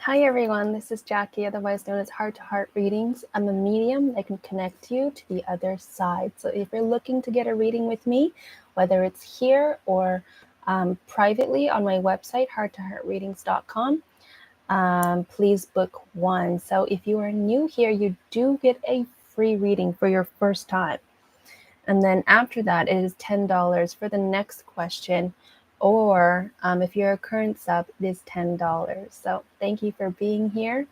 Hi everyone, this is Jackie, otherwise known as Heart to Heart Readings. I'm a medium that can connect you to the other side. So if you're looking to get a reading with me, whether it's here or privately on my website, hearttoheartreadings.com, please book one. So if you are new here, you do get a free reading for your first time. And then after that, it is $10 for the next question. Or if you're a current sub, it is $10. So thank you for being here.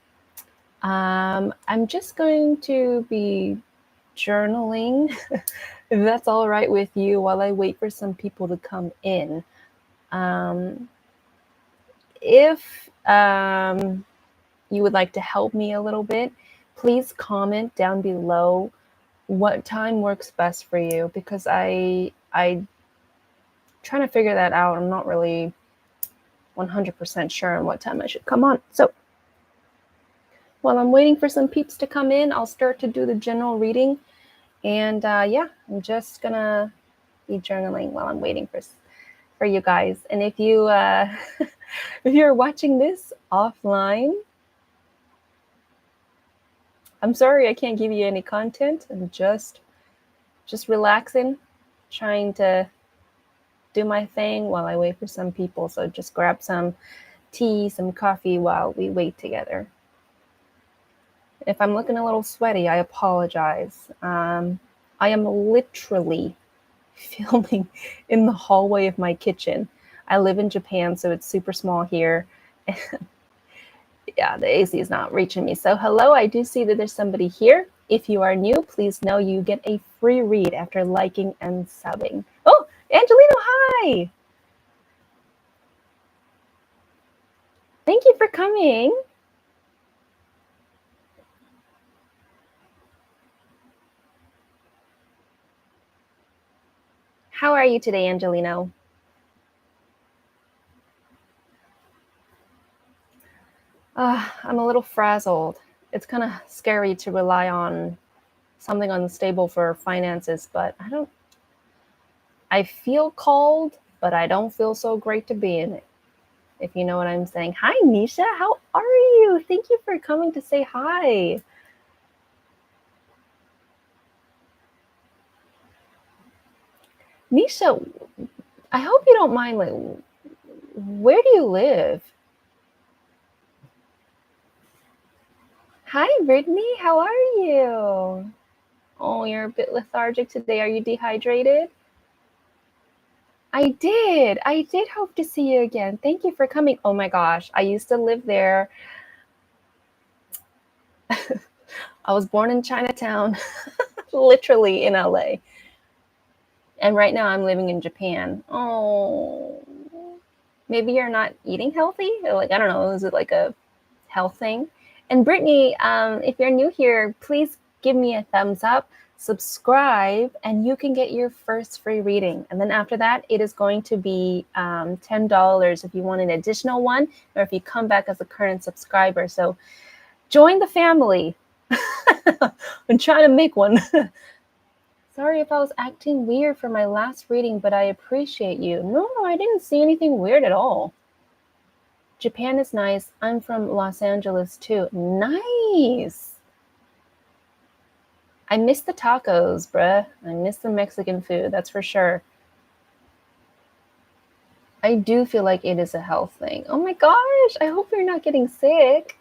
I'm just going to be journaling, if that's all right with you, while I wait for some people to come in. If you would like to help me a little bit, please comment down below what time works best for you, because I trying to figure that out. I'm not really 100% sure on what time I should come on. So while I'm waiting for some peeps to come in, I'll start to do the general reading. And yeah, I'm just gonna be journaling while I'm waiting for you guys. And if you if you're watching this offline, I'm sorry I can't give you any content. I'm just relaxing, trying to do my thing while I wait for some people. So just grab some tea, some coffee while we wait together. If I'm looking a little sweaty, I apologize. I am literally filming in the hallway of my kitchen. I live in Japan, so it's super small here. Yeah, the AC is not reaching me. So hello, I do see that there's somebody here. If you are new, please know you get a free read after liking and subbing. Oh, Angelino, hi! Thank you for coming. How are you today, Angelino? I'm a little frazzled. It's kind of scary to rely on something unstable for finances, but I feel called, but I don't feel so great to be in it, if you know what I'm saying. Hi, Nisha. How are you? Thank you for coming to say hi. Nisha, I hope you don't mind, like, where do you live? Hi, Brittany. How are you? Oh, you're a bit lethargic today. Are you dehydrated? I did. I did hope to see you again. Thank you for coming. Oh my gosh, I used to live there. I was born in Chinatown, literally in LA. And right now I'm living in Japan. Oh, maybe you're not eating healthy? Or like, I don't know, is it like a health thing? And Brittany, if you're new here, please give me a thumbs up, subscribe, and you can get your first free reading. And then after that, it is going to be $10 if you want an additional one, or if you come back as a current subscriber. So join the family. I'm trying to make one. Sorry if I was acting weird for my last reading, but I appreciate you. No, I didn't see anything weird at all. Japan is nice. I'm from Los Angeles too. Nice. I miss the tacos, bruh. I miss the Mexican food, that's for sure. I do feel like it is a health thing. Oh my gosh, I hope you're not getting sick.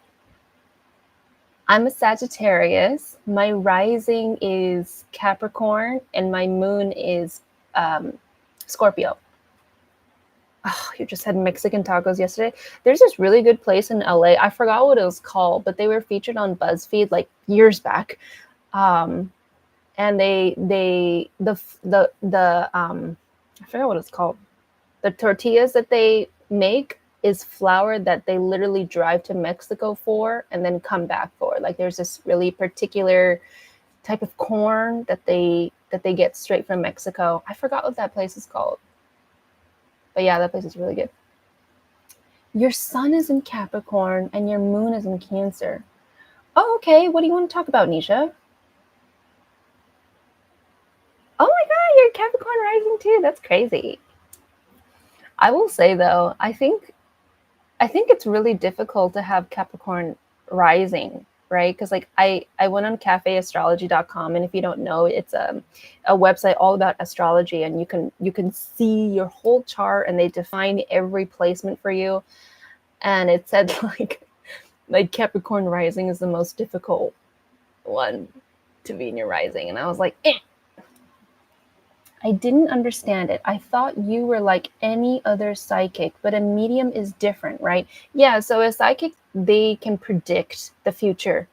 I'm a Sagittarius. My rising is Capricorn, and my moon is Scorpio. Oh, you just had Mexican tacos yesterday. There's this really good place in LA. I forgot what it was called, but they were featured on BuzzFeed like years back. And I forgot what it's called. The tortillas that they make is flour that they literally drive to Mexico for and then come back for. Like there's this really particular type of corn that they get straight from Mexico. I forgot what that place is called. But yeah, that place is really good. Your sun is in Capricorn and your moon is in Cancer. Oh, okay. What do you want to talk about, Nisha? Oh my God, you're Capricorn rising too. That's crazy. I will say though, I think I think it's really difficult to have Capricorn rising, right? Because like I went on cafeastrology.com, and if you don't know, it's a website all about astrology, and you can see your whole chart, and they define every placement for you. And it said like Capricorn rising is the most difficult one to be in your rising, and I was like, eh. I didn't understand it. I thought you were like any other psychic, but a medium is different, right? Yeah, so a psychic, they can predict the future.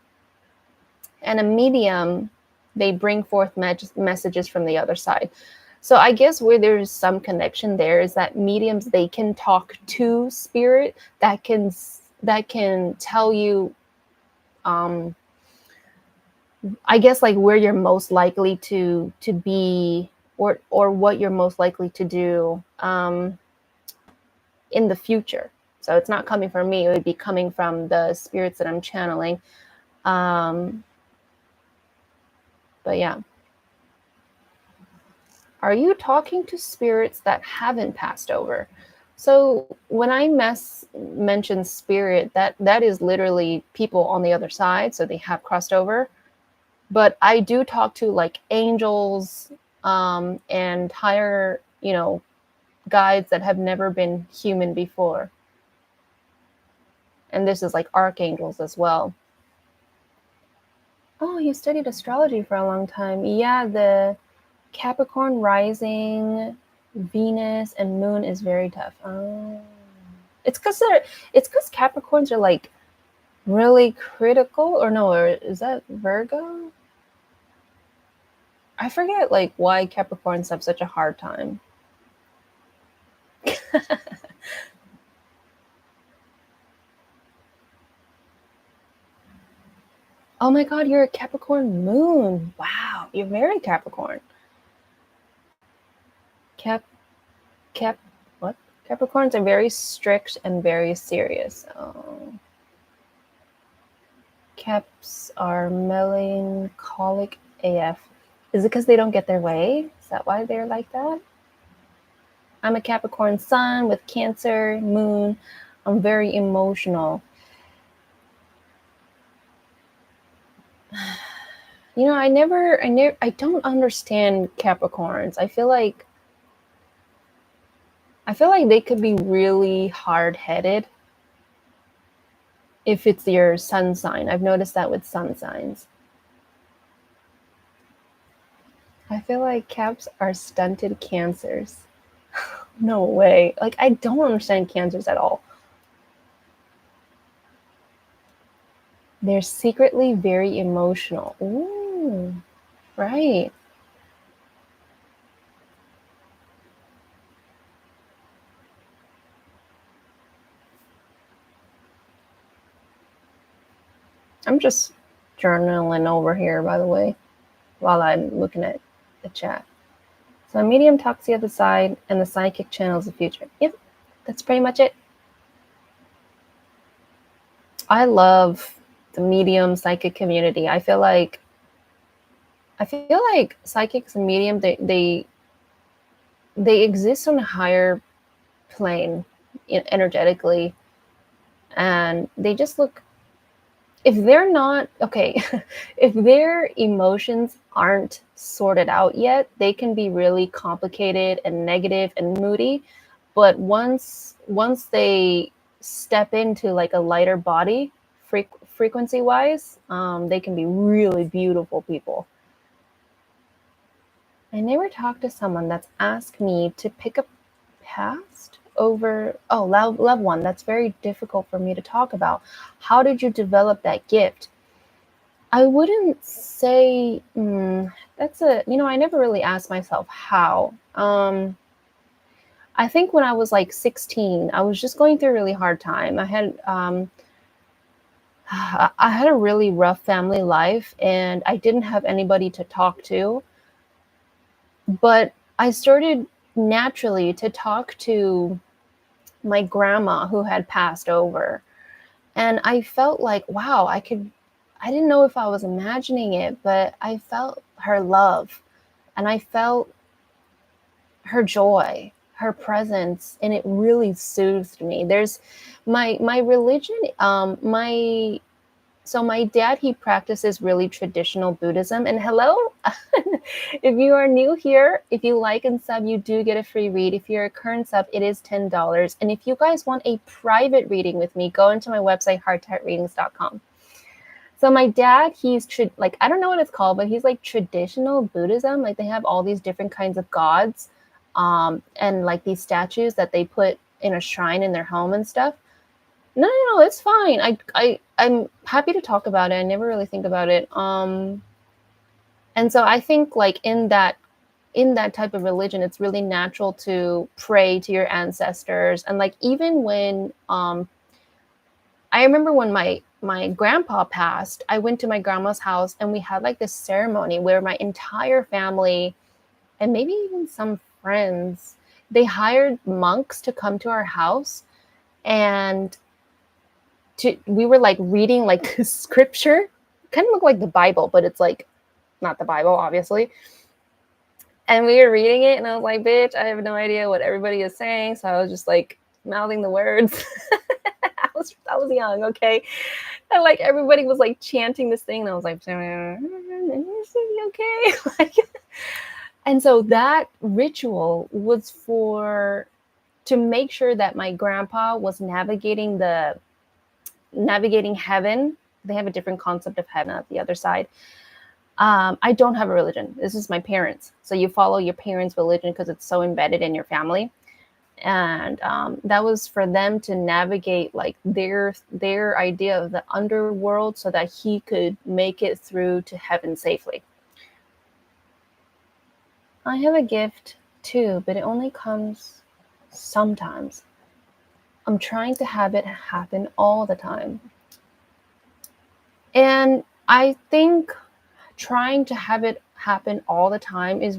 And a medium, they bring forth messages from the other side. So I guess where there's some connection there is that mediums, they can talk to spirit that can tell you, I guess, like where you're most likely to be, or what you're most likely to do in the future. So it's not coming from me; it would be coming from the spirits that I'm channeling. But yeah, are you talking to spirits that haven't passed over? So when I mention spirit, that is literally people on the other side, so they have crossed over. But I do talk to like angels, and higher, guides that have never been human before. And this is like archangels as well. Oh, you studied astrology for a long time. Yeah, the Capricorn rising, Venus, and Moon is very tough. Oh. It's because Capricorns are like really critical, or no, or is that Virgo? I forget like why Capricorns have such a hard time. Oh my God, you're a Capricorn moon. Wow, you're very Capricorn. Cap, Cap, what? Capricorns are very strict and very serious. Oh. Caps are melancholic AF. Is it because they don't get their way? Is that why they're like that? I'm a Capricorn sun with Cancer moon. I'm very emotional. I don't understand Capricorns. I feel like they could be really hard-headed if it's your sun sign. I've noticed that with sun signs. I feel like Caps are stunted Cancers. No way. Like, I don't understand Cancers at all. They're secretly very emotional. Ooh, right. I'm just journaling over here, by the way, while I'm looking at the chat. So medium talks the other side, and the psychic channels the future. Yep, that's pretty much it. I love the medium psychic community. I feel like psychics and medium, they exist on a higher plane energetically, and they just look, if they're not okay, if their emotions aren't sorted out yet, they can be really complicated and negative and moody. But once they step into like a lighter body, frequency wise, they can be really beautiful people. I never talked to someone that's asked me to pick a past over, oh, loved one. That's very difficult for me to talk about. How did you develop that gift? I wouldn't say, I never really asked myself how. I think when I was like 16, I was just going through a really hard time. I had a really rough family life, and I didn't have anybody to talk to. But I started naturally to talk to my grandma who had passed over. And I felt like, wow, I didn't know if I was imagining it, but I felt her love, and I felt her joy, her presence, and it really soothed me. There's my religion, so my dad, he practices really traditional Buddhism. And hello, if you are new here, if you like and sub, you do get a free read. If you're a current sub, it is $10. And if you guys want a private reading with me, go into my website, hearttightreadings.com. So my dad, he's like, I don't know what it's called, but he's like traditional Buddhism. Like they have all these different kinds of gods, and like these statues that they put in a shrine in their home and stuff. No, it's fine. I'm happy to talk about it. I never really think about it. And so I think like in that type of religion, it's really natural to pray to your ancestors. And like even when I remember when my grandpa passed, I went to my grandma's house and we had like this ceremony where my entire family and maybe even some friends, they hired monks to come to our house, and we were like reading like scripture, kind of looked like the Bible, but it's like not the Bible, obviously. And we were reading it, and I was like, bitch, I have no idea what everybody is saying. So I was just like mouthing the words. I was young, okay? And like everybody was like chanting this thing, and I was like, okay. Like, and so that ritual was to make sure that my grandpa was navigating heaven. They have a different concept of heaven at the other side. I don't have a religion. This is my parents. So you follow your parents' religion because it's so embedded in your family. And that was for them to navigate like their idea of the underworld so that he could make it through to heaven safely. I have a gift too, but it only comes sometimes. I'm trying to have it happen all the time. And I think trying to have it happen all the time is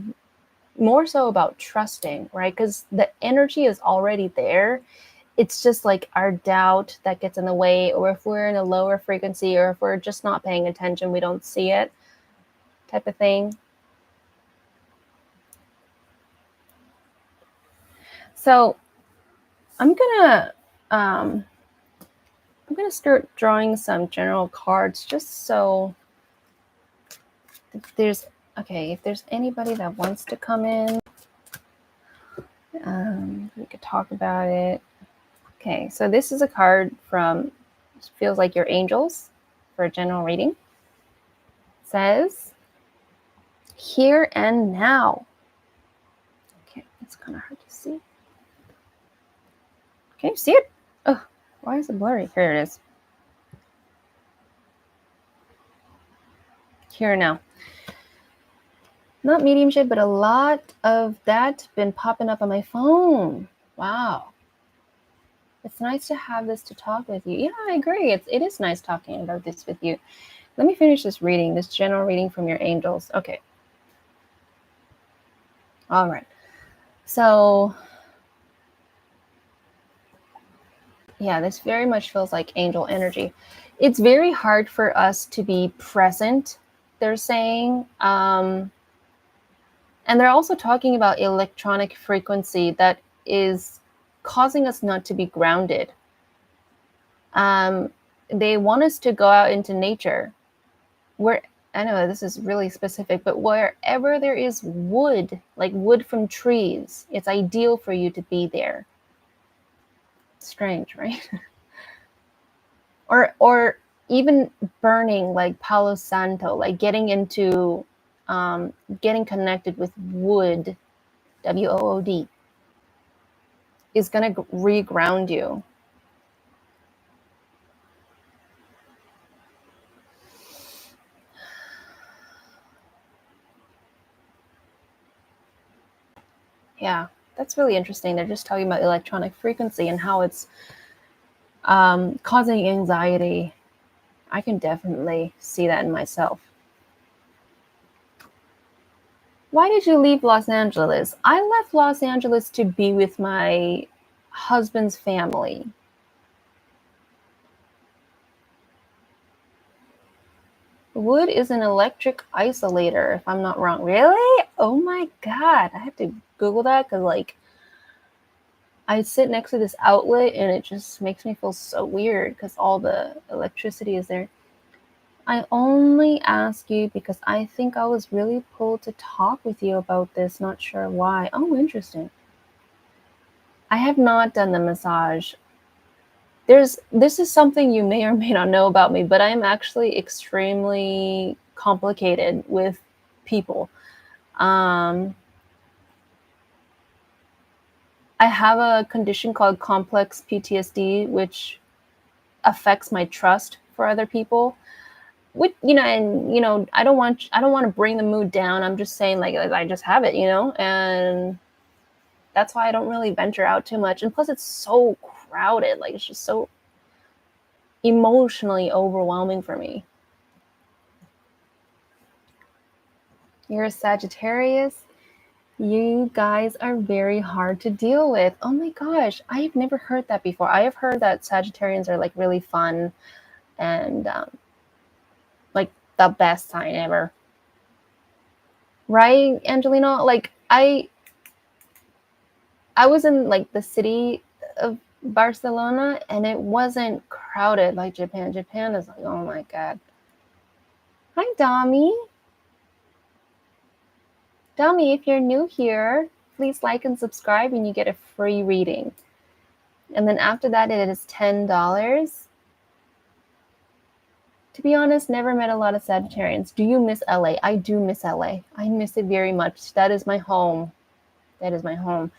more so about trusting, right? Because the energy is already there. It's just like our doubt that gets in the way, or if we're in a lower frequency, or if we're just not paying attention, we don't see it, type of thing. So I'm gonna start drawing some general cards just so if there's anybody that wants to come in, we could talk about it. Okay, so this is a card from, feels like your angels for a general reading. It says, here and now. Okay, it's kind of hard to see. Can you see it? Oh, why is it blurry? Here it is. Here and now. Not mediumship, but a lot of that been popping up on my phone. Wow. It's nice to have this to talk with you. Yeah, I agree. It is nice talking about this with you. Let me finish this reading, this general reading from your angels. Okay. All right. So, yeah, this very much feels like angel energy. It's very hard for us to be present, they're saying. And they're also talking about electronic frequency that is causing us not to be grounded. They want us to go out into nature. I know this is really specific, but wherever there is wood, like wood from trees, it's ideal for you to be there. Strange, right? or even burning like Palo Santo, like getting into getting connected with wood, WOOD, is going to reground you. Yeah, that's really interesting. They're just talking about electronic frequency and how it's causing anxiety. I can definitely see that in myself. Why did you leave Los Angeles? I left Los Angeles to be with my husband's family. Wood is an electric isolator, if I'm not wrong. Really? Oh my God. I have to Google that because, like, I sit next to this outlet and it just makes me feel so weird because all the electricity is there. I only ask you because I think I was really pulled to talk with you about this, not sure why. Oh, interesting. I have not done the massage. This is something you may or may not know about me, but I'm actually extremely complicated with people. I have a condition called complex PTSD, which affects my trust for other people. With and I don't want to bring the mood down. I'm just saying like I just have it, and that's why I don't really venture out too much. And plus, it's so crowded. Like it's just so emotionally overwhelming for me. You're a Sagittarius. You guys are very hard to deal with. Oh my gosh, I have never heard that before. I have heard that Sagittarians are like really fun and like the best sign ever. Right, Angelina? Like I was in like the city of Barcelona and it wasn't crowded like Japan. Japan is like, oh my God. Hi, Dami. Dami, if you're new here, please like and subscribe and you get a free reading. And then after that, it is $10. To be honest, never met a lot of Sagittarians. Do you miss LA? I do miss LA. I miss it very much. That is my home. That is my home.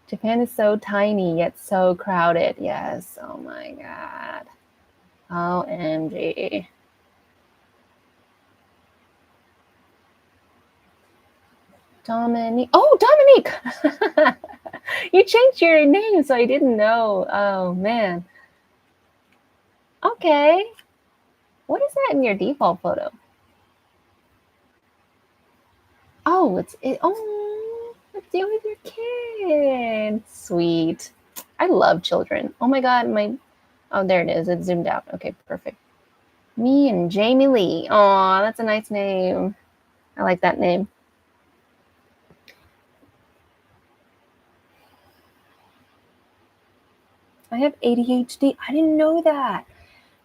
Japan is so tiny, yet so crowded. Yes. Oh my God. OMG. Dominique. Oh, Dominique! You changed your name, so I didn't know. Oh, man. Okay. What is that in your default photo? Oh, it's you with your kid. Sweet. I love children. Oh my God, oh, there it is. It zoomed out. Okay, perfect. Me and Jamie Lee. Oh, that's a nice name. I like that name. I have ADHD. I didn't know that.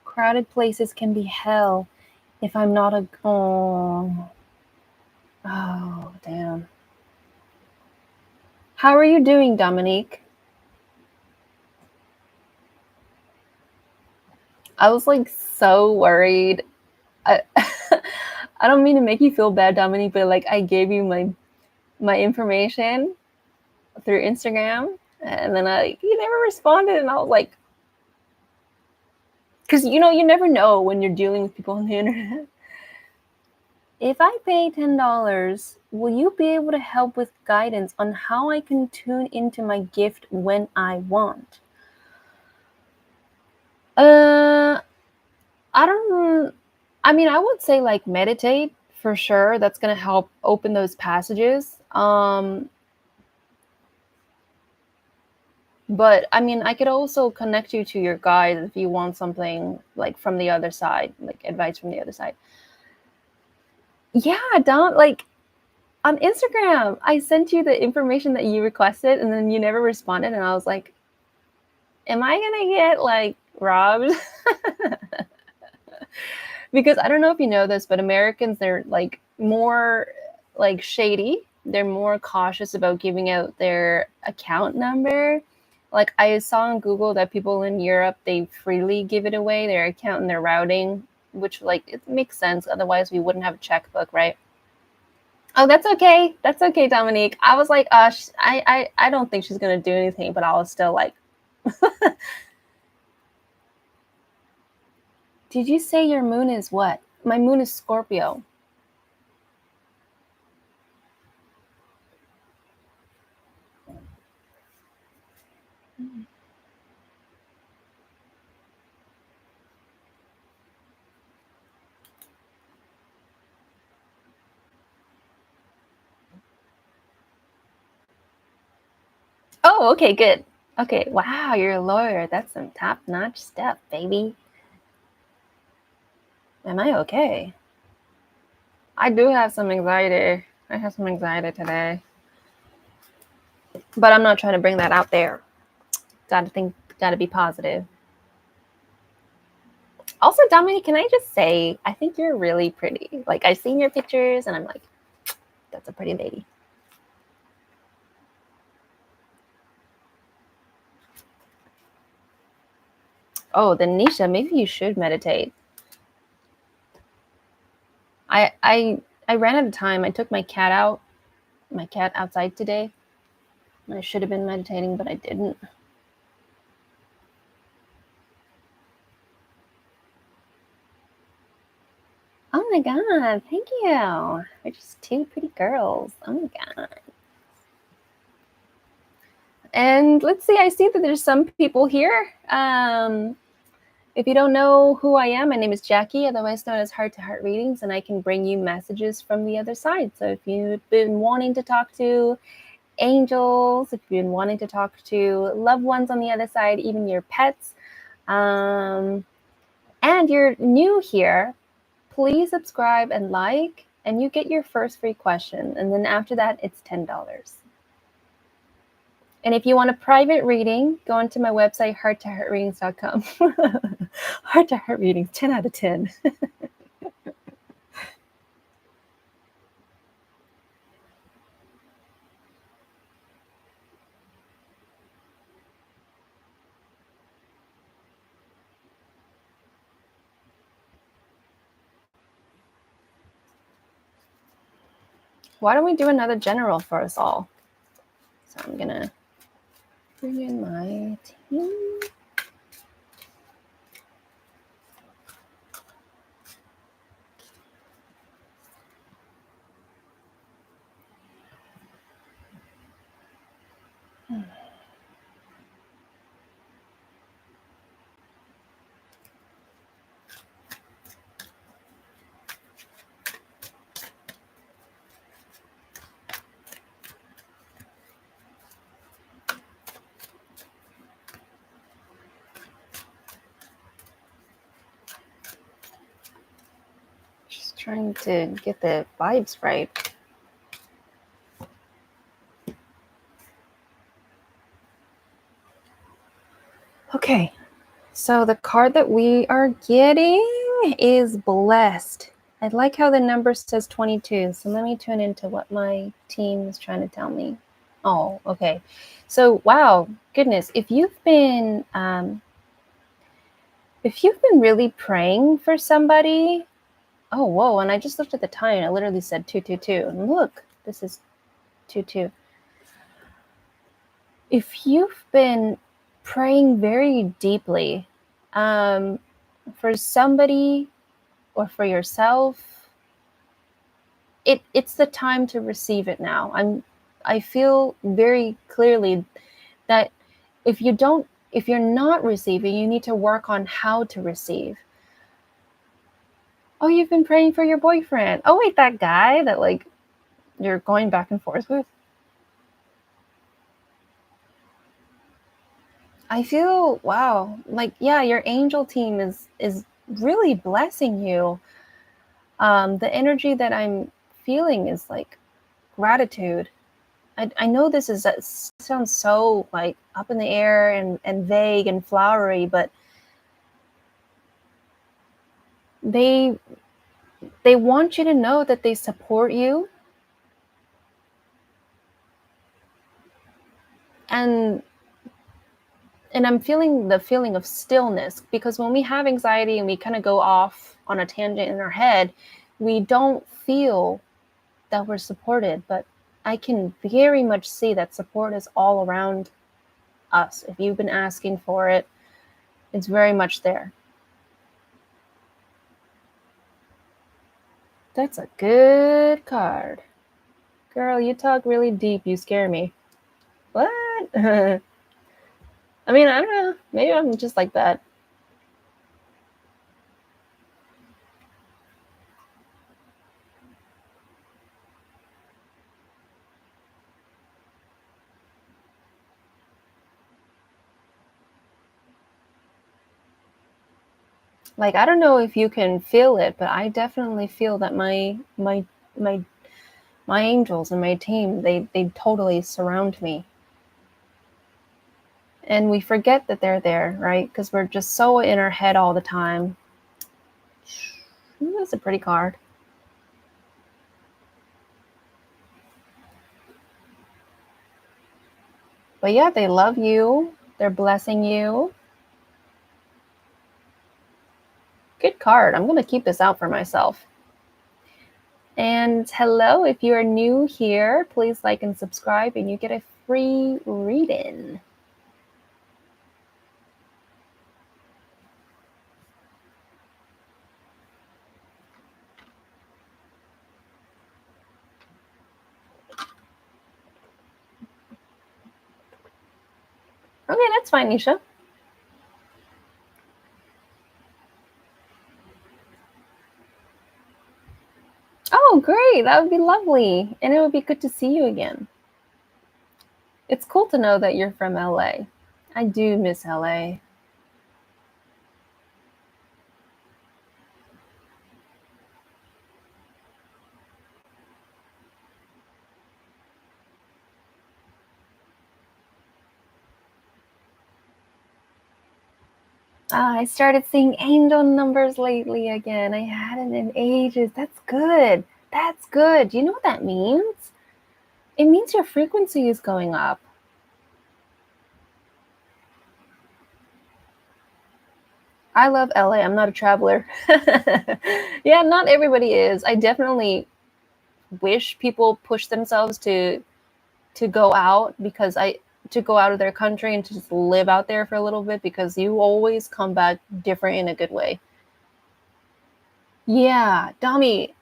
Crowded places can be hell if I'm not a. Oh, damn. How are you doing, Dominique? I was like so worried. I don't mean to make you feel bad, Dominique, but like I gave you my information through Instagram, and then you never responded, and I was like, because you never know when you're dealing with people on the internet. If I pay $10, will you be able to help with guidance on how I can tune into my gift when I want? I would say like meditate for sure. That's going to help open those passages. But I could also connect you to your guides if you want something like from the other side, like advice from the other side. Yeah, don't like on Instagram, I sent you the information that you requested and then you never responded. And I was like, am I going to get like robbed? Because I don't know if you know this, but Americans, they're like more like shady. They're more cautious about giving out their account number. Like I saw on Google that people in Europe, they freely give it away, their account and their routing, which like it makes sense. Otherwise we wouldn't have a checkbook, right? Oh, that's okay. That's okay, Dominique. I was like, I don't think she's gonna do anything, but I was still like, did you say your moon is what? My moon is Scorpio. Oh, okay, good. Okay, wow, you're a lawyer. That's some top-notch stuff, baby. Am I okay? I do have some anxiety. I have some anxiety today. But I'm not trying to bring that out there. Gotta be positive. Also, Dominique, can I just say, I think you're really pretty. Like, I've seen your pictures and I'm like, that's a pretty lady. Oh, then Nisha, maybe you should meditate. I ran out of time. I took my cat outside today. I should have been meditating, but I didn't. Oh my god, thank you. We're just two pretty girls. Oh my god. And let's see, I see that there's some people here. If you don't know who I am, my name is Jackie, otherwise known as Heart to Heart Readings, and I can bring you messages from the other side. So if you've been wanting to talk to angels, if you've been wanting to talk to loved ones on the other side, even your pets, and you're new here, please subscribe and like, and you get your first free question. And then after that, it's $10. And if you want a private reading, go onto my website, hearttoheartreadings.com. Heart to Heart Readings, 10 out of 10. Why don't we do another general for us all? So I'm going to bring in my team. Just trying to get the vibes right. Okay, so the card that we are getting is Blessed. I like how the number says 22, so let me tune into what my team is trying to tell me. Oh, okay. So, wow, goodness, if you've been really praying for somebody, oh, whoa, and I just looked at the time, and it literally said 222, and look, this is 22. If you've been praying very deeply for somebody or for yourself, it's the time to receive it now. I feel very clearly that if you're not receiving, you need to work on how to receive. Oh, you've been praying for your boyfriend. Oh, wait, that guy that like you're going back and forth with. I feel, wow, like, yeah, your angel team is really blessing you. The energy that I'm feeling is like gratitude. I know this sounds so like up in the air and vague and flowery, but they want you to know that they support you. And I'm feeling the feeling of stillness, because when we have anxiety and we kind of go off on a tangent in our head, we don't feel that we're supported. But I can very much see that support is all around us. If you've been asking for it, it's very much there. That's a good card. Girl, you talk really deep. You scare me. What? I mean, I don't know. Maybe I'm just like that. Like, I don't know if you can feel it, but I definitely feel that my angels and my team, they totally surround me. And we forget that they're there, right? Because we're just so in our head all the time. Ooh, that's a pretty card. But yeah, they love you. They're blessing you. Good card. I'm going to keep this out for myself. And hello, if you are new here, please like and subscribe and you get a free read-in. Okay, that's fine, Nisha. Oh, great. That would be lovely. And it would be good to see you again. It's cool to know that you're from LA. I do miss LA. I started seeing angel numbers lately again. I hadn't in ages. That's good. That's good. Do you know what that means? It means your frequency is going up. I love LA. I'm not a traveler. Yeah, not everybody is. I definitely wish people push themselves to go out to go out of their country and to just live out there for a little bit, because you always come back different in a good way. Yeah, Dominique,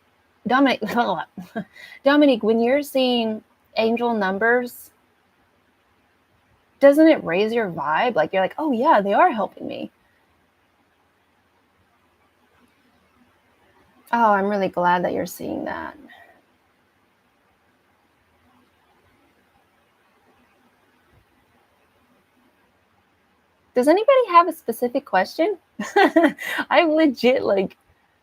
Dominique, when you're seeing angel numbers, doesn't it raise your vibe? Like you're like, oh yeah, they are helping me. Oh, I'm really glad that you're seeing that. Does anybody have a specific question? I'm legit like,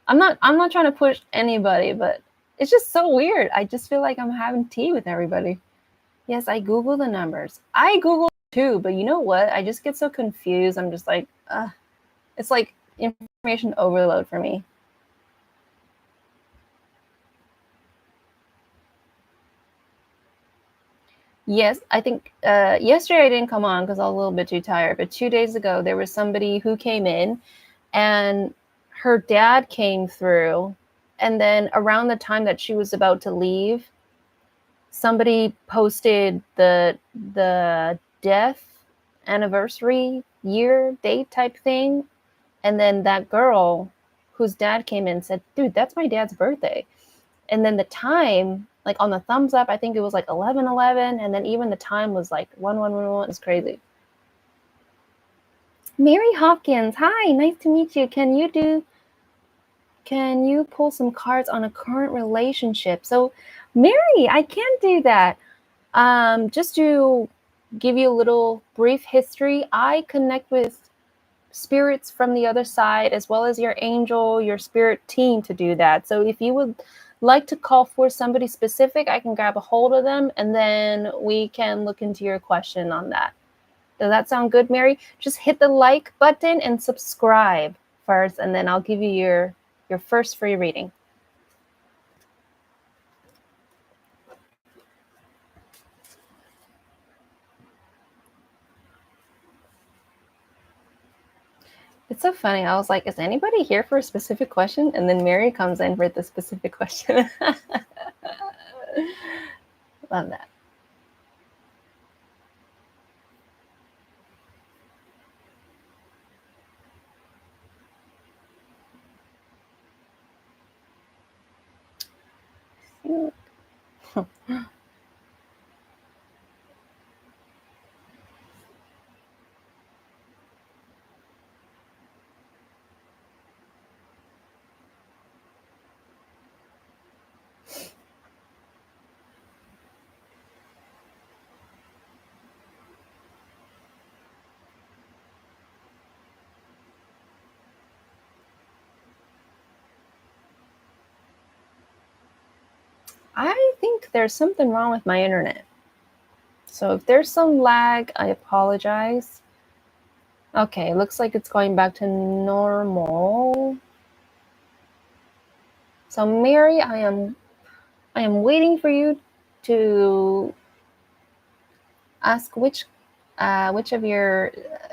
I'm not trying to push anybody, but it's just so weird. I just feel like I'm having tea with everybody. Yes, I Google the numbers. I Google too, but you know what? I just get so confused. I'm just like, it's like information overload for me. Yes, I think yesterday I didn't come on because I was a little bit too tired. But 2 days ago, there was somebody who came in, and her dad came through. And then around the time that she was about to leave, somebody posted the death anniversary year date type thing, and then that girl whose dad came in said, dude, that's my dad's birthday. And then the time, like on the thumbs up, I think it was like 11:11, and then even the time was like 1111. It's crazy. Mary Hopkins, hi, nice to meet you. Can you pull some cards on a current relationship? So Mary, I can do that. Just to give you a little brief history, I connect with spirits from the other side, as well as your angel, your spirit team, to do that. So if you would like to call for somebody specific, I can grab a hold of them and then we can look into your question on that. Does that sound good, Mary? Just hit the like button and subscribe first, and then I'll give you your first free reading. It's so funny. I was like, is anybody here for a specific question? And then Mary comes in for the specific question. Love that. I think there's something wrong with my internet. So if there's some lag, I apologize. Okay, looks like it's going back to normal. So Mary, I am waiting for you to ask which of your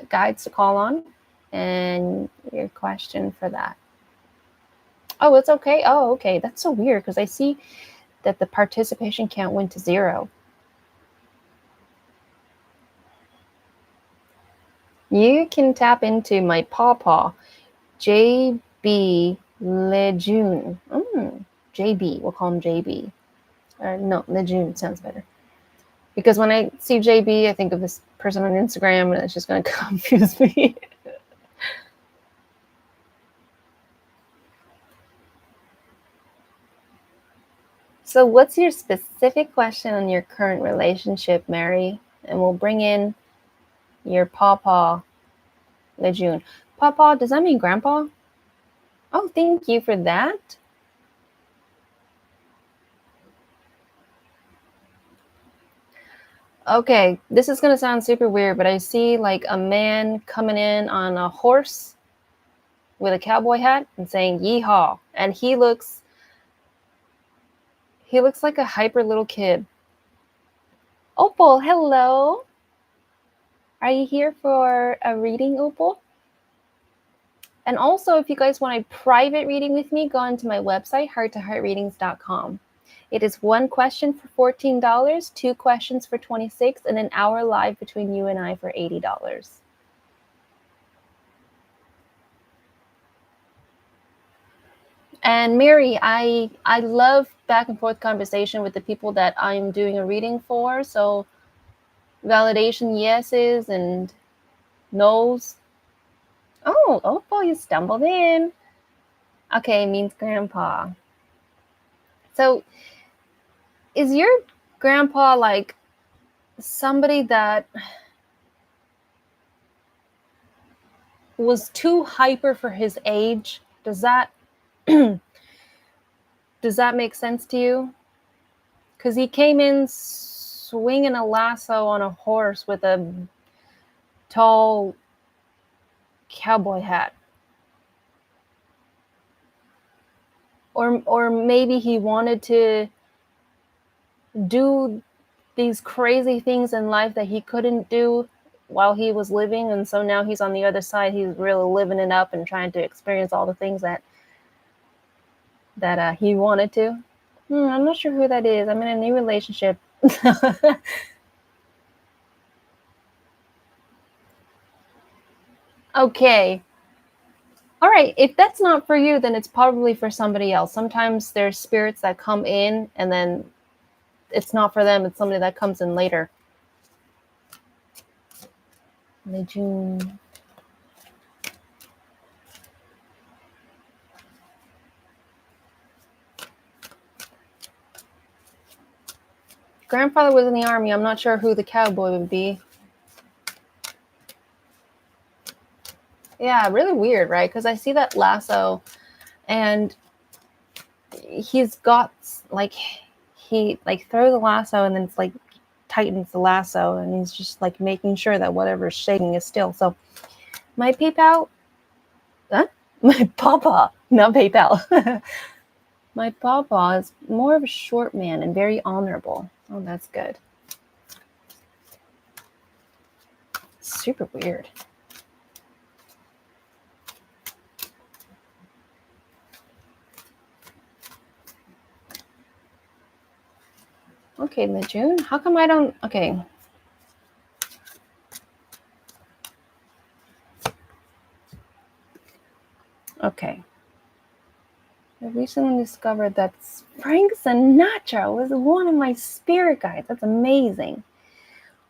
guides to call on and your question for that. Oh, it's okay. Oh, okay. That's so weird because I see that the participation count went to 0. You can tap into my pawpaw, JB Lejeune. JB, we'll call him JB. No, Lejeune sounds better. Because when I see JB, I think of this person on Instagram and it's just going to confuse me. So what's your specific question on your current relationship, Mary? And we'll bring in your pawpaw, Lejeune. Pawpaw, does that mean grandpa? Oh, thank you for that. Okay, this is going to sound super weird, but I see like a man coming in on a horse with a cowboy hat and saying yeehaw. And he looks like a hyper little kid. Opal, hello. Are you here for a reading, Opal? And also, if you guys want a private reading with me, go onto my website, hearttoheartreadings.com. It is 1 question for $14, 2 questions for $26, and an hour live between you and I for $80. And Mary, I love back and forth conversation with the people that I'm doing a reading for. So validation yeses and nos. Oh, Opal, you stumbled in. Okay, means grandpa. So is your grandpa like somebody that was too hyper for his age? Does that make sense to you? Because he came in swinging a lasso on a horse with a tall cowboy hat. Or maybe he wanted to do these crazy things in life that he couldn't do while he was living, and so now he's on the other side. He's really living it up and trying to experience all the things that he wanted to. I'm not sure who that is. I'm in a new relationship. Okay. All right. If that's not for you, then it's probably for somebody else. Sometimes there's spirits that come in and then it's not for them. It's somebody that comes in later. June. Grandfather was in the army. I'm not sure who the cowboy would be. Yeah, really weird, right? Because I see that lasso and he's got like, he like throws the lasso and then it's like tightens the lasso and he's just like making sure that whatever's shaking is still. So my PayPal, my papa, not PayPal. My papa is more of a short man and very honorable. Oh, that's good. Super weird. Okay, Lejeune, how come I don't, okay. Okay. I recently discovered that Frank Sinatra was one of my spirit guides. That's amazing.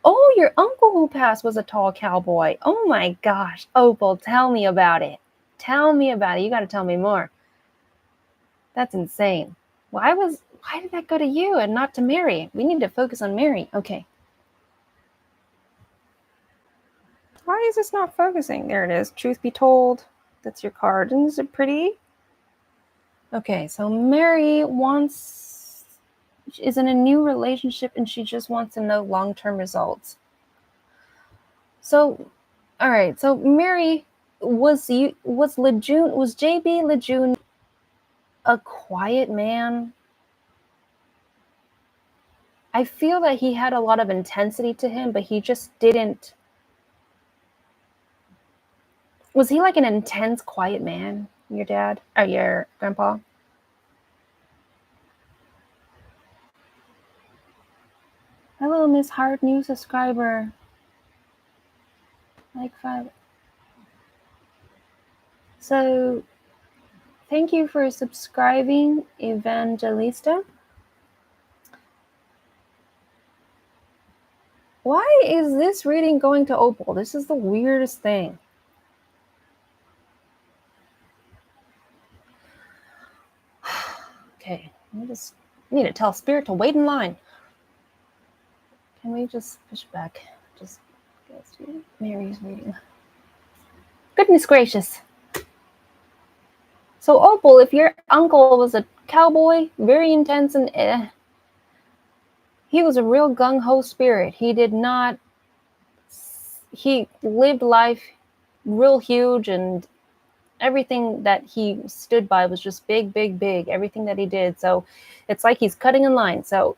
Oh, your uncle who passed was a tall cowboy. Oh my gosh. Opal, tell me about it. Tell me about it. You got to tell me more. That's insane. Why did that go to you and not to Mary? We need to focus on Mary. Okay. Why is this not focusing? There it is. Truth be told, that's your card. And is it pretty? Okay, so Mary is in a new relationship and she just wants to know long-term results. So All right. So Mary, was JB Lejeune a quiet man? I feel that he had a lot of intensity to him, but he just didn't. Was he like an intense, quiet man? Your dad or your grandpa? Hello, Miss Hard, new subscriber. Like 5. So, thank you for subscribing, Evangelista. Why is this reading going to Opal? This is the weirdest thing. Okay, I just need to tell Spirit to wait in line. Can we just push back? Just go to Mary's reading. Goodness gracious. So, Opal, if your uncle was a cowboy, very intense and he was a real gung-ho spirit. He lived life real huge, and everything that he stood by was just big, big, big, everything that he did. So it's like he's cutting in line. So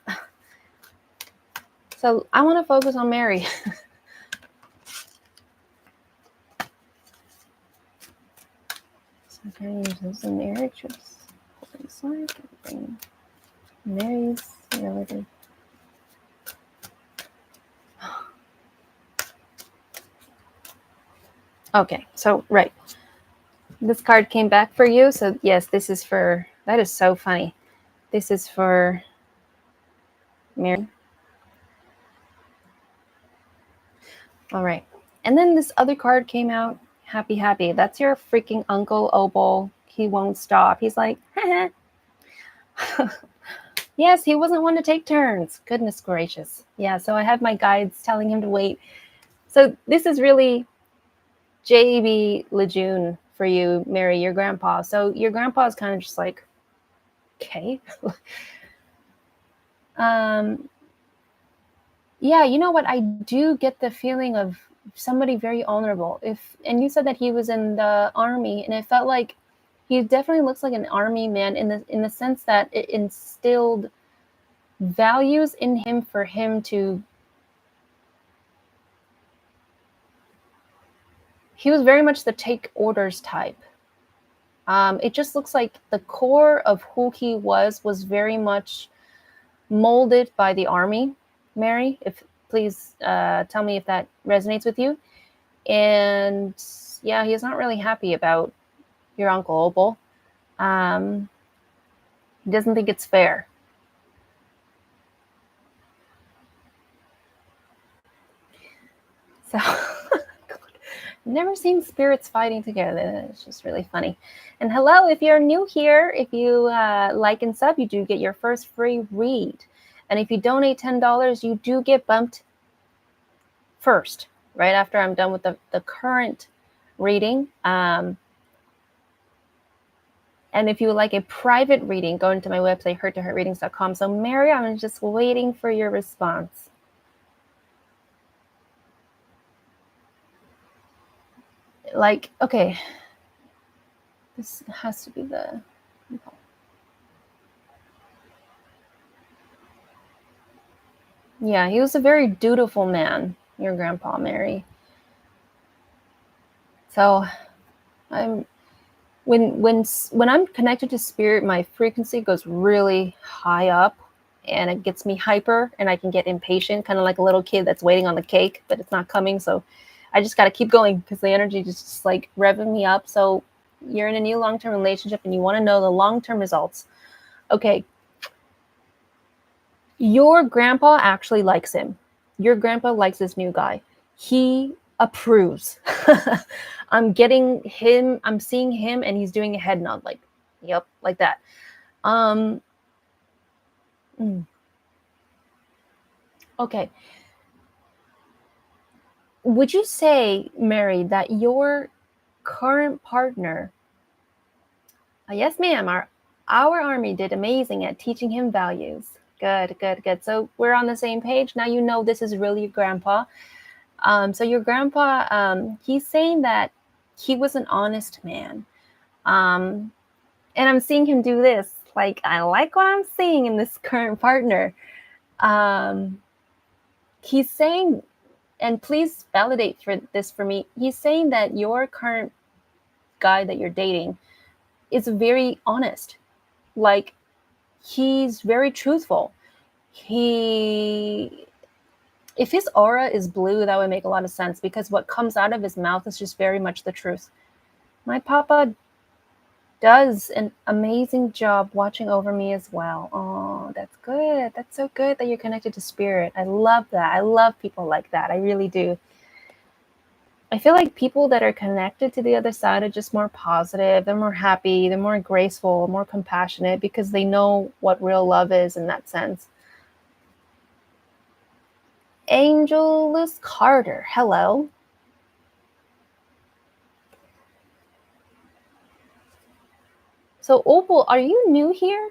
I want to focus on Mary. So I'm going to use this in Mary, just bring Mary's relative. Okay, so right. This card came back for you. So yes, this is for, that is so funny. This is for Mary. All right. And then this other card came out. Happy, happy. That's your freaking uncle, Opal. He won't stop. He's like, yes, he wasn't one to take turns. Goodness gracious. Yeah, so I have my guides telling him to wait. So this is really J.B. Lejeune for you, Mary, your grandpa. So your grandpa is kind of just like, okay. Yeah, you know what? I do get the feeling of somebody very honorable. And you said that he was in the army, and it felt like he definitely looks like an army man in the sense that it instilled values in him for him to. He was very much the take orders type. It just looks like the core of who he was very much molded by the army. Mary, if please tell me if that resonates with you. And yeah, he's not really happy about your uncle Opal. He doesn't think it's fair. So never seen spirits fighting together. It's just really funny. And hello, if you're new here, if you like and sub, you do get your first free read. And if you donate $10, you do get bumped first, right after I'm done with the current reading. And if you would like a private reading, go into my website, hearttoheartreadings.com. So Mary, I'm just waiting for your response. Like, okay, this has to be the. Yeah, he was a very dutiful man, your grandpa, Mary. So when I'm connected to spirit, my frequency goes really high up and it gets me hyper and I can get impatient, kind of like a little kid that's waiting on the cake, but it's not coming. So I just got to keep going because the energy just like revving me up. So you're in a new long-term relationship and you want to know the long-term results. Okay. Your grandpa actually likes him. Your grandpa likes this new guy. He approves. I'm getting him, I'm seeing him and he's doing a head nod like, yep, like that. Okay. Would you say, Mary, that your current partner, yes, ma'am, our army did amazing at teaching him values. Good. So we're on the same page. Now you know this is really your grandpa. So your grandpa, he's saying that he was an honest man. And I'm seeing him do this. Like, I like what I'm seeing in this current partner. He's saying, and please validate this for me. He's saying that your current guy that you're dating is very honest. Like, he's very truthful. If his aura is blue, that would make a lot of sense, because what comes out of his mouth is just very much the truth. My papa does an amazing job watching over me as well. Oh, that's good. That's so good that you're connected to spirit. I love that. I love people like that. I really do. I feel like people that are connected to the other side are just more positive. They're more happy. They're more graceful, more compassionate, because they know what real love is in that sense. Angelus Carter, hello. So Opal, are you new here?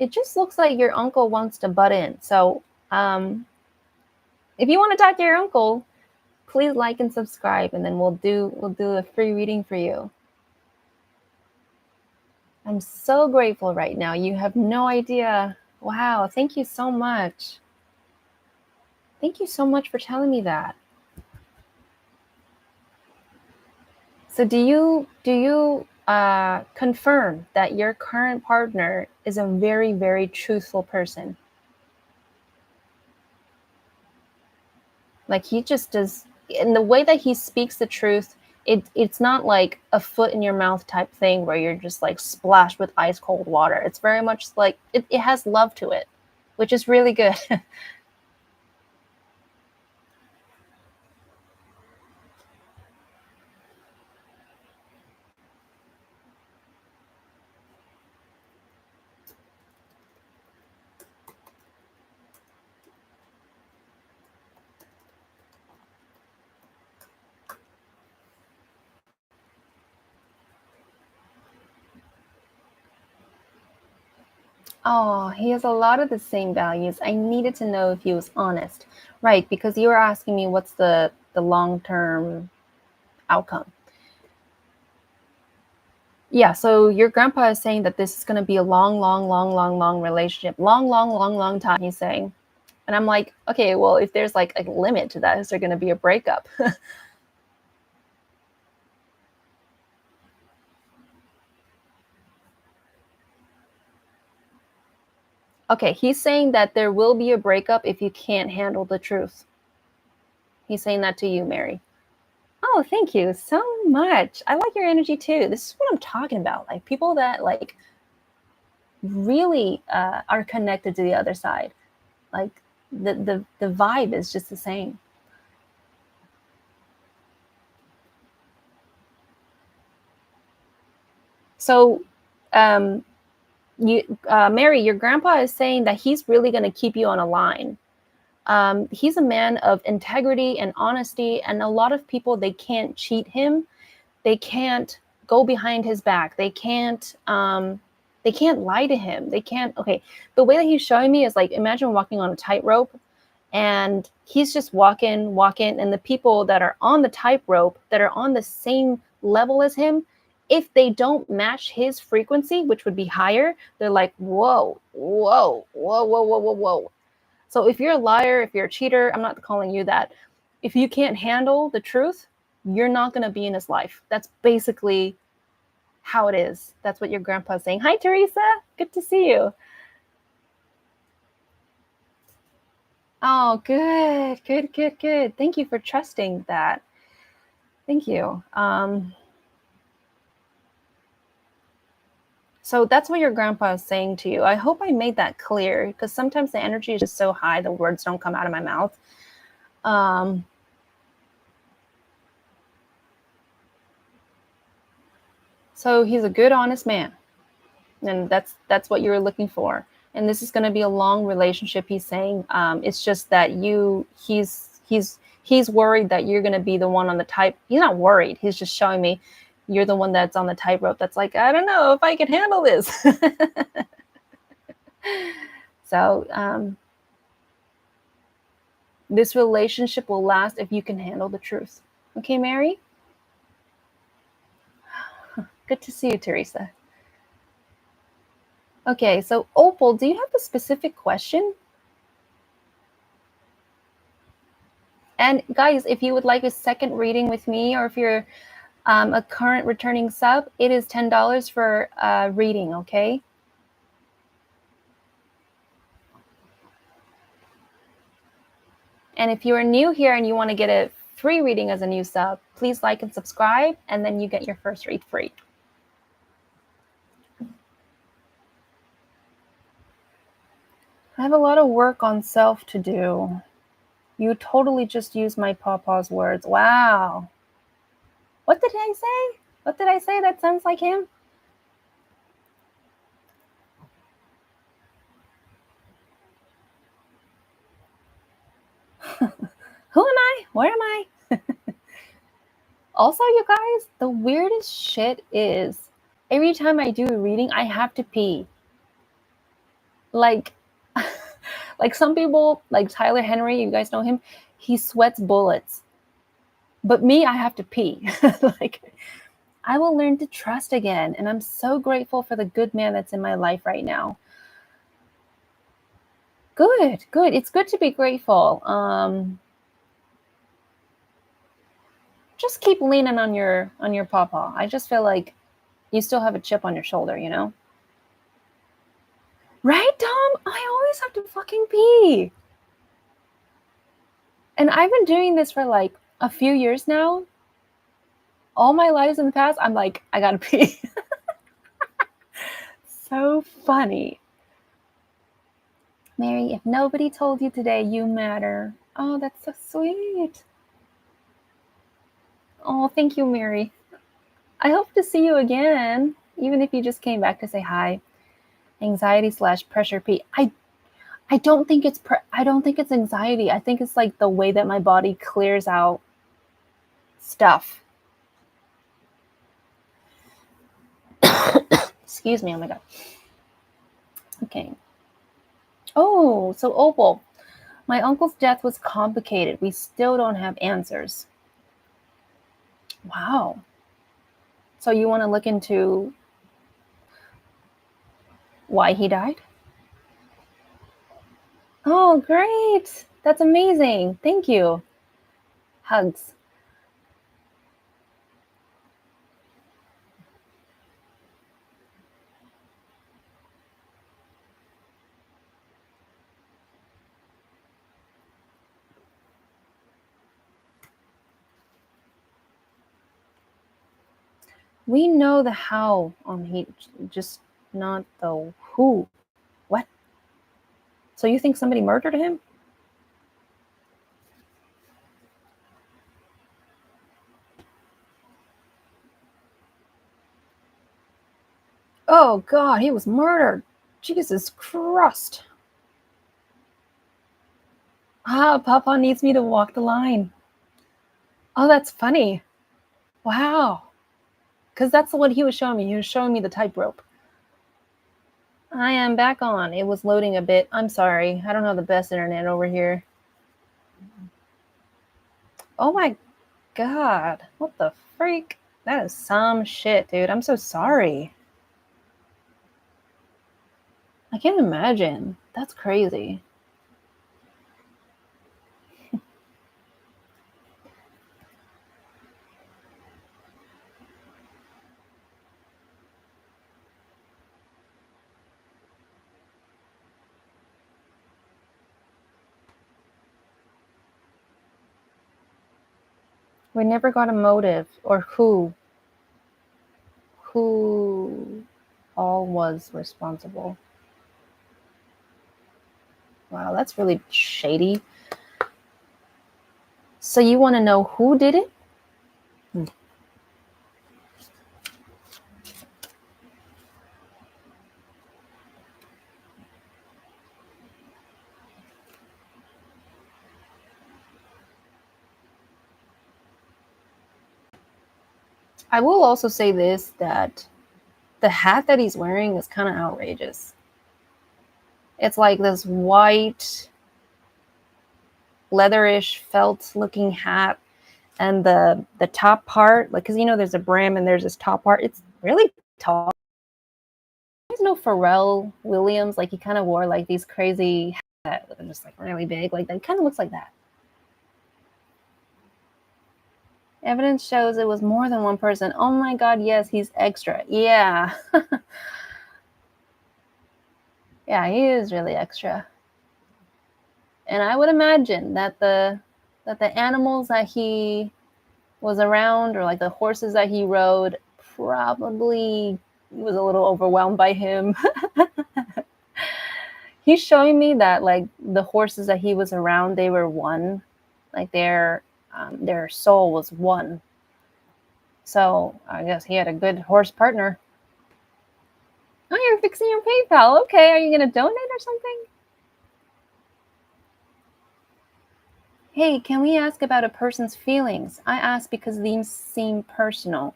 It just looks like your uncle wants to butt in. So if you want to talk to your uncle, please like and subscribe, and then we'll do a free reading for you. I'm so grateful right now. You have no idea. Wow, thank you so much. Thank you so much for telling me that. So do you confirm that your current partner is a very, very truthful person? Like, he just does, in the way that he speaks the truth, it's not like a foot in your mouth type thing where you're just like splashed with ice cold water. It's very much like it has love to it, which is really good. Oh, he has a lot of the same values. I needed to know if he was honest. Right, because you were asking me what's the long-term outcome. Yeah, so your grandpa is saying that this is going to be a long, long, long, long, long relationship. Long, long, long, long time, he's saying. And I'm like, okay, well, if there's like a limit to that, is there going to be a breakup? Okay, he's saying that there will be a breakup if you can't handle the truth. He's saying that to you, Mary. Oh, thank you so much. I like your energy too. This is what I'm talking about. Like, people that like really are connected to the other side. Like, the vibe is just the same. So, Mary, your grandpa is saying that he's really going to keep you on a line. He's a man of integrity and honesty, and a lot of people, they can't cheat him. They can't go behind his back. They can't lie to him. They can't. Okay, the way that he's showing me is like, imagine walking on a tightrope, and he's just walking, and the people that are on the tightrope, that are on the same level as him, if they don't match his frequency, which would be higher, they're like, whoa, whoa, whoa, whoa, whoa, whoa, whoa. So if you're a liar, if you're a cheater, I'm not calling you that. If you can't handle the truth, you're not going to be in his life. That's basically how it is. That's what your grandpa's saying. Hi, Teresa. Good to see you. Oh, good, good, good, good. Thank you for trusting that. Thank you. So that's what your grandpa is saying to you. I hope I made that clear, because sometimes the energy is just so high, the words don't come out of my mouth. So he's a good, honest man, and that's what you were looking for. And this is going to be a long relationship. He's saying it's just that he's worried that you're going to be the one on the tight. He's not worried. He's just showing me you're the one that's on the tightrope. That's like, I don't know if I can handle this. So This relationship will last if you can handle the truth. Okay, Mary? Good to see you, Teresa. Okay, so Opal, do you have a specific question? And guys, if you would like a second reading with me, or if you're a current returning sub, it is $10 for a reading, okay? And if you are new here and you want to get a free reading as a new sub, please like and subscribe, and then you get your first read free. I have a lot of work on self to do. You totally just used my pawpaw's words. Wow. What did I say? What did I say that sounds like him? Who am I? Where am I? Also, you guys, the weirdest shit is every time I do a reading, I have to pee. Like, like some people, like Tyler Henry, you guys know him, he sweats bullets. But me, I have to pee. Like, I will learn to trust again. And I'm so grateful for the good man that's in my life right now. Good, good. It's good to be grateful. Just keep leaning on your pawpaw. I just feel like you still have a chip on your shoulder, you know? Right, Tom? I always have to fucking pee. And I've been doing this for like a few years now. All my lives in the past, I'm like, I gotta pee. So funny. Mary, if nobody told you today, you matter. Oh, that's so sweet. Oh, thank you, Mary. I hope to see you again, even if you just came back to say hi. Anxiety/pressure P. I don't think it's anxiety. I think it's like the way that my body clears out stuff. Excuse me. Oh my god. Okay. Oh, so Opal, my uncle's death was complicated. We still don't have answers. Wow. So you want to look into why he died? Oh, great. That's amazing. Thank you. Hugs. We know the how on he, just not the who. What? So you think somebody murdered him? Oh God, he was murdered. Jesus Christ. Ah, Papa needs me to walk the line. Oh, that's funny. Wow. Because that's what he was showing me. He was showing me the tightrope. I am back on. It was loading a bit. I'm sorry. I don't have the best internet over here. Oh my God. What the freak? That is some shit, dude. I'm so sorry. I can't imagine. That's crazy. We never got a motive or who all was responsible. Wow, that's really shady. So you want to know who did it? I will also say this, that the hat that he's wearing is kind of outrageous. It's like this white, leatherish felt looking hat, and the top part, like, because there's a brim and there's this top part. It's really tall. There's no Pharrell Williams, like he kind of wore like these crazy hats that are just like really big, like that kind of looks like that. Evidence shows it was more than one person. Oh my God, yes, he's extra. Yeah. Yeah, he is really extra. And I would imagine that the animals that he was around, or like the horses that he rode, probably was a little overwhelmed by him. He's showing me that like the horses that he was around, they were one, like their soul was one. So I guess he had a good horse partner. Oh, you're fixing your PayPal. Okay, are you gonna donate or something? Hey, can we ask about a person's feelings? I ask because these seem personal.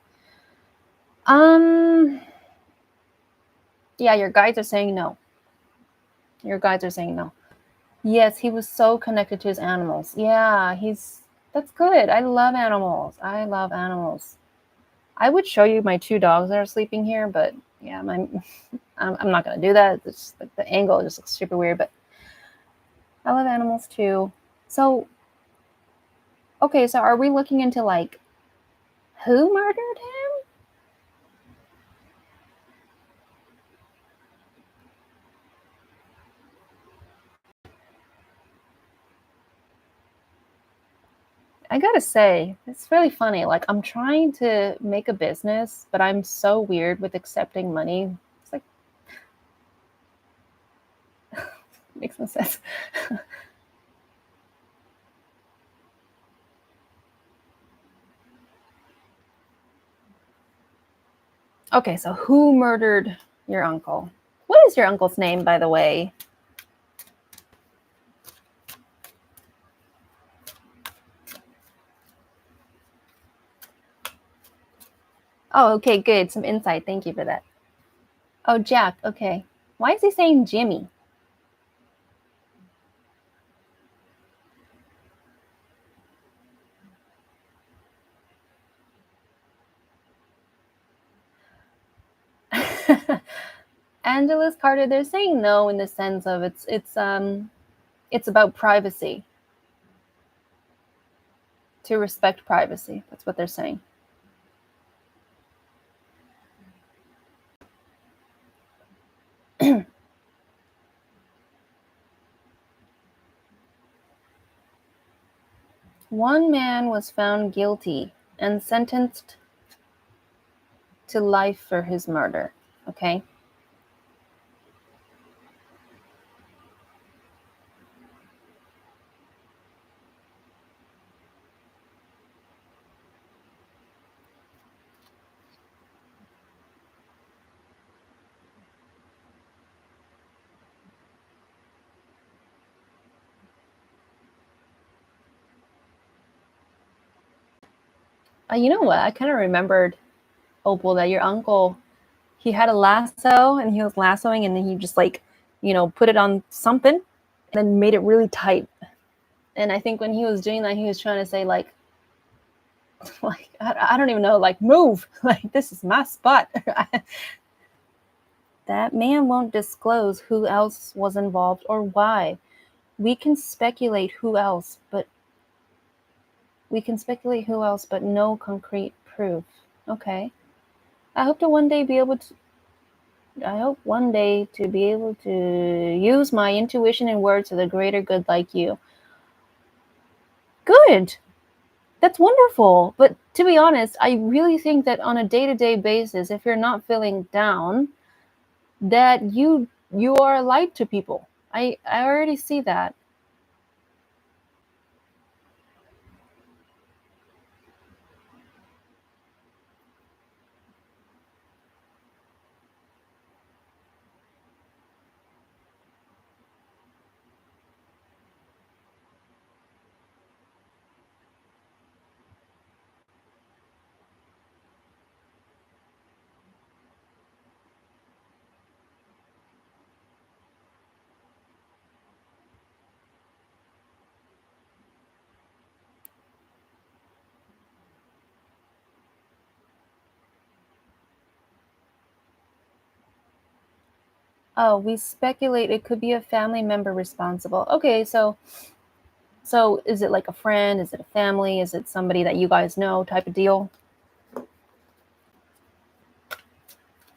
Yeah, your guides are saying no. Your guides are saying no. Yes, he was so connected to his animals. Yeah, that's good. I love animals. I love animals. I would show you my 2 dogs that are sleeping here, but yeah, I'm not gonna do that. It's like the angle just looks super weird, but I love animals too. So, okay, so are we looking into like who murdered him? I gotta say, it's really funny. Like, I'm trying to make a business, but I'm so weird with accepting money. It's like, makes no sense. Okay, so who murdered your uncle? What is your uncle's name, by the way? Oh, okay, good. Some insight. Thank you for that. Oh, Jack. Okay. Why is he saying Jimmy? Angeles Carter, they're saying no in the sense of it's about privacy. To respect privacy. That's what they're saying. One man was found guilty and sentenced to life for his murder. Okay. You know what? I kind of remembered, Opal, that your uncle, he had a lasso and he was lassoing, and then he just like, put it on something and then made it really tight. And I think when he was doing that, he was trying to say like, like I don't even know, like move, like this is my spot. That man won't disclose who else was involved or why. We can speculate who else, but no concrete proof. Okay. I hope to one day be able to I hope one day to be able to use my intuition and words for the greater good like you. Good. That's wonderful. But to be honest, I really think that on a day-to-day basis, if you're not feeling down, that you are a light to people. I already see that. Oh, we speculate it could be a family member responsible. Okay, so is it like a friend? Is it a family? Is it somebody that you guys know type of deal?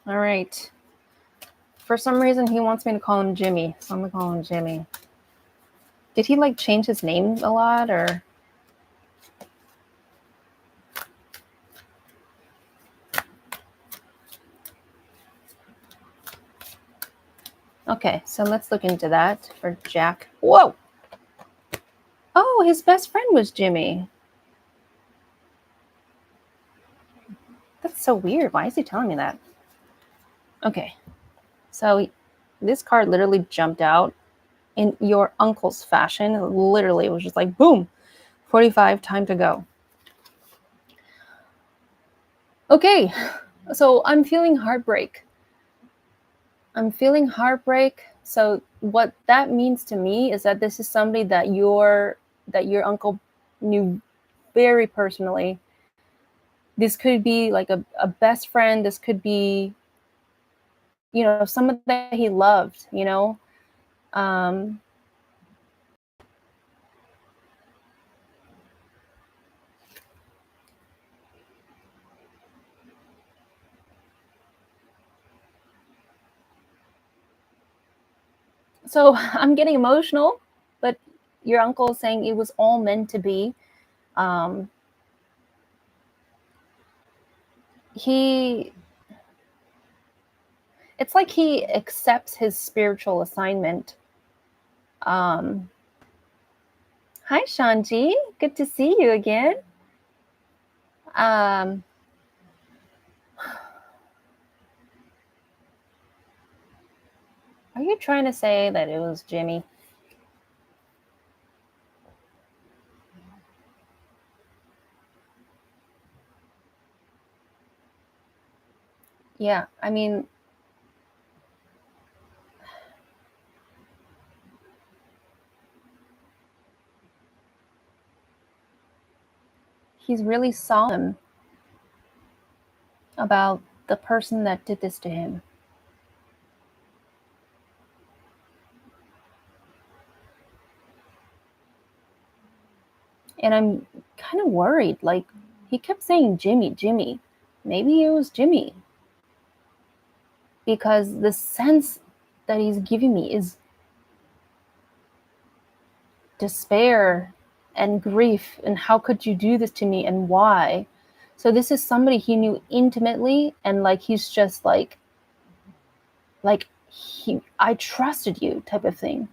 All right. For some reason, he wants me to call him Jimmy, so I'm gonna call him Jimmy. Did he like change his name a lot, or? Okay, so let's look into that for Jack. Whoa! Oh, his best friend was Jimmy. That's so weird. Why is he telling me that? Okay, so this card literally jumped out in your uncle's fashion. Literally, it was just like, boom, 45, time to go. Okay, so I'm feeling heartbreak. So what that means to me is that this is somebody that your uncle knew very personally. This could be like a best friend. This could be, someone that he loved, Um, so I'm getting emotional, but your uncle is saying it was all meant to be. Um, he It's like he accepts his spiritual assignment. Um, Hi, Shanji. Good to see you again. Um, are you trying to say that it was Jimmy? Yeah, I mean, he's really solemn about the person that did this to him. And I'm kind of worried. Like, he kept saying Jimmy, Jimmy. Maybe it was Jimmy. Because the sense that he's giving me is despair and grief. And how could you do this to me, and why? So this is somebody he knew intimately, and like he's just like I trusted you type of thing.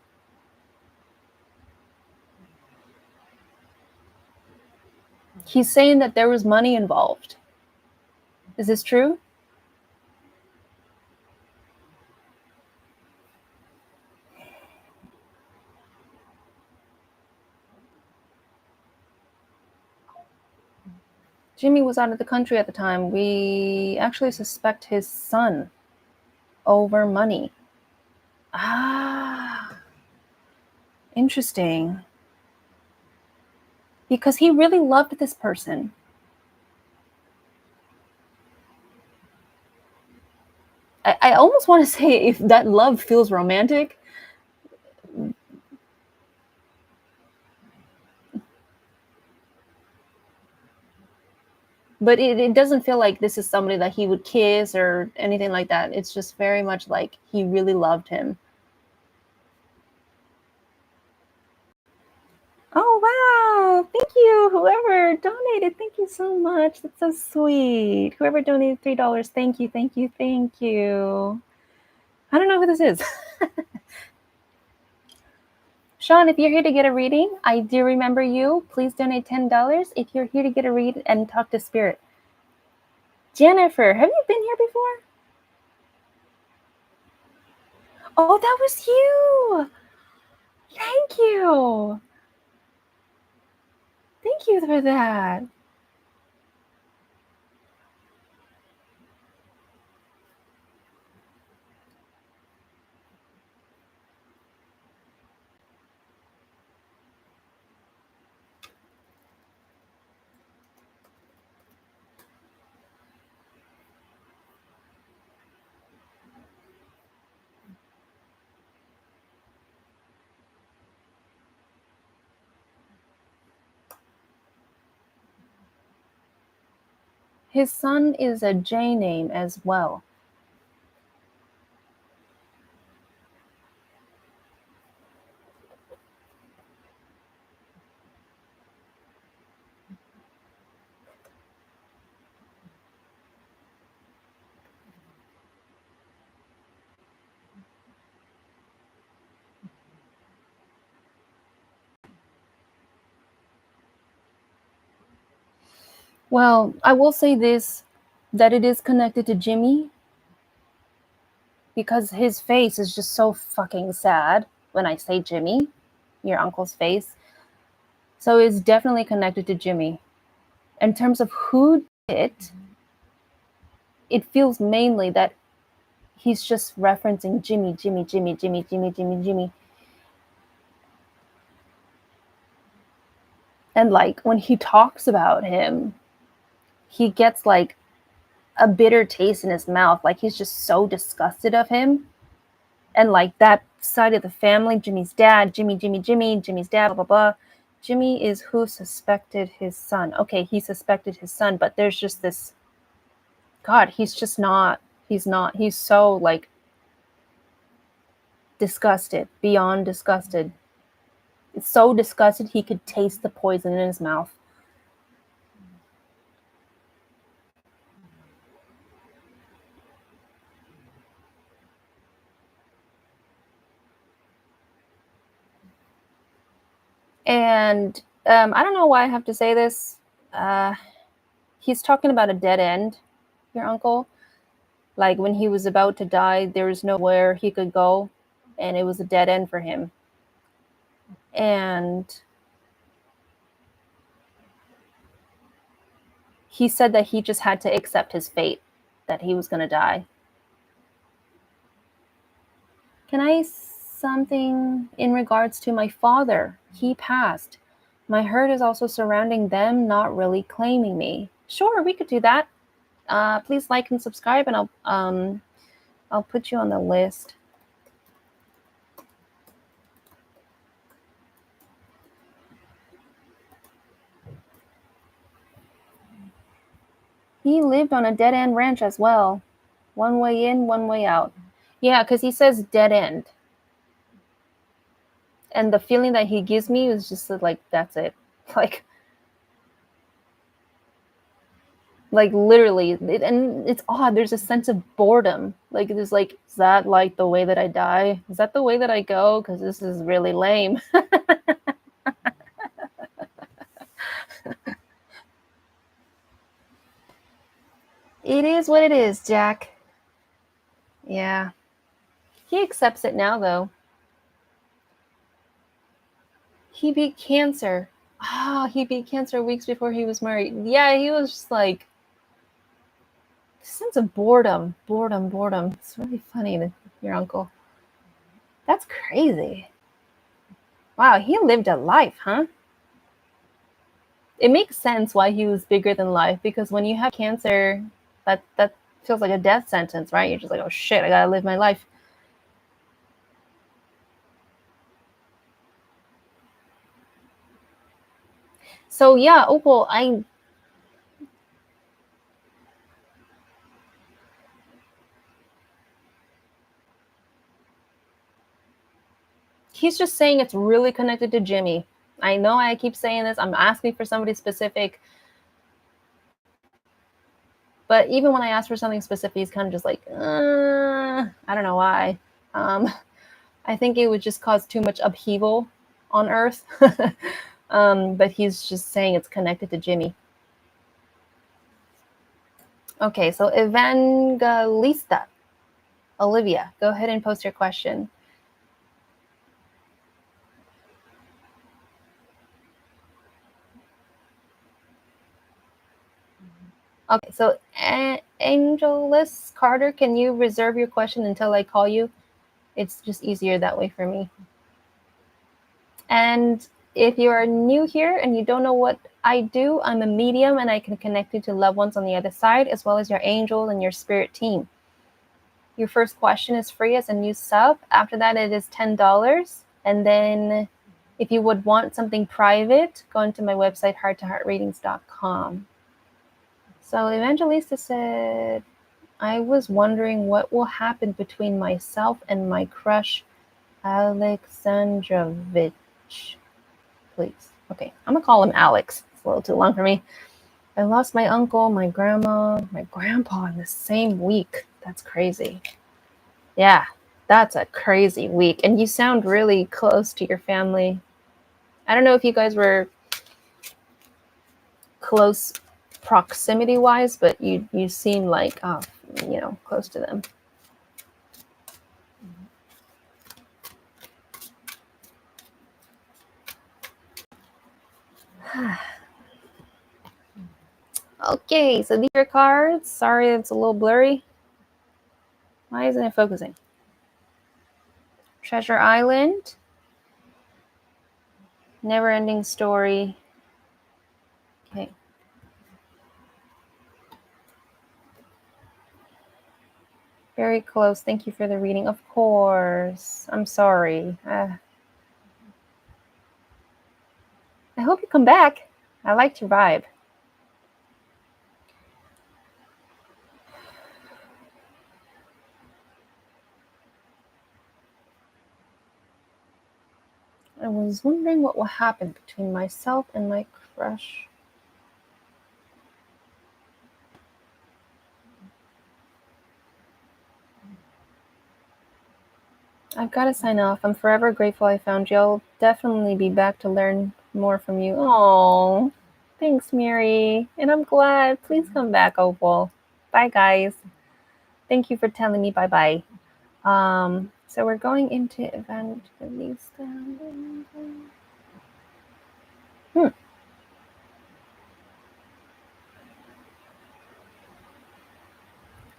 He's saying that there was money involved. Is this true? Jimmy was out of the country at the time. We actually suspect his son over money. Ah, interesting. Because he really loved this person. I almost want to say if that love feels romantic. But it doesn't feel like this is somebody that he would kiss or anything like that. It's just very much like he really loved him. Oh, wow. Thank you. Whoever donated, thank you so much. That's so sweet. Whoever donated $3, thank you, thank you, thank you. I don't know who this is. Sean, if you're here to get a reading, I do remember you. Please donate $10 if you're here to get a read and talk to spirit. Jennifer, have you been here before? Oh, that was you. Thank you. Thank you for that. His son is a J name as well. Well, I will say this, that it is connected to Jimmy, because his face is just so fucking sad when I say Jimmy, your uncle's face. So it's definitely connected to Jimmy. In terms of who did it feels mainly that he's just referencing Jimmy, Jimmy, Jimmy, Jimmy, Jimmy, Jimmy, Jimmy. And like when he talks about him, he gets like a bitter taste in his mouth. Like he's just so disgusted of him. And like that side of the family, Jimmy's dad, Jimmy, Jimmy, Jimmy, Jimmy's dad, blah, blah, blah. Jimmy is who suspected his son. Okay, he suspected his son, but there's just this, God, he's so like disgusted, beyond disgusted. It's so disgusted he could taste the poison in his mouth. And I don't know why I have to say this. He's talking about a dead end, your uncle. Like when he was about to die, there was nowhere he could go, and it was a dead end for him. And he said that he just had to accept his fate, that he was going to die. Can I something in regards to my father? He passed. My hurt is also surrounding them not really claiming me. Sure, we could do that. Please like and subscribe, and I'll put you on the list. He lived on a dead end ranch as well. One way in, one way out. Yeah, because he says dead end. And the feeling that he gives me is just like, that's it. Like literally, and it's odd. There's a sense of boredom. Like there's like, is that like the way that I die? Is that the way that I go? Because this is really lame. It is what it is, Jack. Yeah. He accepts it now, though. He beat cancer. He beat cancer weeks before he was married. Yeah, he was just like, sense of boredom. It's really funny that your uncle. That's crazy. Wow, he lived a life, huh? It makes sense why he was bigger than life, because when you have cancer, that feels like a death sentence, right? You're just like, oh shit, I gotta live my life. So yeah, Opal, he's just saying it's really connected to Jimmy. I know I keep saying this. I'm asking for somebody specific. But even when I ask for something specific, he's kind of just like, I don't know why. I think it would just cause too much upheaval on Earth. But he's just saying it's connected to Jimmy. Okay, so Evangelista, Olivia, go ahead and post your question. Okay, so Angelus Carter, can you reserve your question until I call you? It's just easier that way for me. And if you are new here and you don't know what I do, I'm a medium and I can connect you to loved ones on the other side, as well as your angel and your spirit team. Your first question is free as a new sub. After that, it is $10. And then if you would want something private, go into my website, hearttoheartreadings.com. So Evangelista said, I was wondering what will happen between myself and my crush, Alexandrovich. Please. Okay, I'm gonna call him Alex. It's a little too long for me. I lost my uncle, my grandma, my grandpa in the same week. That's crazy. Yeah, that's a crazy week. And you sound really close to your family. I don't know if you guys were close proximity wise, but you seem like close to them. Okay, so these are cards. Sorry, it's a little blurry. Why isn't it focusing? Treasure Island, Never Ending Story. Okay. Very close. Thank you for the reading. Of course. I'm sorry. I hope you come back. I liked your vibe. I was wondering what will happen between myself and my crush. I've got to sign off. I'm forever grateful I found you. I'll definitely be back to learn more from you. Oh, thanks, Mary. And I'm glad. Please come back, Opal. Bye, guys. Thank you for telling me bye-bye. So we're going into Evangelista.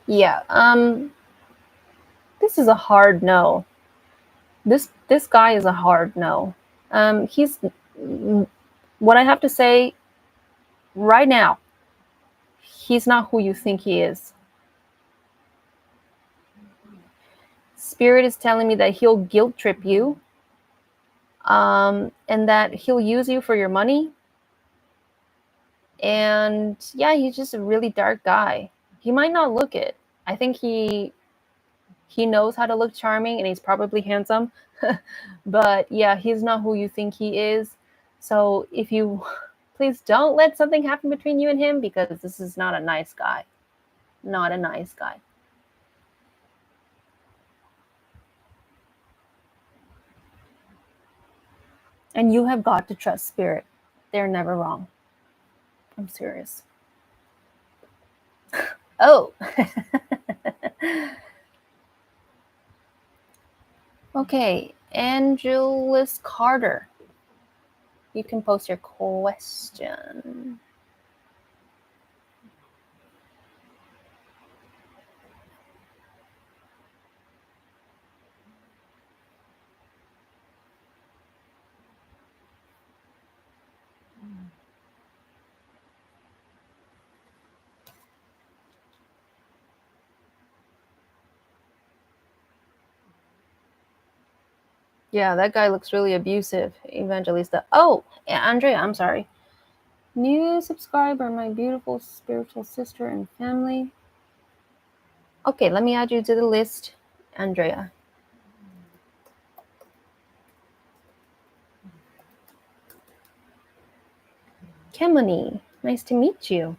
Yeah. This is a hard no. This guy is a hard no. He's what I have to say right now. He's not who you think he is. Spirit is telling me that he'll guilt trip you, and that he'll use you for your money. And yeah, he's just a really dark guy. He might not look it. I think he knows how to look charming, and he's probably handsome. But yeah, he's not who you think he is. So if you please don't let something happen between you and him, because this is not a nice guy. Not a nice guy. And you have got to trust Spirit. They're never wrong. I'm serious. Oh. Okay, Angelus Carter. You can post your question. Yeah, that guy looks really abusive, Evangelista. Oh, Andrea, I'm sorry. New subscriber, my beautiful spiritual sister and family. Okay, let me add you to the list, Andrea. Kemani, nice to meet you.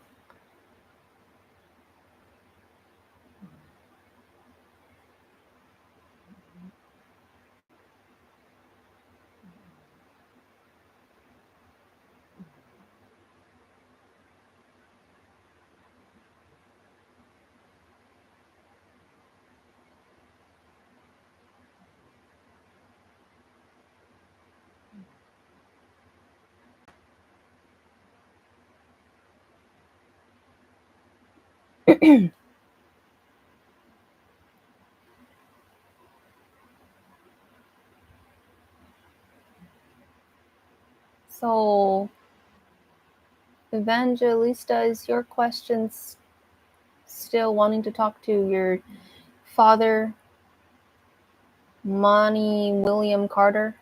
So, Evangelista, is your questions still wanting to talk to your father, Monty William Carter?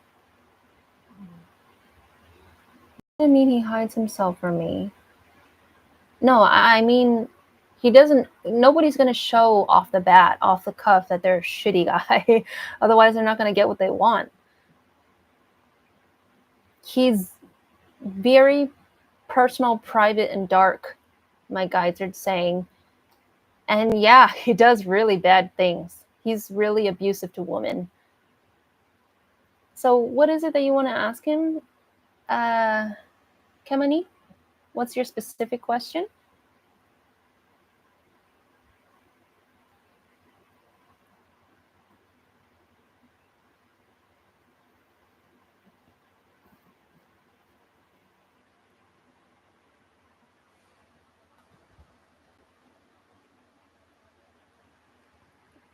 I mean, he hides himself from me. No, I mean, he doesn't. Nobody's gonna show off the bat, off the cuff, that they're a shitty guy. Otherwise, they're not gonna get what they want. He's very personal, private, and dark. My guides are saying, and yeah, he does really bad things. He's really abusive to women. So, what is it that you want to ask him, Kemani? What's your specific question?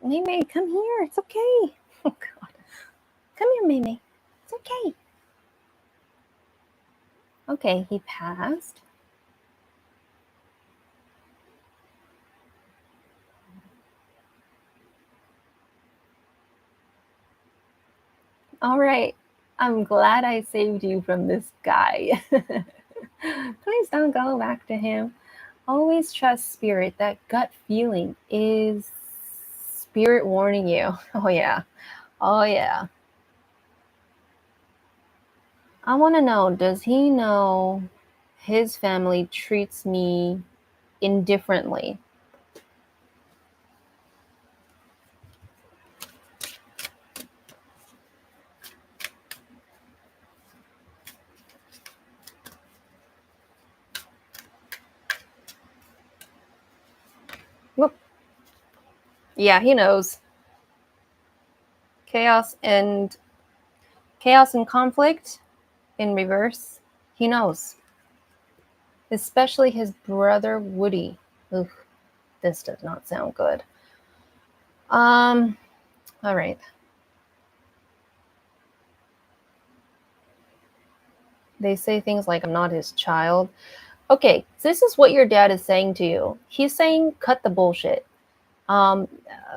Mei, come here. It's okay. Oh, God. Come here, Mei. It's okay. Okay, he passed. All right. I'm glad I saved you from this guy. Please don't go back to him. Always trust spirit. That gut feeling is spirit warning you. Oh, yeah. Oh, yeah. I want to know, does he know his family treats me indifferently? Whoop. Yeah, he knows. Chaos and conflict in reverse. He knows. Especially his brother Woody. Oof, this does not sound good. All right. They say things like, I'm not his child. Okay, so this is what your dad is saying to you. He's saying, cut the bullshit. Um,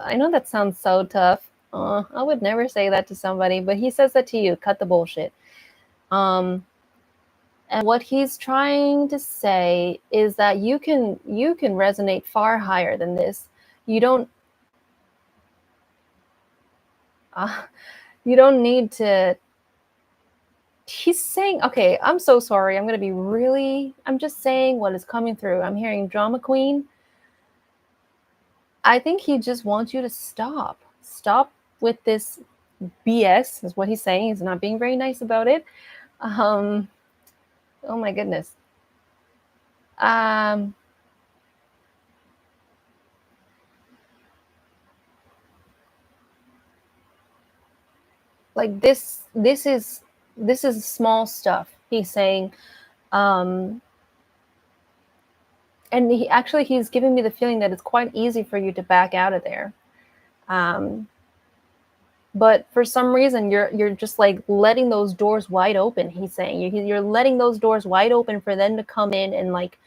I know that sounds so tough. I would never say that to somebody, but he says that to you, cut the bullshit. And what he's trying to say is that you can resonate far higher than this. You don't uh, you don't need to. He's saying, okay, I'm so sorry. I'm just saying what is coming through. I'm hearing drama queen. I think he just wants you to stop. Stop with this BS, is what he's saying. He's not being very nice about it. Oh my goodness. Um, like this is small stuff. He's saying, um, and he's giving me the feeling that it's quite easy for you to back out of there. Um, but for some reason you're just like letting those doors wide open. He's saying you're letting those doors wide open for them to come in and like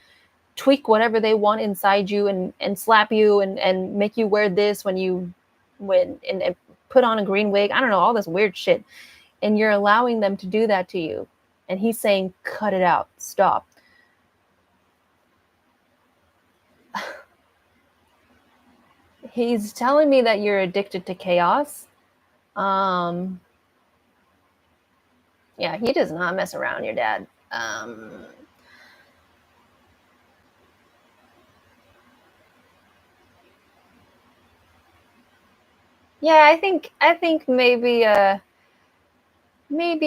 tweak whatever they want inside you and slap you and make you wear this and put on a green wig. I don't know, all this weird shit. And you're allowing them to do that to you. And he's saying, cut it out. Stop. He's telling me that you're addicted to chaos. Yeah, he does not mess around, your dad. Yeah, I think maybe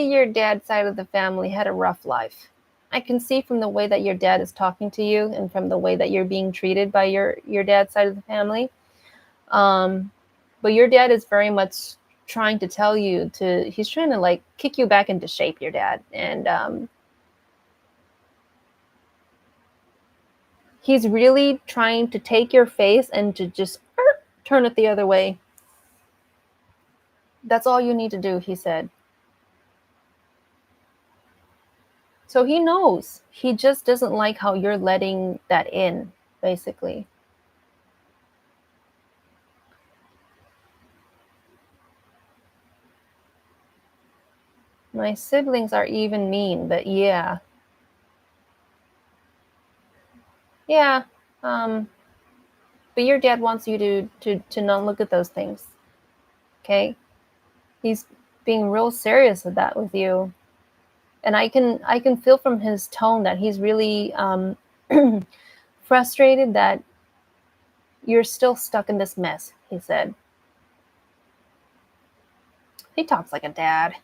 your dad's side of the family had a rough life. I can see from the way that your dad is talking to you and from the way that you're being treated by your dad's side of the family. But your dad is very much trying to tell you to. He's trying to like kick you back into shape, your dad, and he's really trying to take your face and to just turn it the other way. That's all you need to do, he said. So he knows. He just doesn't like how you're letting that in, basically. My siblings are even mean, but yeah. Yeah. But your dad wants you to not look at those things. Okay? He's being real serious with that with you. And I can feel from his tone that he's really frustrated that you're still stuck in this mess, he said. He talks like a dad.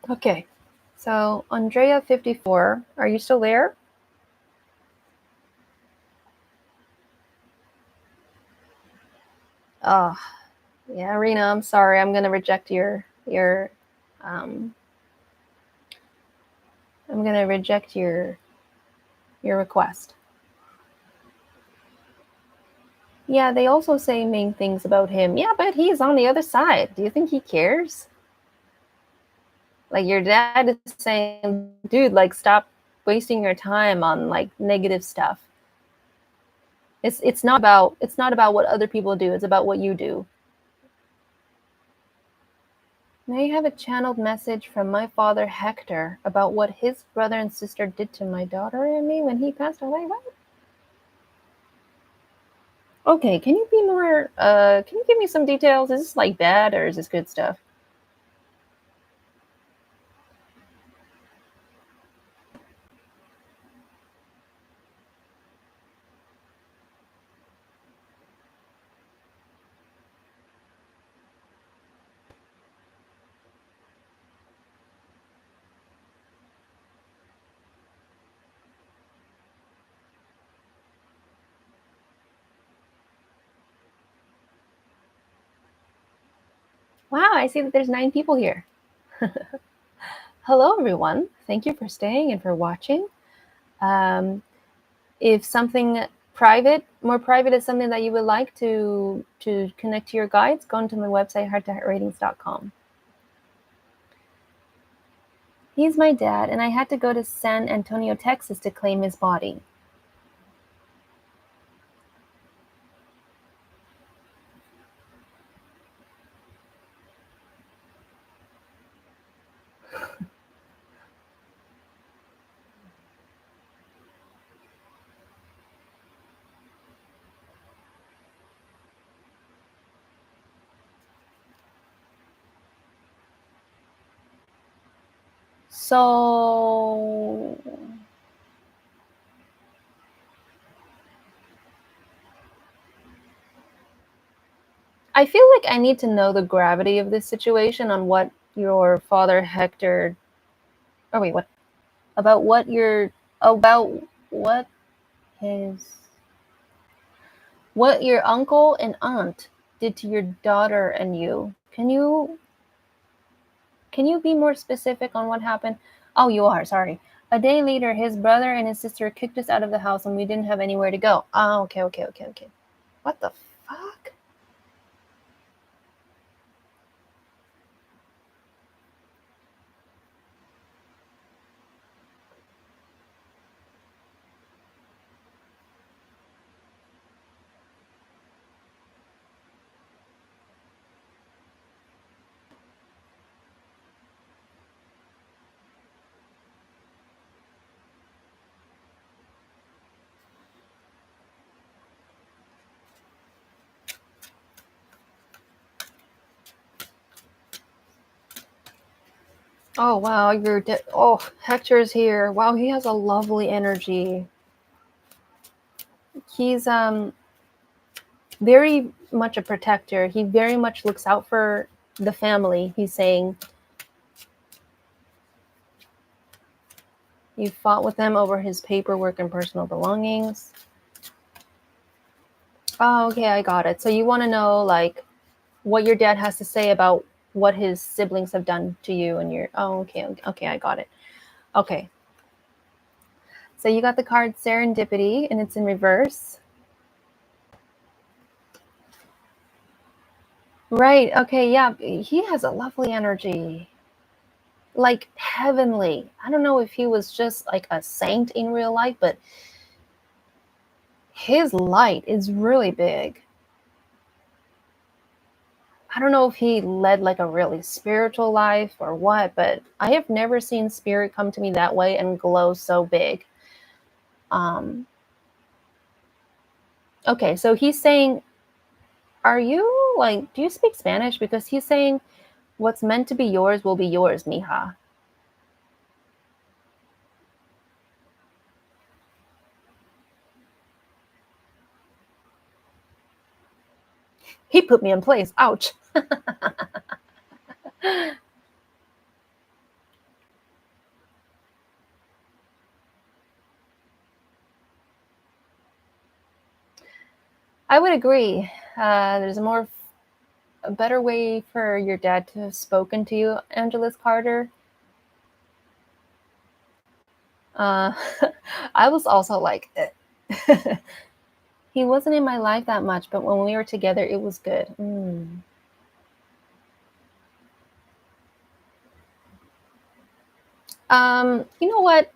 Okay. So, Andrea 54, are you still there? Oh, yeah, Rena, I'm sorry. I'm going to reject your um I'm going to reject your request. Yeah, they also say mean things about him. Yeah, but he's on the other side. Do you think he cares? Like your dad is saying, dude, like stop wasting your time on like negative stuff. It's not about what other people do. It's about what you do. Now you have a channeled message from my father Hector about what his brother and sister did to my daughter and me when he passed away. What? Okay, can you be more can you give me some details? Is this like bad or is this good stuff? Wow, I see that there's 9 people here. Hello everyone. Thank you for staying and for watching. Um, if something more private is something that you would like to connect to your guides, go into my website hearttoheartreadings.com. He's my dad, and I had to go to San Antonio, Texas to claim his body. So I feel like I need to know the gravity of this situation on what your father Hector. Oh wait, what about what his what your uncle and aunt did to your daughter and you? Can you be more specific on what happened? Oh, you are. Sorry. A day later, his brother and his sister kicked us out of the house, and we didn't have anywhere to go. Oh, okay, okay, okay, okay. What the fuck? Oh wow, oh, Hector's here. Wow, he has a lovely energy. He's very much a protector. He very much looks out for the family. He's saying you fought with him over his paperwork and personal belongings. Oh, okay, I got it. So you want to know like what your dad has to say about what his siblings have done to you and your. Oh, okay, I got it. Okay. So you got the card Serendipity, and it's in reverse. Right. Okay. Yeah. He has a lovely energy, like heavenly. I don't know if he was just like a saint in real life, but his light is really big. I don't know if he led like a really spiritual life or what, but I have never seen spirit come to me that way and glow so big. Um, okay, so he's saying, are you like, do you speak Spanish? Because he's saying, what's meant to be yours will be yours, mija. He put me in place. Ouch. I would agree. There's a better way for your dad to have spoken to you, Angeles Carter. Uh, I was also like, he wasn't in my life that much, but when we were together, it was good. You know what?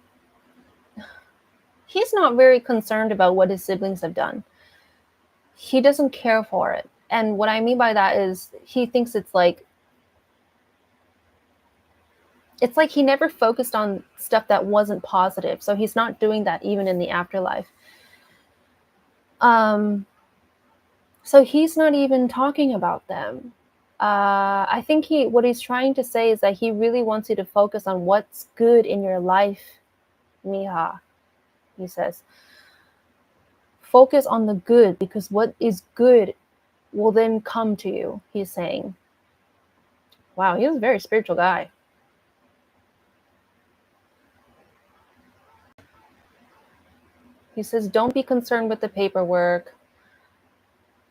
He's not very concerned about what his siblings have done. He doesn't care for it. And what I mean by that is he thinks it's like he never focused on stuff that wasn't positive. So he's not doing that even in the afterlife. Um, so he's not even talking about them. I think what he's trying to say is that he really wants you to focus on what's good in your life, Miha, he says. Focus on the good because what is good will then come to you, he's saying. Wow, he was a very spiritual guy. He says, don't be concerned with the paperwork.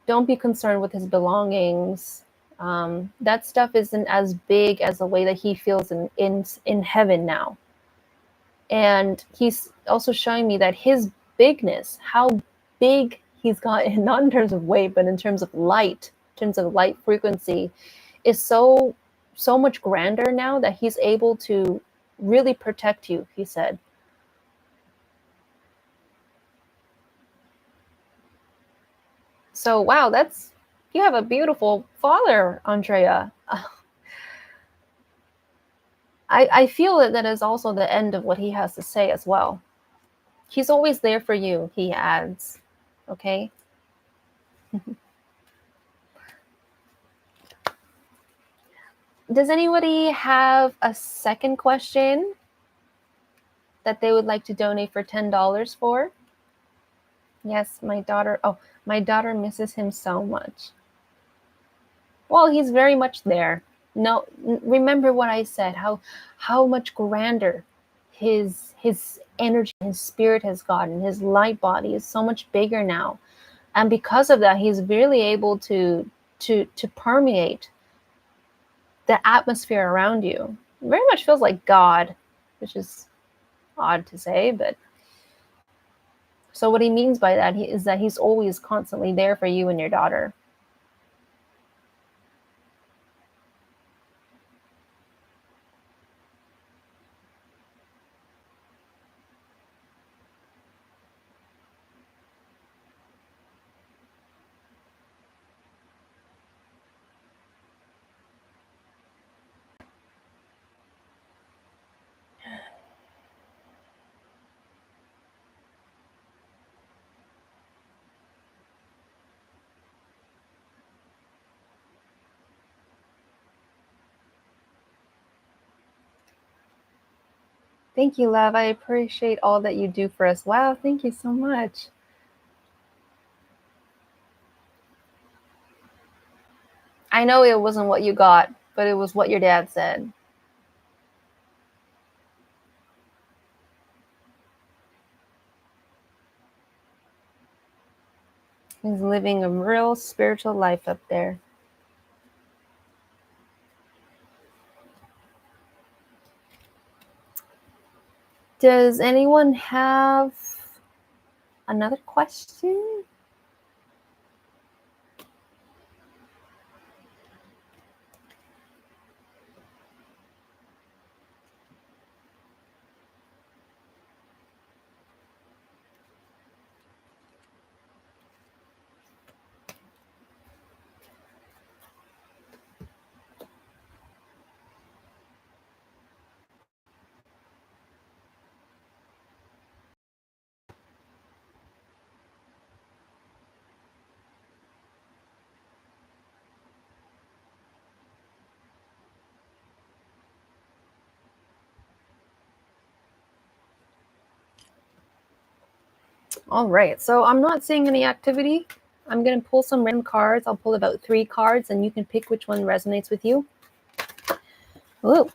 Don't be concerned with his belongings. That stuff isn't as big as the way that he feels in heaven now. And he's also showing me that his bigness, how big he's got, not in terms of weight, but in terms of light, in terms of light frequency, is so much grander now that he's able to really protect you, he said. So wow, you have a beautiful father, Andrea. I feel that is also the end of what he has to say as well. He's always there for you, he adds. Okay? Does anybody have a second question that they would like to donate for $10 for? Yes, my daughter. Oh, my daughter misses him so much. Well, he's very much there. No, remember what I said, how much grander his energy, his spirit has gotten. His light body is so much bigger now. And because of that, he's really able to permeate the atmosphere around you. It very much feels like God, which is odd to say, but so what he means by that is that he's always constantly there for you and your daughter. Thank you, love. I appreciate all that you do for us. Wow, thank you so much. I know it wasn't what you got, but it was what your dad said. He's living a real spiritual life up there. Does anyone have another question? All right, so I'm not seeing any activity. I'm going to pull some random cards. I'll pull about 3 cards, and you can pick which one resonates with you. Ooh.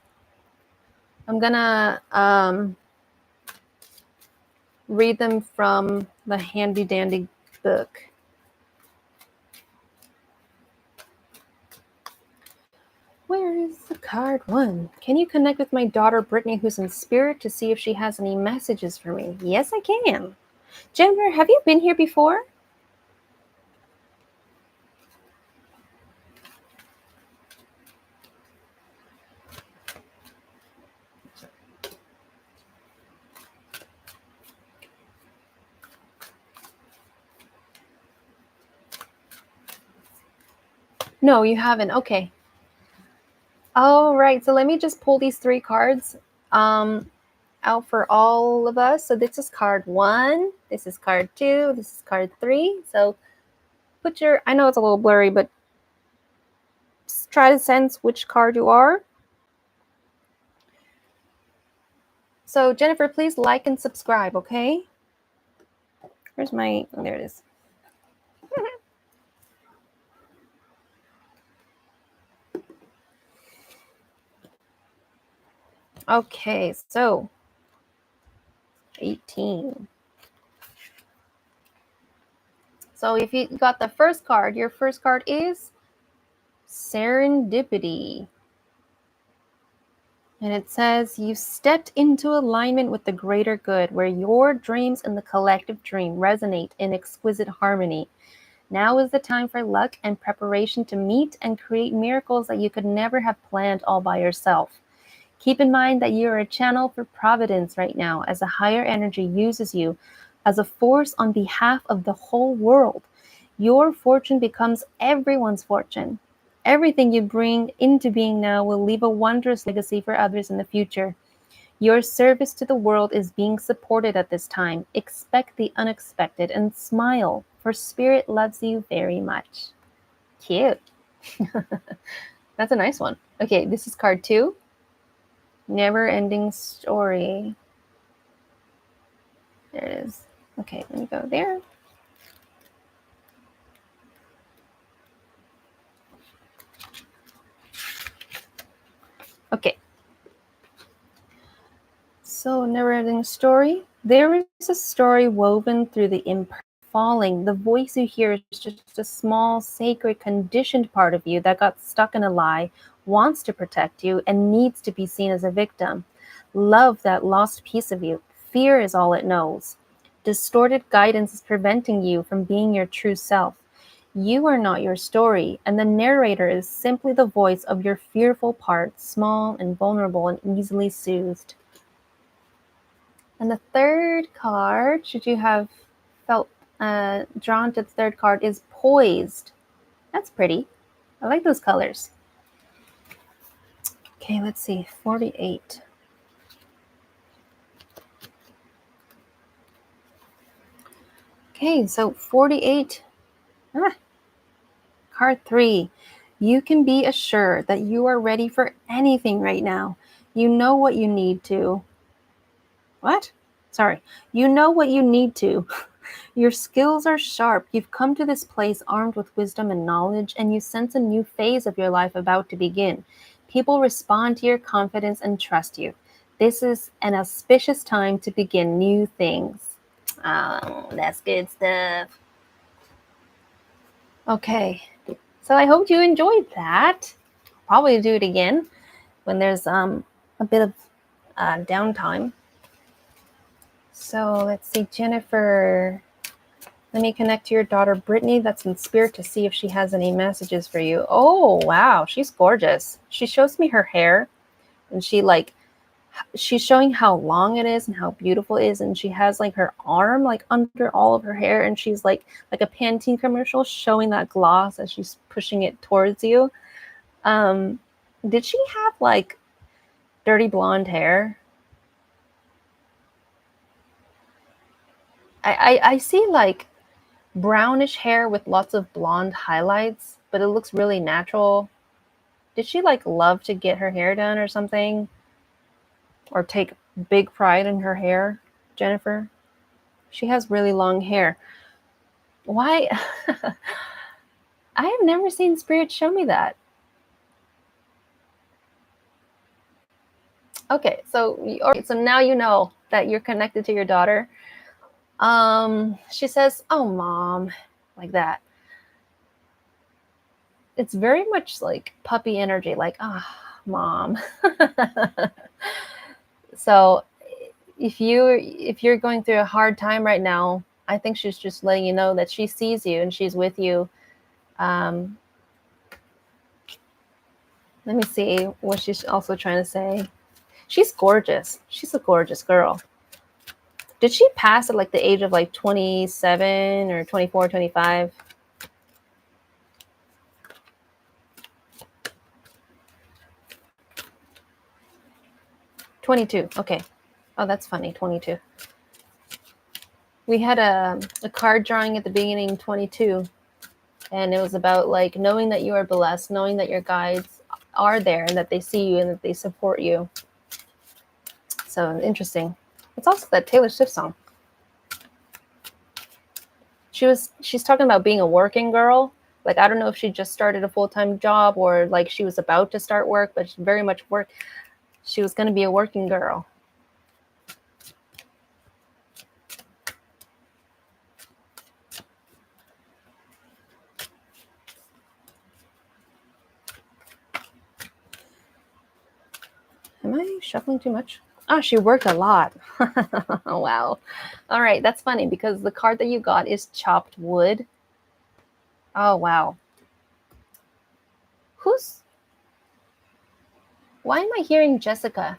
I'm going to read them from the handy dandy book. Where is the card 1? Can you connect with my daughter Brittany, who's in spirit, to see if she has any messages for me? Yes, I can. Jennifer, have you been here before? No, you haven't. Okay. All right. So let me just pull these 3 cards out for all of us. So this is card 1. This is card 2. This is card 3. So put your, I know it's a little blurry, but just try to sense which card you are. So Jennifer, please like and subscribe, okay? Where's my, oh, there it is. Okay, so 18. So if you got the first card, your first card is Serendipity. And it says, you stepped into alignment with the greater good, where your dreams and the collective dream resonate in exquisite harmony. Now is the time for luck and preparation to meet and create miracles that you could never have planned all by yourself. Keep in mind that you are a channel for providence right now, as a higher energy uses you as a force on behalf of the whole world. Your fortune becomes everyone's fortune. Everything you bring into being now will leave a wondrous legacy for others in the future. Your service to the world is being supported at this time. Expect the unexpected and smile, for Spirit loves you very much. Cute. That's a nice one. Okay, this is card 2. Never ending story. There it is. Okay, let me go there. Okay. So, never-ending story. There is a story woven through the imperfect falling. The voice you hear is just a small, sacred, conditioned part of you that got stuck in a lie, wants to protect you, and needs to be seen as a victim. Love that lost piece of you. Fear is all it knows. Distorted guidance is preventing you from being your true self. You are not your story, and the narrator is simply the voice of your fearful part, small and vulnerable and easily soothed. And the third card, should you have felt drawn to the third card, is Poised. That's pretty. I like those colors. Okay, let's see. 48. Okay, so 48. Card 3. You can be assured that you are ready for anything right now. You know what you need to. What? Sorry. You know what you need to. Your skills are sharp. You've come to this place armed with wisdom and knowledge, and you sense a new phase of your life about to begin. People respond to your confidence and trust you. This is an auspicious time to begin new things. Oh, that's good stuff. Okay, so I hope you enjoyed that. Probably do it again when there's a bit of downtime. So let's see, Jennifer. Let me connect to your daughter, Brittany. That's in spirit to see if she has any messages for you. Oh, wow. She's gorgeous. She shows me her hair and she's showing how long it is and how beautiful it is. And she has like her arm like under all of her hair. And she's like a Pantene commercial showing that gloss as she's pushing it towards you. Did she have like dirty blonde hair? I see like brownish hair with lots of blonde highlights, but it looks really natural. Did she like love to get her hair done or something? Or take big pride in her hair, Jennifer? She has really long hair. Why? I have never seen Spirit show me that. Okay, so now you know that you're connected to your daughter. She says, "Oh, mom," like that. It's very much like puppy energy, like, "Ah, oh, mom." So if you're going through a hard time right now, I think she's just letting you know that she sees you and she's with you. Let me see what she's also trying to say. She's gorgeous. She's a gorgeous girl. Did she pass at like the age of like 27 or 24, 25? $22. Okay. Oh, that's funny. 22. We had a card drawing at the beginning, 22. And it was about like knowing that you are blessed, knowing that your guides are there and that they see you and that they support you. So interesting. It's also that Taylor Swift song. She's talking about being a working girl. Like, I don't know if she just started a full-time job or like she was about to start work, but she very much work. She was going to be a working girl. Am I shuffling too much? Oh, she worked a lot. Wow. All right, that's funny because the card that you got is chopped wood. Oh, wow. Why am I hearing Jessica?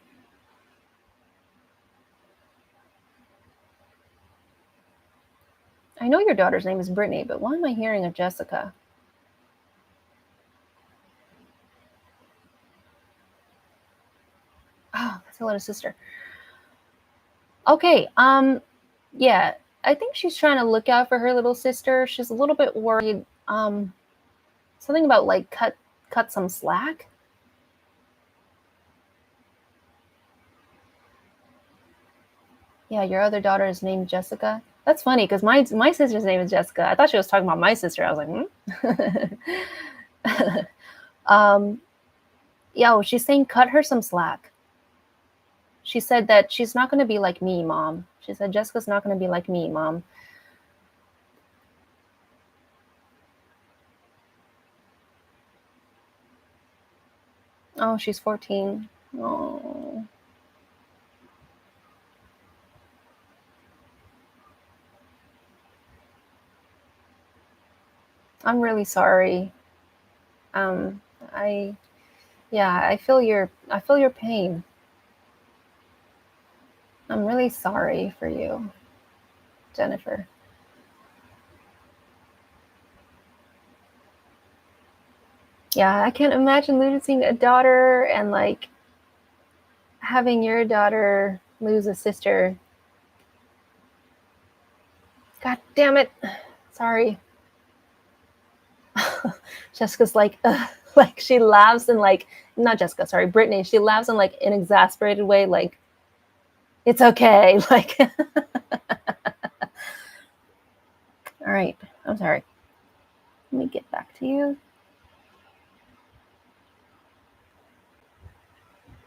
I know your daughter's name is Brittany, but why am I hearing a Jessica? Oh, that's a little sister. Okay, yeah, I think she's trying to look out for her little sister. She's a little bit worried. Something about like cut some slack. Yeah, your other daughter is named Jessica. That's funny because my sister's name is Jessica. I thought she was talking about my sister. I was like, yeah, well, she's saying cut her some slack. She said that she's not going to be like me, Mom. She said Jessica's not going to be like me, Mom. Oh, she's 14. Oh. I'm really sorry. I feel your pain. I'm really sorry for you, Jennifer. Yeah, I can't imagine losing a daughter and like having your daughter lose a sister. God damn it. Sorry. Jessica's like, ugh. Like she laughs and like, not Jessica, sorry, Brittany. She laughs in like an exasperated way, like, it's okay. Like, all right, I'm sorry. Let me get back to you.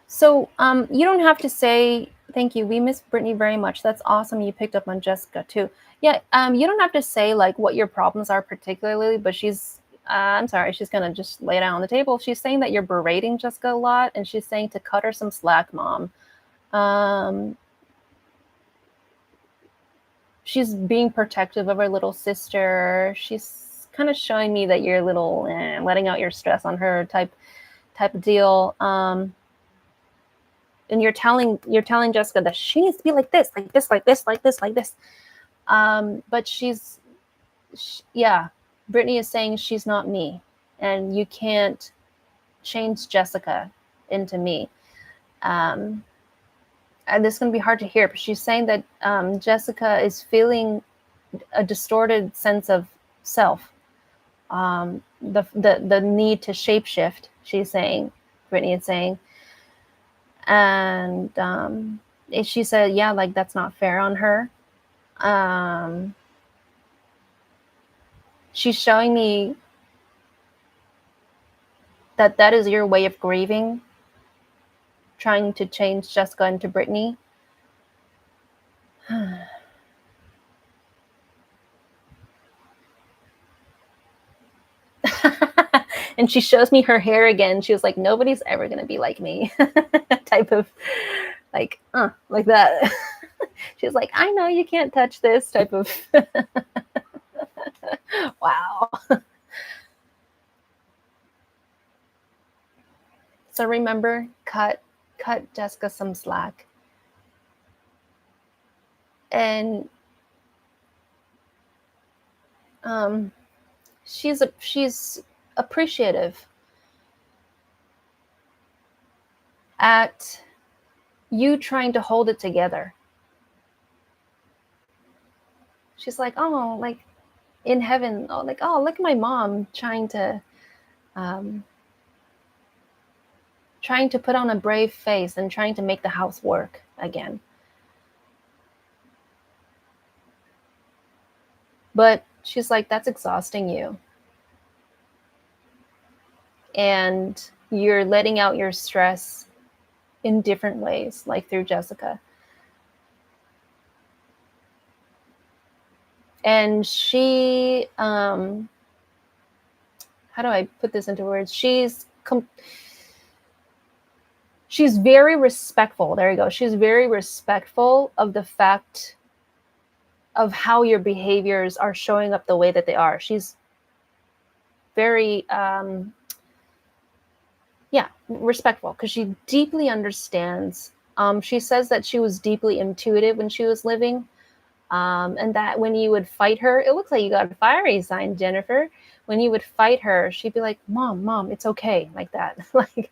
So you don't have to say thank you. We miss Brittany very much. That's awesome. You picked up on Jessica too. Yeah. You don't have to say like what your problems are particularly, but she's I'm sorry, she's gonna just lay it out on the table. She's saying that you're berating Jessica a lot, and she's saying to cut her some slack, Mom. Um, she's being protective of her little sister. She's kind of showing me that you're a little letting out your stress on her type of deal. And you're telling Jessica that she needs to be like this, like this, like this, like this, like this. But Brittany is saying she's not me, and you can't change Jessica into me. And this is going to be hard to hear, but she's saying that Jessica is feeling a distorted sense of self. The need to shapeshift, she's saying, Brittany is saying. And she said, yeah, like that's not fair on her. She's showing me that is your way of grieving, trying to change Jessica into Brittany. And she shows me her hair again. She was like, nobody's ever going to be like me. Type of like that. She's like, I know you can't touch this type of. Wow. So remember, cut Jessica some slack. And she's appreciative at you trying to hold it together. She's like, oh, like in heaven, oh, like, oh, look at my mom trying to put on a brave face and trying to make the house work again. But she's like, that's exhausting you. And you're letting out your stress in different ways, like through Jessica. And she, how do I put this into words? She's very respectful. There you go. She's very respectful of the fact of how your behaviors are showing up the way that they are. She's very, respectful, because she deeply understands. She says that she was deeply intuitive when she was living. And that when you would fight her, it looks like you got a fiery sign, Jennifer. When you would fight her, she'd be like, Mom, it's okay, like that. Like,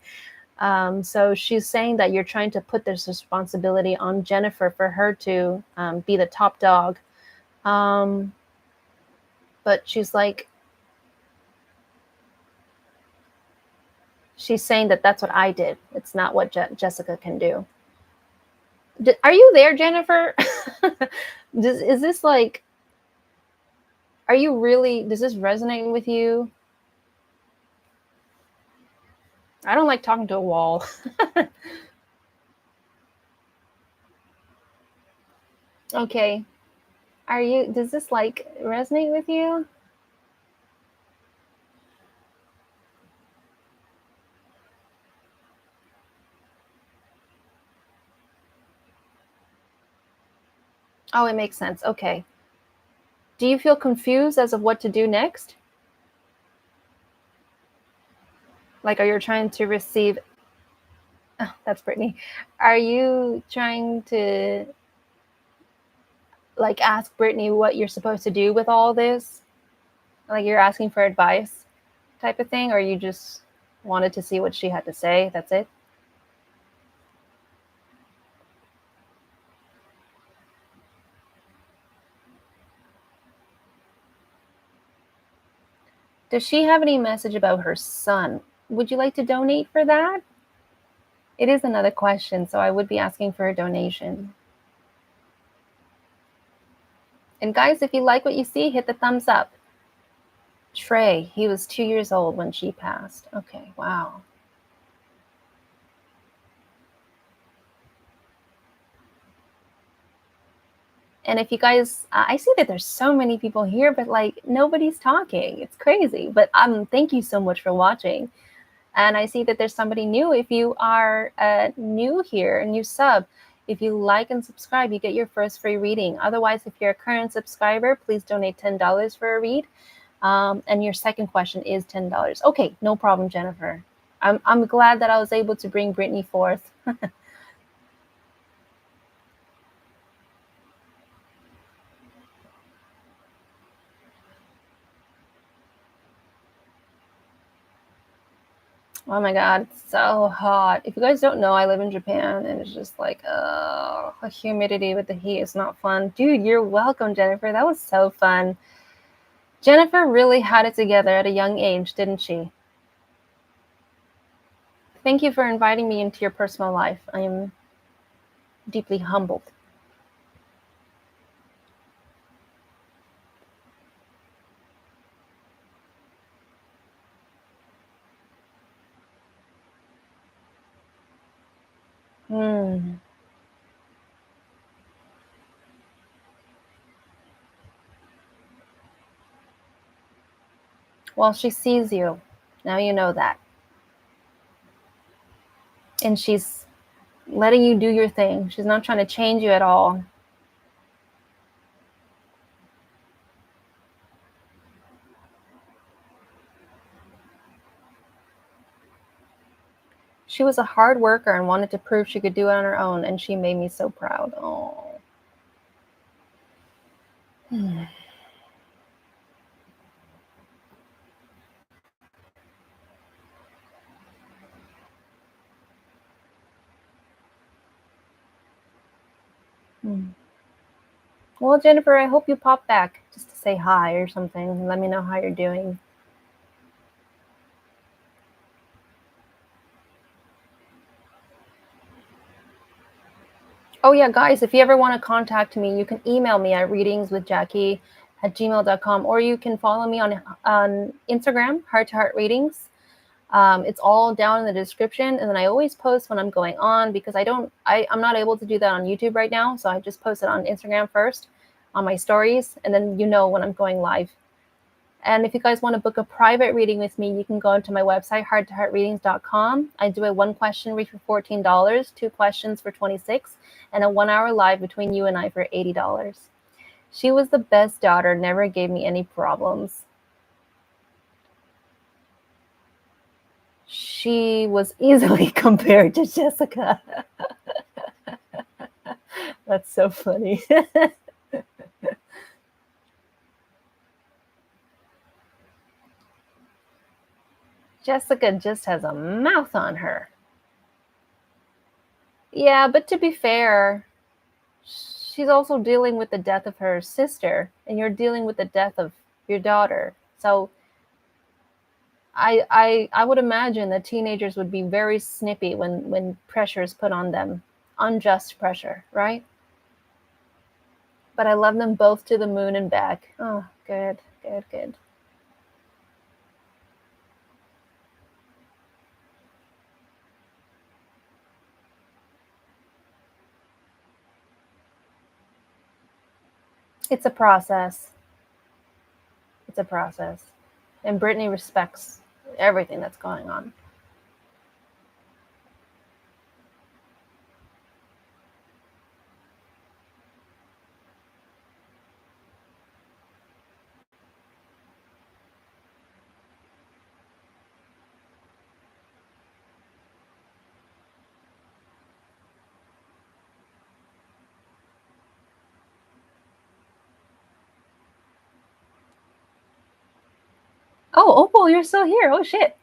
so she's saying that you're trying to put this responsibility on Jennifer for her to be the top dog. But she's like, she's saying that that's what I did. It's not what Jessica can do. Are you there, Jennifer? Is this like, are you really, does this resonate with you? I don't like talking to a wall. Okay. Does this like resonate with you? Oh, it makes sense. Okay. Do you feel confused as of what to do next? Like, are you trying to receive... Oh, that's Brittany. Are you trying to like ask Brittany what you're supposed to do with all this? Like you're asking for advice type of thing? Or you just wanted to see what she had to say? That's it? Does she have any message about her son? Would you like to donate for that? It is another question, so I would be asking for a donation. And guys, if you like what you see, hit the thumbs up. Trey, he was 2 years old when she passed. Okay, wow. And if you guys, I see that there's so many people here, but like nobody's talking. It's crazy. But thank you so much for watching. And I see that there's somebody new. If you are new here and you sub, If you like and subscribe, you get your first free reading. Otherwise, if you're a current subscriber, please donate $10 for a read. And your second question is $10. Okay, no problem, Jennifer. I'm glad that I was able to bring Brittany forth. Oh my God, it's so hot. If you guys don't know, I live in Japan and it's just like, the humidity with the heat is not fun. Dude, you're welcome, Jennifer. That was so fun. Jennifer really had it together at a young age, didn't she? Thank you for inviting me into your personal life. I am deeply humbled. Hmm. Well, she sees you. Now you know that. And she's letting you do your thing. She's not trying to change you at all. She was a hard worker and wanted to prove she could do it on her own, and she made me so proud. Oh. Hmm. Hmm. Well, Jennifer, I hope you pop back just to say hi or something and let me know how you're doing. Oh, yeah, guys, if you ever want to contact me, you can email me at readingswithjackie@gmail.com, or you can follow me on Instagram, Heart to Heart Readings. It's all down in the description, and then I always post when I'm going on because I'm not able to do that on YouTube right now, so I just post it on Instagram first on my stories, and then you know when I'm going live. And if you guys want to book a private reading with me, you can go into my website, hearttoheartreadings.com. I do a one question read for $14, two questions for $26, and a 1 hour live between you and I for $80. She was the best daughter, never gave me any problems. She was easily compared to Jessica. That's so funny. Jessica just has a mouth on her. Yeah, but to be fair, she's also dealing with the death of her sister, and you're dealing with the death of your daughter. So I would imagine that teenagers would be very snippy when pressure is put on them, unjust pressure, right? But I love them both to the moon and back. Oh, good, good, good. It's a process. It's a process. And Brittany respects everything that's going on. Oh, Opal, you're still here. Oh, shit.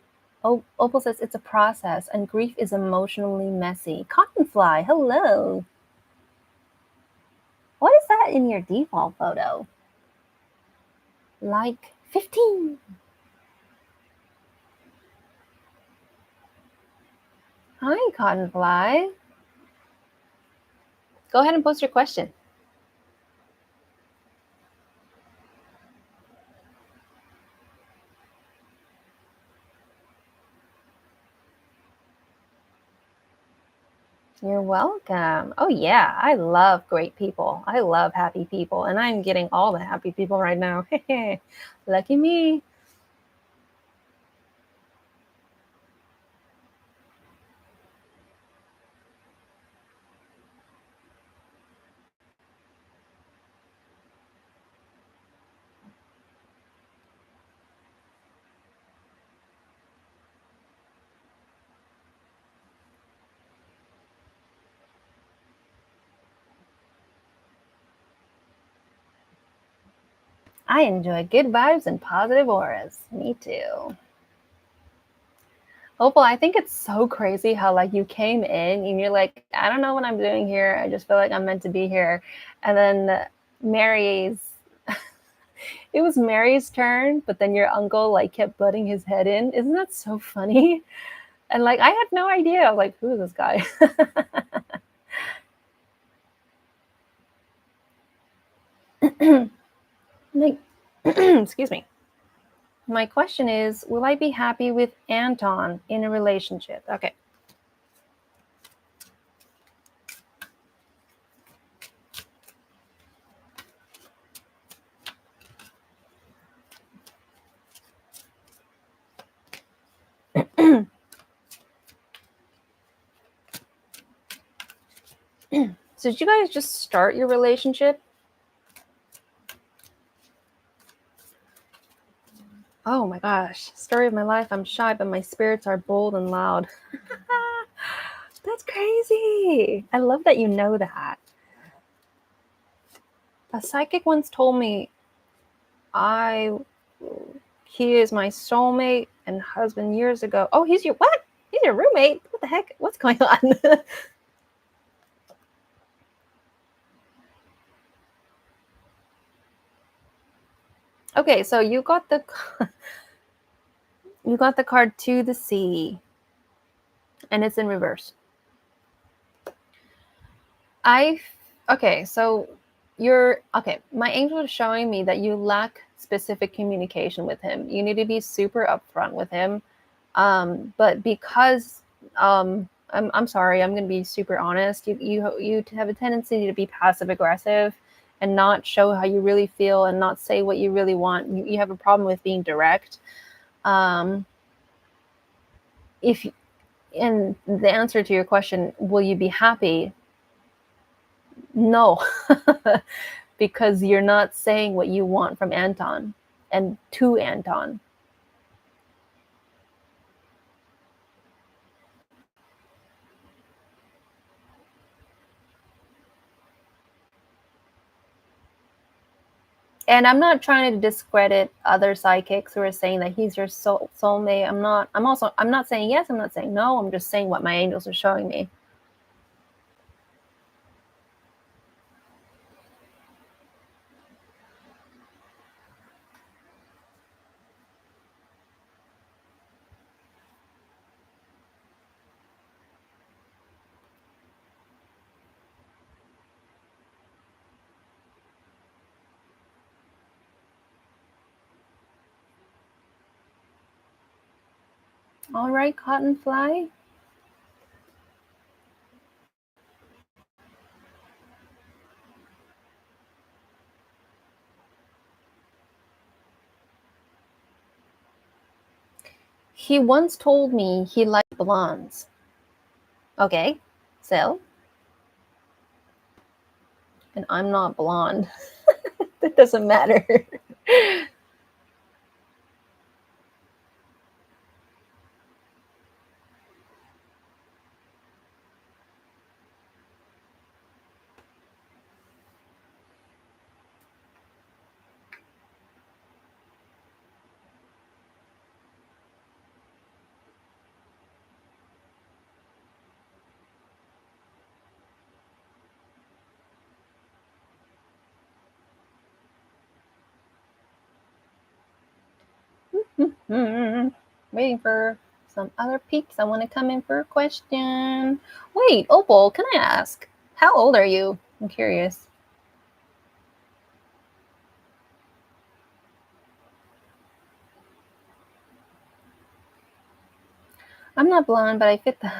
Oh, Opal says it's a process and grief is emotionally messy. Cottonfly, hello. What is that in your default photo? Like 15. Hi, Cottonfly. Go ahead and post your question. You're welcome. Oh, yeah. I love great people. I love happy people. And I'm getting all the happy people right now. Lucky me. I enjoy good vibes and positive auras. Me too. Opal, I think it's so crazy how like you came in and you're like, I don't know what I'm doing here. I just feel like I'm meant to be here. And then Mary's it was Mary's turn, but then your uncle like kept butting his head in. Isn't that so funny? And like I had no idea. I was like, who is this guy? Like excuse me. My question is, will I be happy with Anton in a relationship? Okay. So did you guys just start your relationship? Oh my gosh. Story of my life. I'm shy, but my spirits are bold and loud. That's crazy. I love that you know that. A psychic once told me I he is my soulmate and husband years ago. Oh, he's your what? He's your roommate? What the heck? What's going on? Okay, so you got the you got the card to the sea, and it's in reverse. I okay, so you're okay. My angel is showing me that you lack specific communication with him. You need to be super upfront with him. But because I'm sorry, I'm going to be super honest. You have a tendency to be passive aggressive and not show how you really feel and not say what you really want. You have a problem with being direct. Um, if and the answer to your question, will you be happy? No, because you're not saying what you want from Anton and to Anton. And I'm not trying to discredit other psychics who are saying that he's your soulmate. I'm not saying yes, I'm not saying no. I'm just saying what my angels are showing me. All right, Cottonfly. He once told me he liked blondes. Okay, so, and I'm not blonde. That doesn't matter. Waiting for some other peeps. I want to come in for a question. Wait, Opal, can I ask? How old are you? I'm curious. I'm not blonde, but I fit the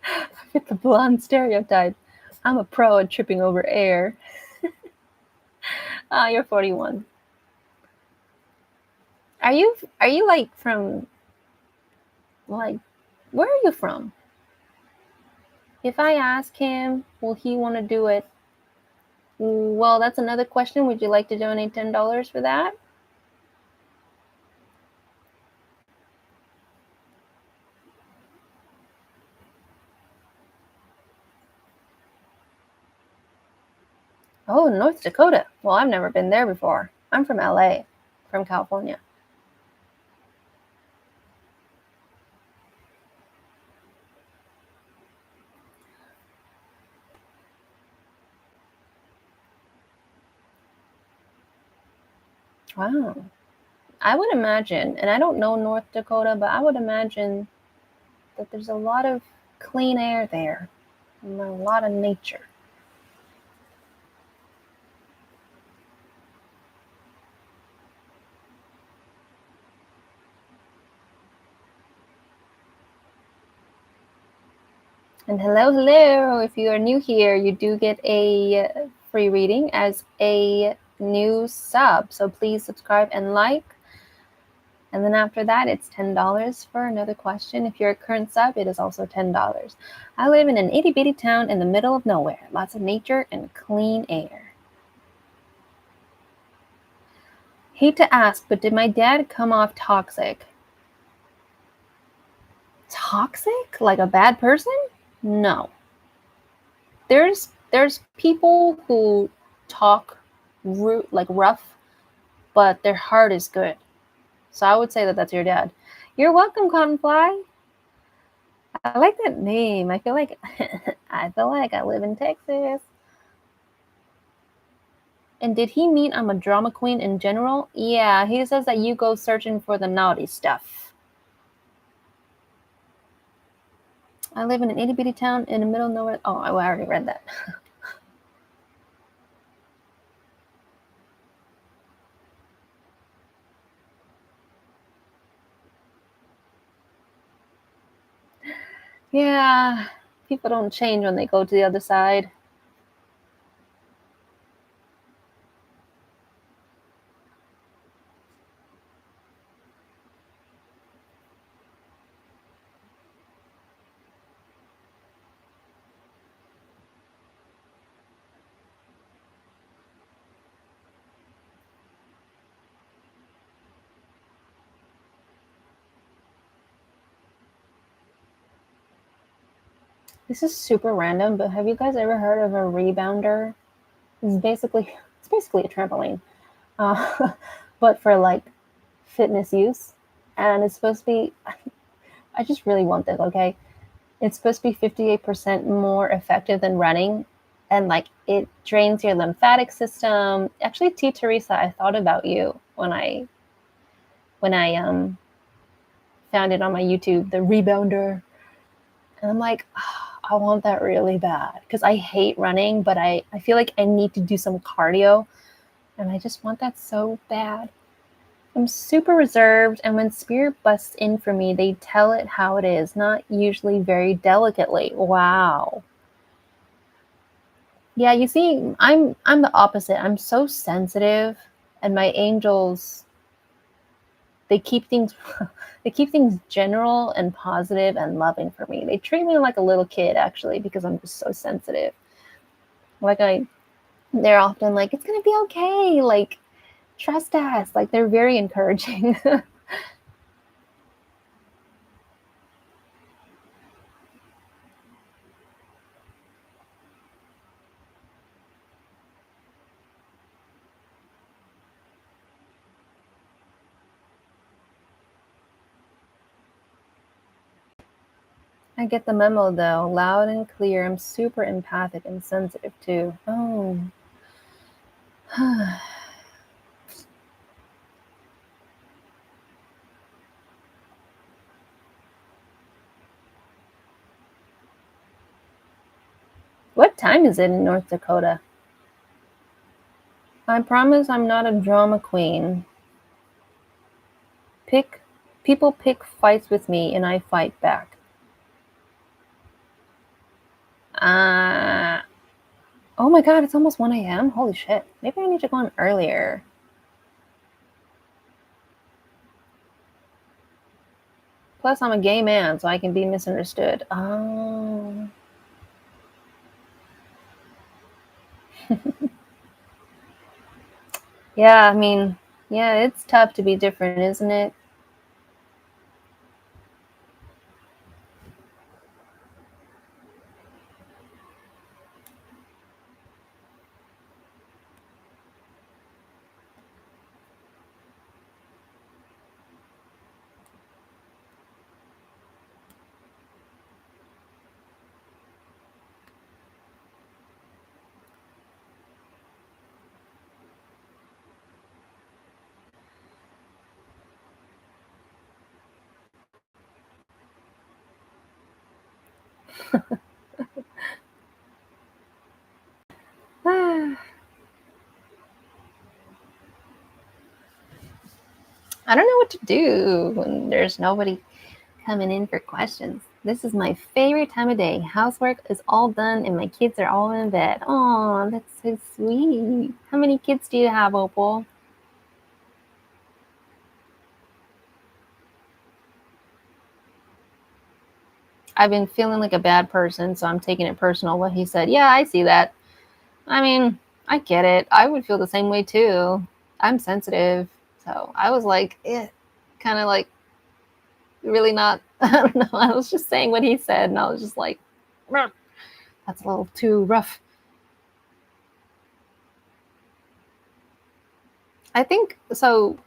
I fit the blonde stereotype. I'm a pro at tripping over air. Ah, you're 41. Are you like from like where are you from? If I ask him, will he want to do it? Well, that's another question. Would you like to donate $10 for that? Oh, North Dakota. Well, I've never been there before. I'm from LA, from California. Wow. I would imagine, and I don't know North Dakota, but I would imagine that there's a lot of clean air there and a lot of nature. And hello. If you are new here, you do get a free reading as a new sub. So please subscribe and like. And then after that, it's $10 for another question. If you're a current sub, it is also $10. I live in an itty bitty town in the middle of nowhere. Lots of nature and clean air. Hate to ask, but did my dad come off toxic? Toxic? Like a bad person? No. There's people who talk like rough, but their heart is good. So I would say that that's your dad. You're welcome, Cottonfly. I like that name. I feel like I live in Texas. And did he mean I'm a drama queen in general? Yeah, he says that you go searching for the naughty stuff. I live in an itty bitty town in the middle of nowhere. Oh, I already read that. Yeah, people don't change when they go to the other side. This is super random, but have you guys ever heard of a rebounder? It's basically a trampoline, but for like fitness use, and it's supposed to be. I just really want this. Okay, it's supposed to be 58% more effective than running, and like it drains your lymphatic system. Actually, T. Teresa, I thought about you when I found it on my YouTube, the rebounder, and I'm like, oh, I want that really bad because I hate running, but I feel like I need to do some cardio, and I just want that so bad. I'm super reserved, and when spirit busts in for me, they tell it how it is, not usually very delicately. Wow. Yeah, you see, I'm the opposite. I'm so sensitive, and my angels, they keep things they keep things general and positive and loving for me. They treat me like a little kid actually because I'm just so sensitive. Like they're often like, it's gonna be okay, like trust us. Like they're very encouraging. I get the memo though, loud and clear. I'm super empathic and sensitive too. Oh. What time is it in North Dakota? I promise I'm not a drama queen. People pick fights with me and I fight back. Uh oh my god, it's almost 1 a.m. Holy shit. Maybe I need to go on earlier. Plus I'm a gay man, so I can be misunderstood. Oh. Yeah, I mean, yeah, it's tough to be different, isn't it? I don't know what to do when there's nobody coming in for questions. This is my favorite time of day. Housework is all done and my kids are all in bed. Oh, that's so sweet. How many kids do you have, Opal? I've been feeling like a bad person, so I'm taking it personal what he said. Yeah, I see that. I mean, I get it. I would feel the same way too. I'm sensitive. So I was like, kind of like really not, I don't know. I was just saying what he said and I was just like, that's a little too rough. I think so.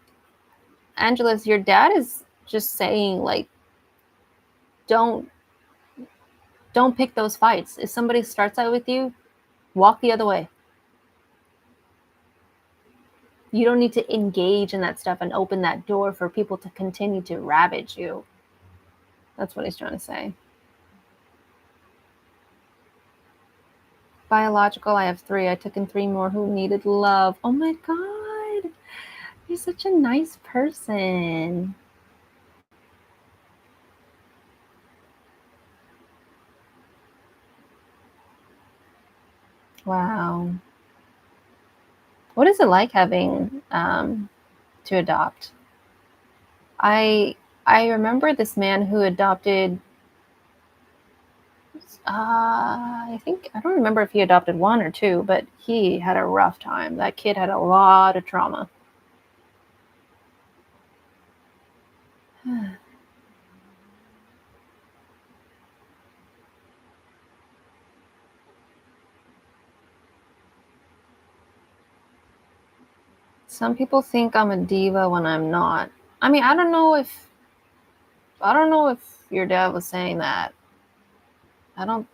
Angeles, your dad is just saying like, don't pick those fights. If somebody starts out with you, walk the other way. You don't need to engage in that stuff and open that door for people to continue to ravage you. That's what he's trying to say. Biological, I have 3. I took in 3 more who needed love. Oh my God. You're such a nice person. Wow. What is it like having to adopt? I remember this man who adopted. I think I don't remember if he adopted 1 or 2, but he had a rough time. That kid had a lot of trauma. Some people think I'm a diva when I'm not. I mean, I don't know if your dad was saying that. I don't.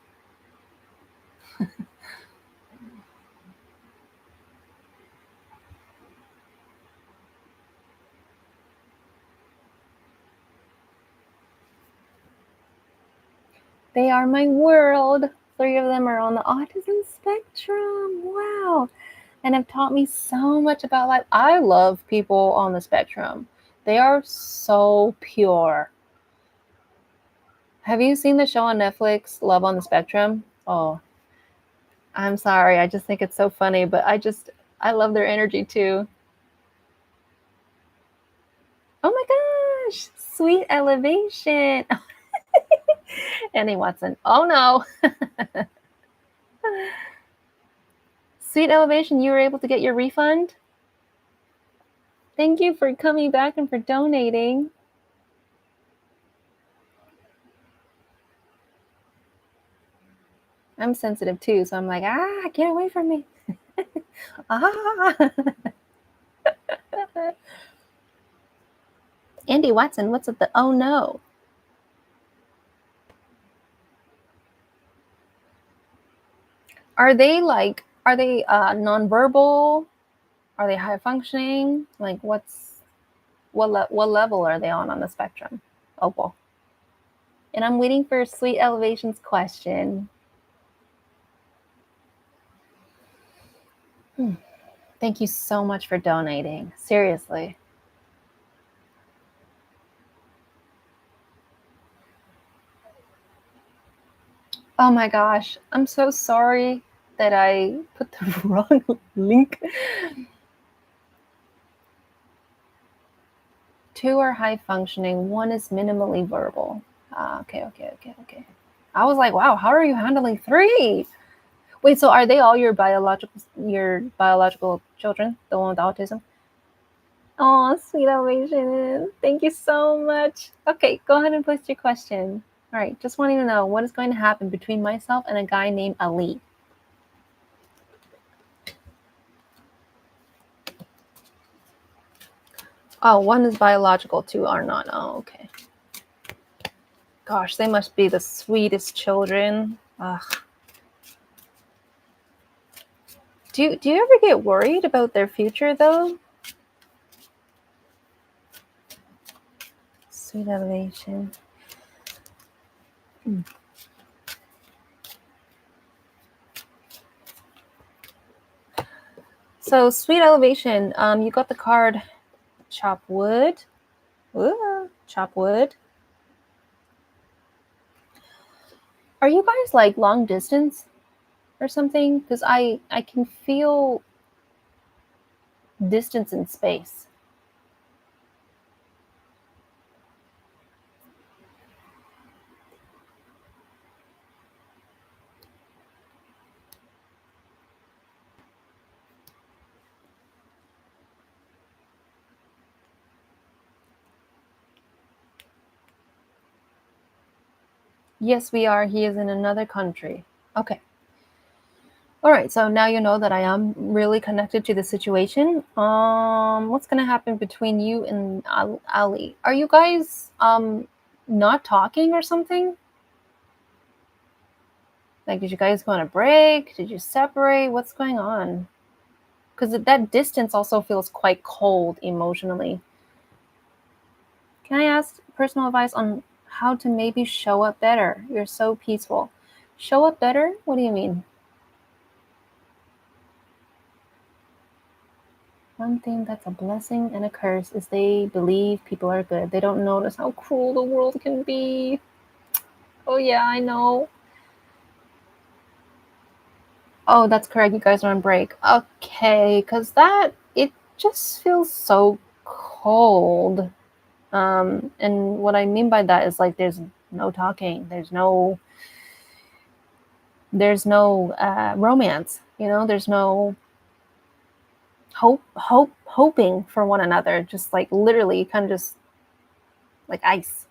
They are my world. 3 of them are on the autism spectrum. Wow. And have taught me so much about life. I love people on the spectrum. They are so pure. Have you seen the show on Netflix, Love on the Spectrum? Oh, I'm sorry. I just think it's so funny, but I love their energy too. Oh my gosh, sweet elevation. Annie Watson. Oh no. Sweet elevation, you were able to get your refund? Thank you for coming back and for donating. I'm sensitive too, so I'm like, get away from me. Andy Watson, what's at the oh no? Are they nonverbal? Are they high functioning? Like what level are they on the spectrum? Opal. And I'm waiting for Sweet Elevation's question. Thank you so much for donating. Seriously. Oh my gosh. I'm so sorry that I put the wrong link. 2 are high functioning, 1 is minimally verbal. Okay. I was like, wow, how are you handling 3? Wait, so are they all your biological children, the one with autism? Oh, Sweet Elevation. Thank you so much. Okay, go ahead and post your question. All right, just wanting to know what is going to happen between myself and a guy named Ali. Oh, 1 is biological, 2 are not. Oh, okay. Gosh, they must be the sweetest children. Ugh. Do you ever get worried about their future though? Sweet elevation. So sweet elevation. You got the card chop wood. Ooh, chop wood. Are you guys like long distance or something? Because I can feel distance in space. Yes, we are. He is in another country. Okay. All right. So now you know that I am really connected to the situation. What's gonna happen between you and Ali? Are you guys not talking or something? Like, did you guys go on a break? Did you separate? What's going on? Because that distance also feels quite cold emotionally. Can I ask personal advice on how to maybe show up better? You're so peaceful. Show up better? What do you mean? One thing that's a blessing and a curse is they believe people are good. They don't notice how cruel the world can be. Oh, yeah, I know. Oh, that's correct. You guys are on break. Okay, because it just feels so cold. And what I mean by that is like there's no talking, there's no romance, there's no hoping for one another, just like literally kind of just like ice.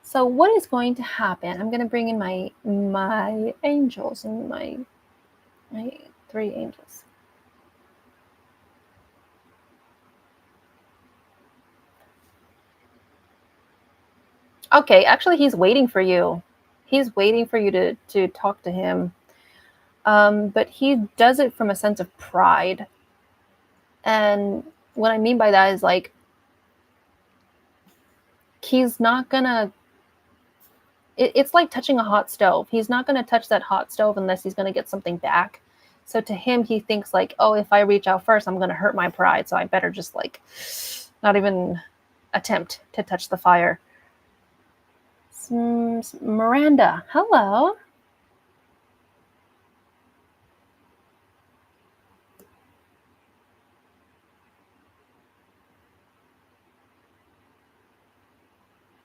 So what is going to happen? I'm going to bring in my angels and my three angels. Okay, actually he's waiting for you. He's waiting for you to talk to him. But he does it from a sense of pride. And what I mean by that is like he's not gonna it's like touching a hot stove. He's not gonna touch that hot stove unless he's gonna get something back. So to him, he thinks like, oh, if I reach out first, I'm gonna hurt my pride. So I better just like not even attempt to touch the fire. Miranda, hello.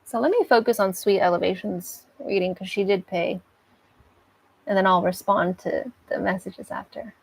So let me focus on Sweet Elevation's reading because she did pay. And then I'll respond to the messages after.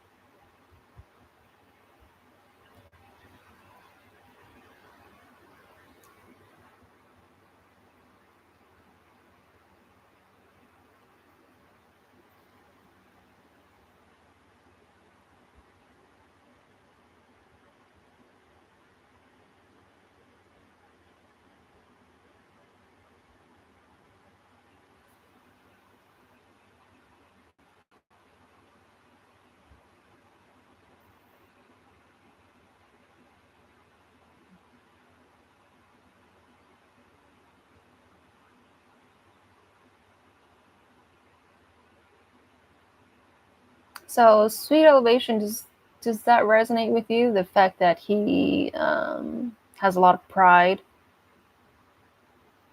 So Sweet Elevation, does that resonate with you? The fact that he has a lot of pride.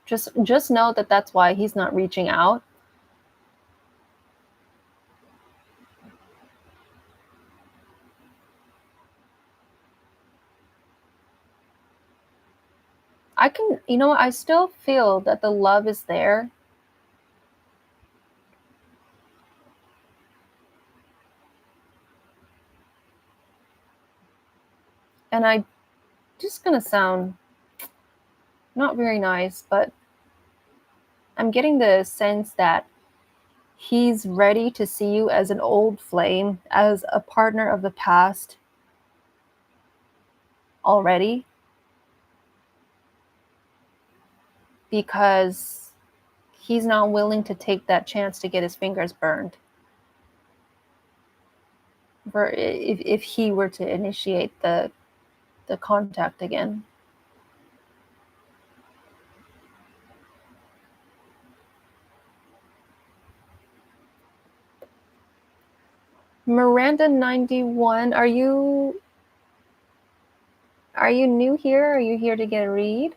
Just know that that's why he's not reaching out. I still feel that the love is there. And I just gonna sound not very nice, but I'm getting the sense that he's ready to see you as an old flame, as a partner of the past already. Because he's not willing to take that chance to get his fingers burned. If he were to initiate the contact again. Miranda91, are you new here? Are you here to get a read?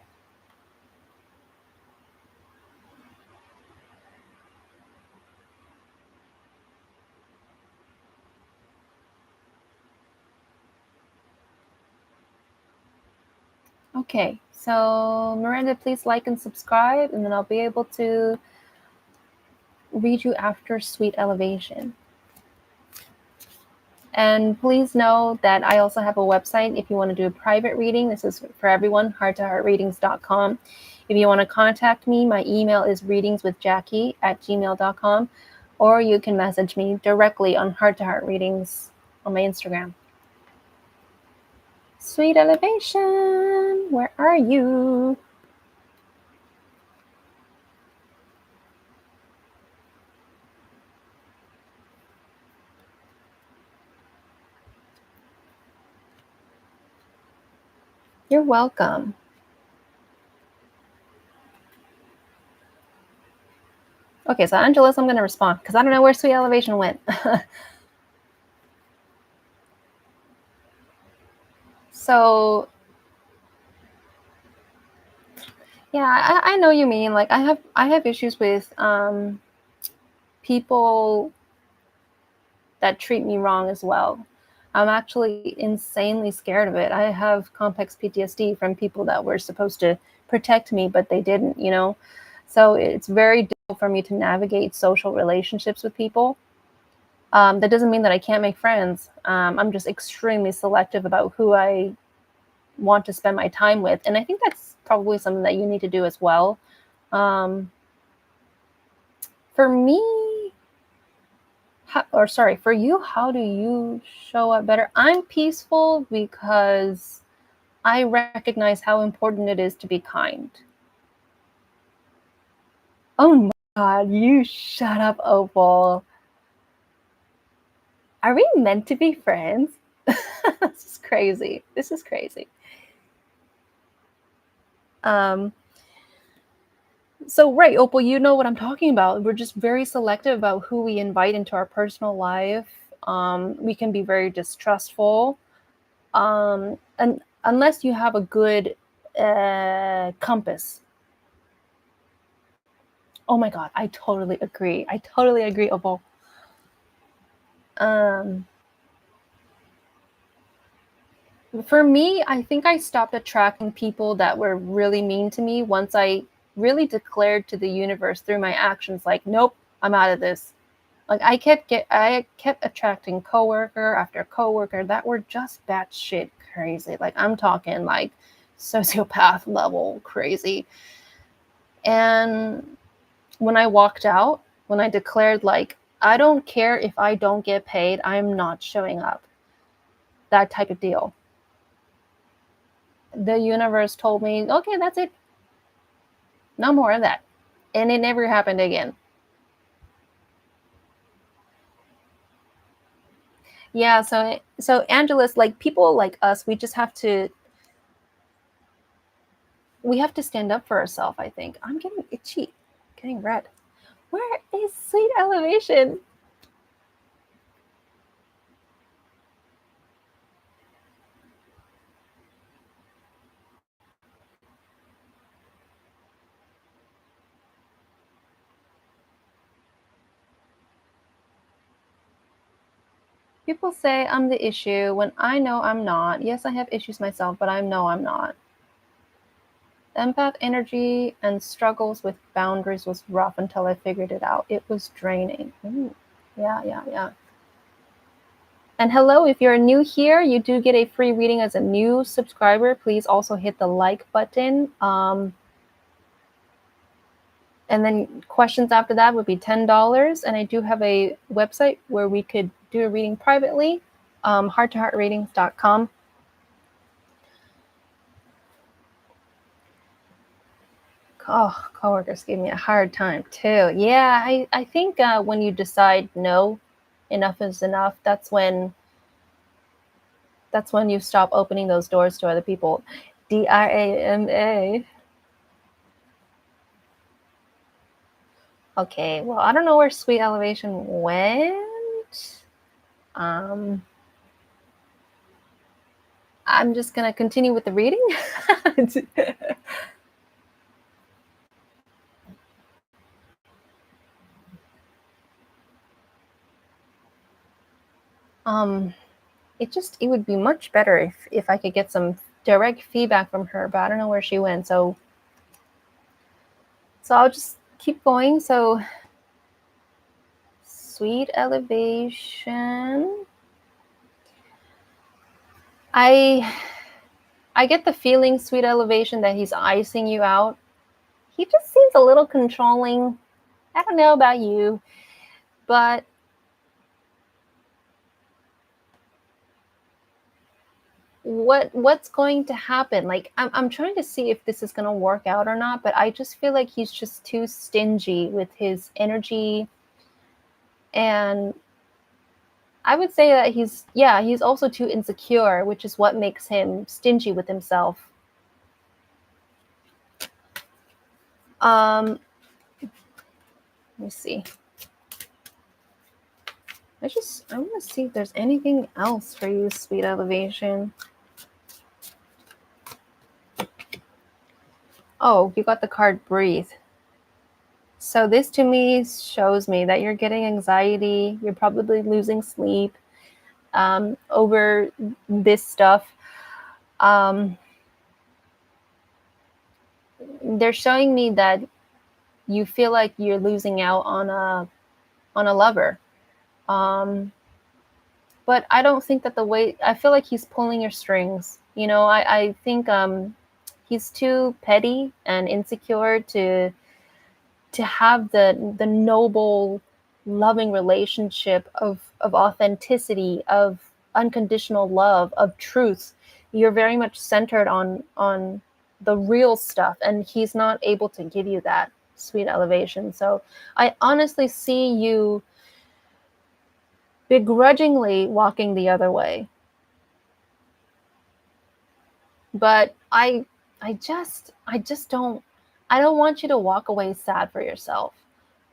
Okay, so Miranda, please like and subscribe, and then I'll be able to read you after Sweet Elevation. And please know that I also have a website if you want to do a private reading. This is for everyone, hearttoheartreadings.com. If you want to contact me, my email is readingswithjackie@gmail.com, or you can message me directly on Heart to Heart Readings on my Instagram. Sweet Elevation, where are you? You're welcome. Okay, so Angelus, I'm going to respond because I don't know where Sweet Elevation went. So, yeah, I know you mean. Like, I have issues with people that treat me wrong as well. I'm actually insanely scared of it. I have complex PTSD from people that were supposed to protect me, but they didn't, you know? So it's very difficult for me to navigate social relationships with people. That doesn't mean that I can't make friends. I'm just extremely selective about who I want to spend my time with. And I think that's probably something that you need to do as well. For me, for you, how do you show up better? I'm peaceful because I recognize how important it is to be kind. Oh my God, you shut up, Opal. Are we meant to be friends? This is crazy. This is crazy. So right, Opal, you know what I'm talking about. We're just very selective about who we invite into our personal life. We can be very distrustful. And unless you have a good compass. Oh my God, I totally agree. I totally agree, Opal. For me, I think I stopped attracting people that were really mean to me once I really declared to the universe through my actions, like, nope, I'm out of this. Like I kept attracting coworker after coworker that were just batshit crazy. Like I'm talking like sociopath level crazy. And when I walked out, when I declared like I don't care if I don't get paid, I'm not showing up. That type of deal. The universe told me, okay, that's it. No more of that. And it never happened again. Yeah, so Angelus, like people like us, we have to stand up for ourselves, I think. I'm getting itchy, getting red. Where is Sweet Elevation? People say I'm the issue when I know I'm not. Yes, I have issues myself, but I know I'm not. Empath energy and struggles with boundaries was rough until I figured it out. It was draining. Ooh. Yeah. And hello, if you're new here, you do get a free reading as a new subscriber. Please also hit the like button. And then questions after that would be $10. And I do have a website where we could do a reading privately, hearttoheartreadings.com. Oh, coworkers give me a hard time too. Yeah, I think when you decide no, enough is enough, that's when you stop opening those doors to other people. DRAMA. Okay, well, I don't know where Sweet Elevation went. I'm just going to continue with the reading. It would be much better if I could get some direct feedback from her, but I don't know where she went. So I'll just keep going. So sweet elevation. I get the feeling, sweet elevation, that he's icing you out. He just seems a little controlling. I don't know about you, but what's going to happen? Like, I'm trying to see if this is going to work out or not, but I just feel like he's just too stingy with his energy. And I would say that he's also too insecure, which is what makes him stingy with himself. Let me see. I want to see if there's anything else for you, sweet elevation. Oh, you got the card Breathe. So this to me shows me that you're getting anxiety. You're probably losing sleep over this stuff. They're showing me that you feel like you're losing out on a lover. But I don't think that I feel like he's pulling your strings. You know, I think he's too petty and insecure to have the noble, loving relationship of authenticity, of unconditional love, of truth. You're very much centered on the real stuff, and he's not able to give you that, sweet elevation. So I honestly see you begrudgingly walking the other way. But I just don't want you to walk away sad for yourself.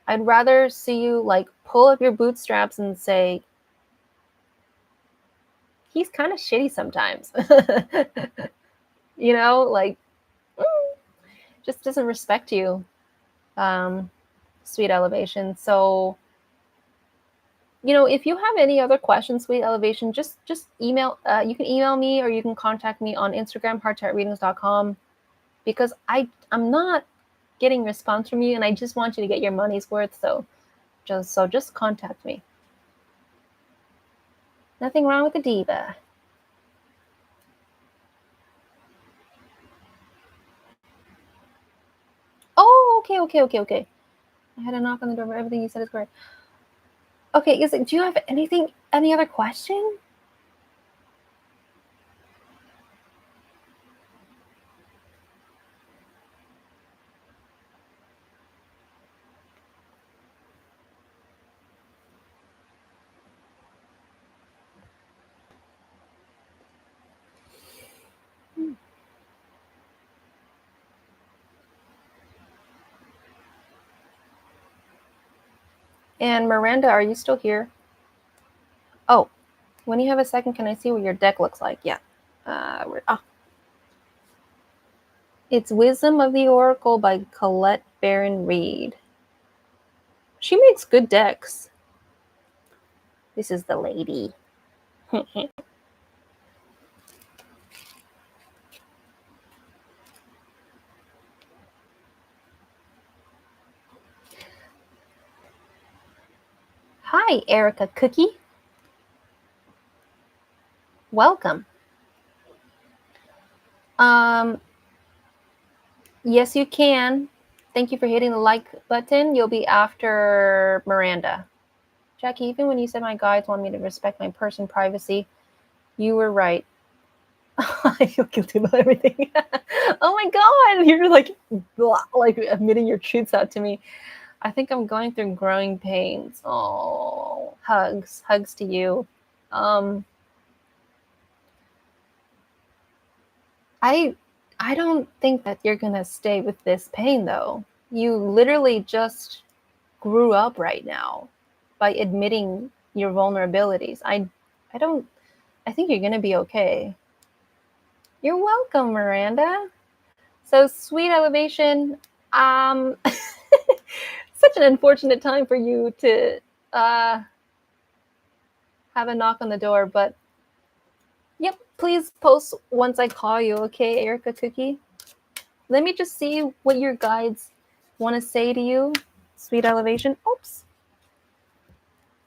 I'd rather see you like pull up your bootstraps and say, he's kind of shitty sometimes. You know, like, just doesn't respect you. Sweet elevation. So, you know, if you have any other questions, sweet elevation, just email. You can email me, or you can contact me on Instagram, heartchatreadings.com, because I'm not getting response from you, and I just want you to get your money's worth. So just contact me. Nothing wrong with the diva. Oh, okay. I had a knock on the door, but everything you said is correct. Okay, do you have any other question? And Miranda, are you still here? Oh, when you have a second, can I see what your deck looks like? Yeah. It's Wisdom of the Oracle by Colette Baron Reed. She makes good decks. This is the lady. Hi, Erica Cookie. Welcome. Yes, you can. Thank you for hitting the like button. You'll be after Miranda. Jackie, even when you said my guides want me to respect my personal privacy, you were right. I feel guilty about everything. Oh my God, you're like admitting your truths out to me. I think I'm going through growing pains. Oh, hugs to you. I don't think that you're gonna stay with this pain though. You literally just grew up right now by admitting your vulnerabilities. I think you're going to be okay. You're welcome, Miranda. So sweet elevation. Such an unfortunate time for you to have a knock on the door, but yep, please post once I call you, okay, Erica Cookie? Let me just see what your guides want to say to you. Sweet elevation. Oops.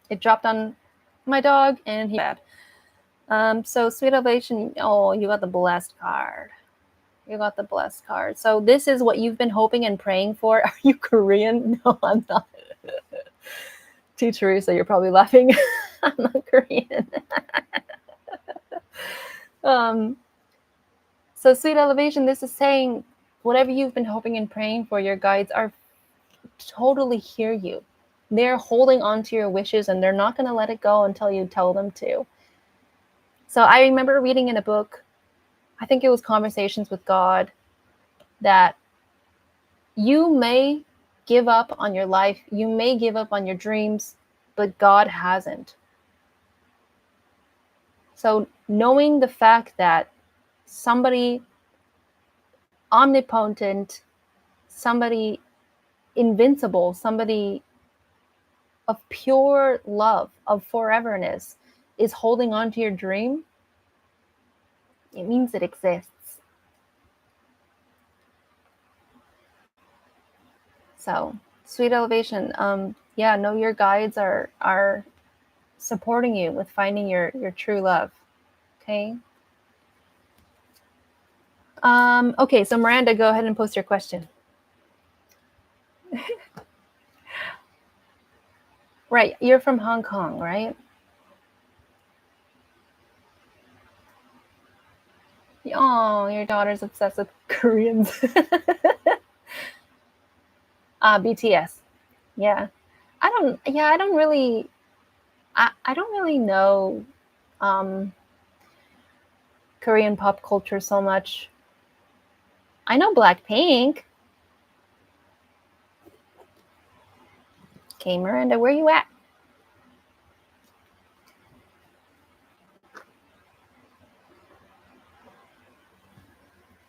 It dropped on my dog and he bad. So sweet elevation. Oh, you got the blessed card. You got the blessed card. So this is what you've been hoping and praying for. Are you Korean? No, I'm not. T. Teresa, you're probably laughing. I'm not Korean. So sweet elevation, this is saying whatever you've been hoping and praying for, your guides are totally hear you. They're holding on to your wishes and they're not going to let it go until you tell them to. So I remember reading in a book, I think it was Conversations with God, that you may give up on your life, you may give up on your dreams, but God hasn't. So knowing the fact that somebody omnipotent, somebody invincible, somebody of pure love, of foreverness is holding on to your dream, it means it exists. So sweet elevation. Yeah, know your guides are supporting you with finding your true love. Okay. Okay, so Miranda, go ahead and post your question. Right, you're from Hong Kong, right? Oh, your daughter's obsessed with Koreans. BTS. Yeah. I don't really know Korean pop culture so much. I know Blackpink. Okay, Miranda, where you at?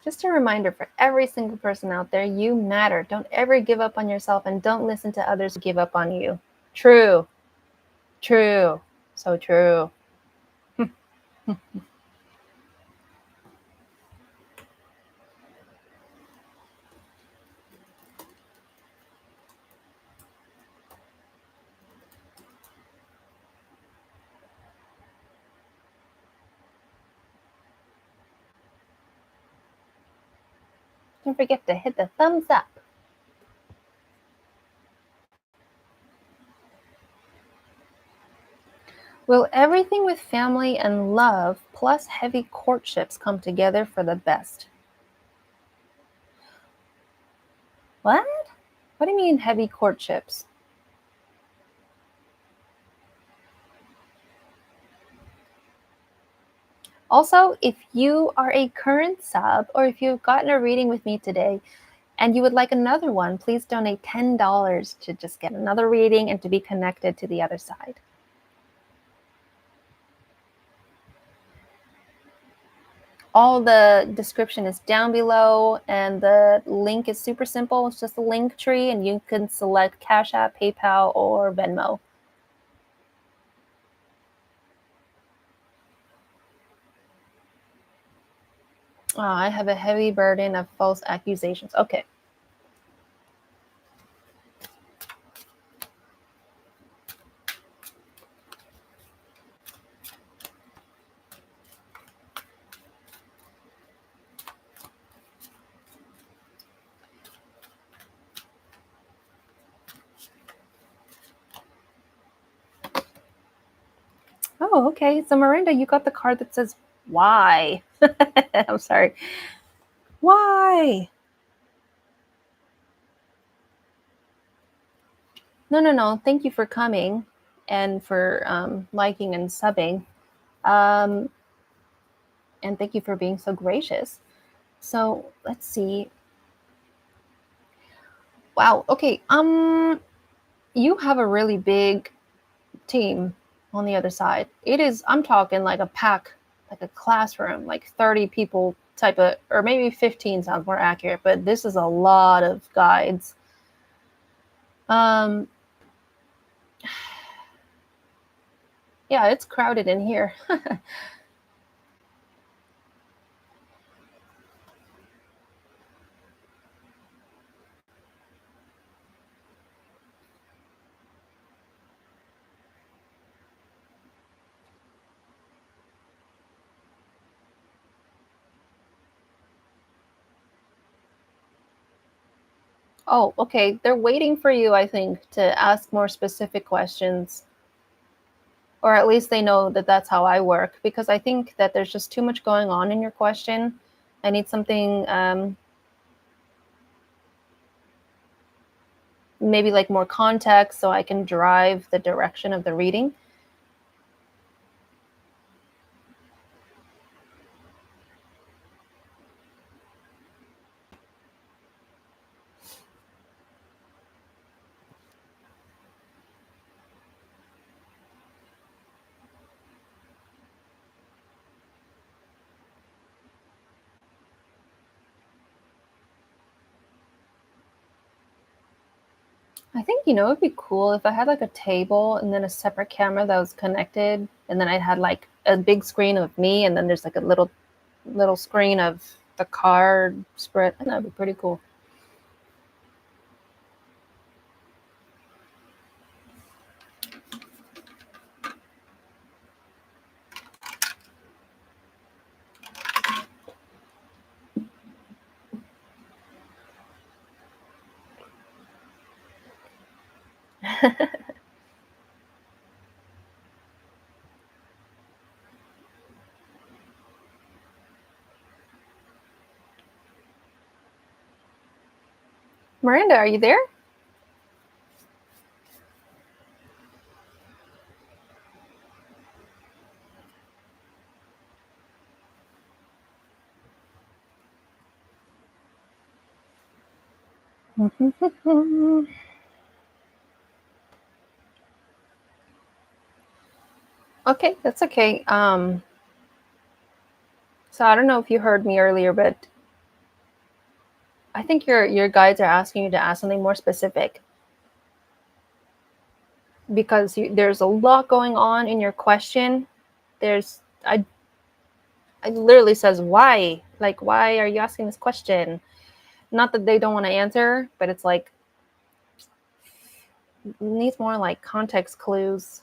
Just a reminder for every single person out there, you matter. Don't ever give up on yourself and don't listen to others who give up on you. True. True. So true. Don't forget to hit the thumbs up. Will everything with family and love plus heavy courtships come together for the best? What? What do you mean heavy courtships? Also, if you are a current sub or if you've gotten a reading with me today and you would like another one, please donate $10 to just get another reading and to be connected to the other side. All the description is down below and the link is super simple. It's just a link tree and you can select Cash App, PayPal, or Venmo. Oh, I have a heavy burden of false accusations. Okay. Oh, okay. So Miranda, you got the card that says why? I'm sorry. Why? No. Thank you for coming and for liking and subbing. And thank you for being so gracious. So let's see. Wow. Okay. You have a really big team. on the other side. It is, I'm talking like a pack, like a classroom, like 30 people type of, or maybe 15 sounds more accurate, but this is a lot of guides. Yeah, it's crowded in here. Oh, okay. They're waiting for you, I think, to ask more specific questions. Or at least they know that that's how I work, because I think that there's just too much going on in your question. I need something maybe like more context so I can drive the direction of the reading. I think, it'd be cool if I had like a table and then a separate camera that was connected, and then I had like a big screen of me, and then there's like a little screen of the card spread. And that'd be pretty cool. Miranda, are you there? Okay, that's okay. So I don't know if you heard me earlier, but I think your guides are asking you to ask something more specific, because there's a lot going on in your question. There's I it literally says why, like why are you asking this question? Not that they don't want to answer, but it's like needs more like context clues.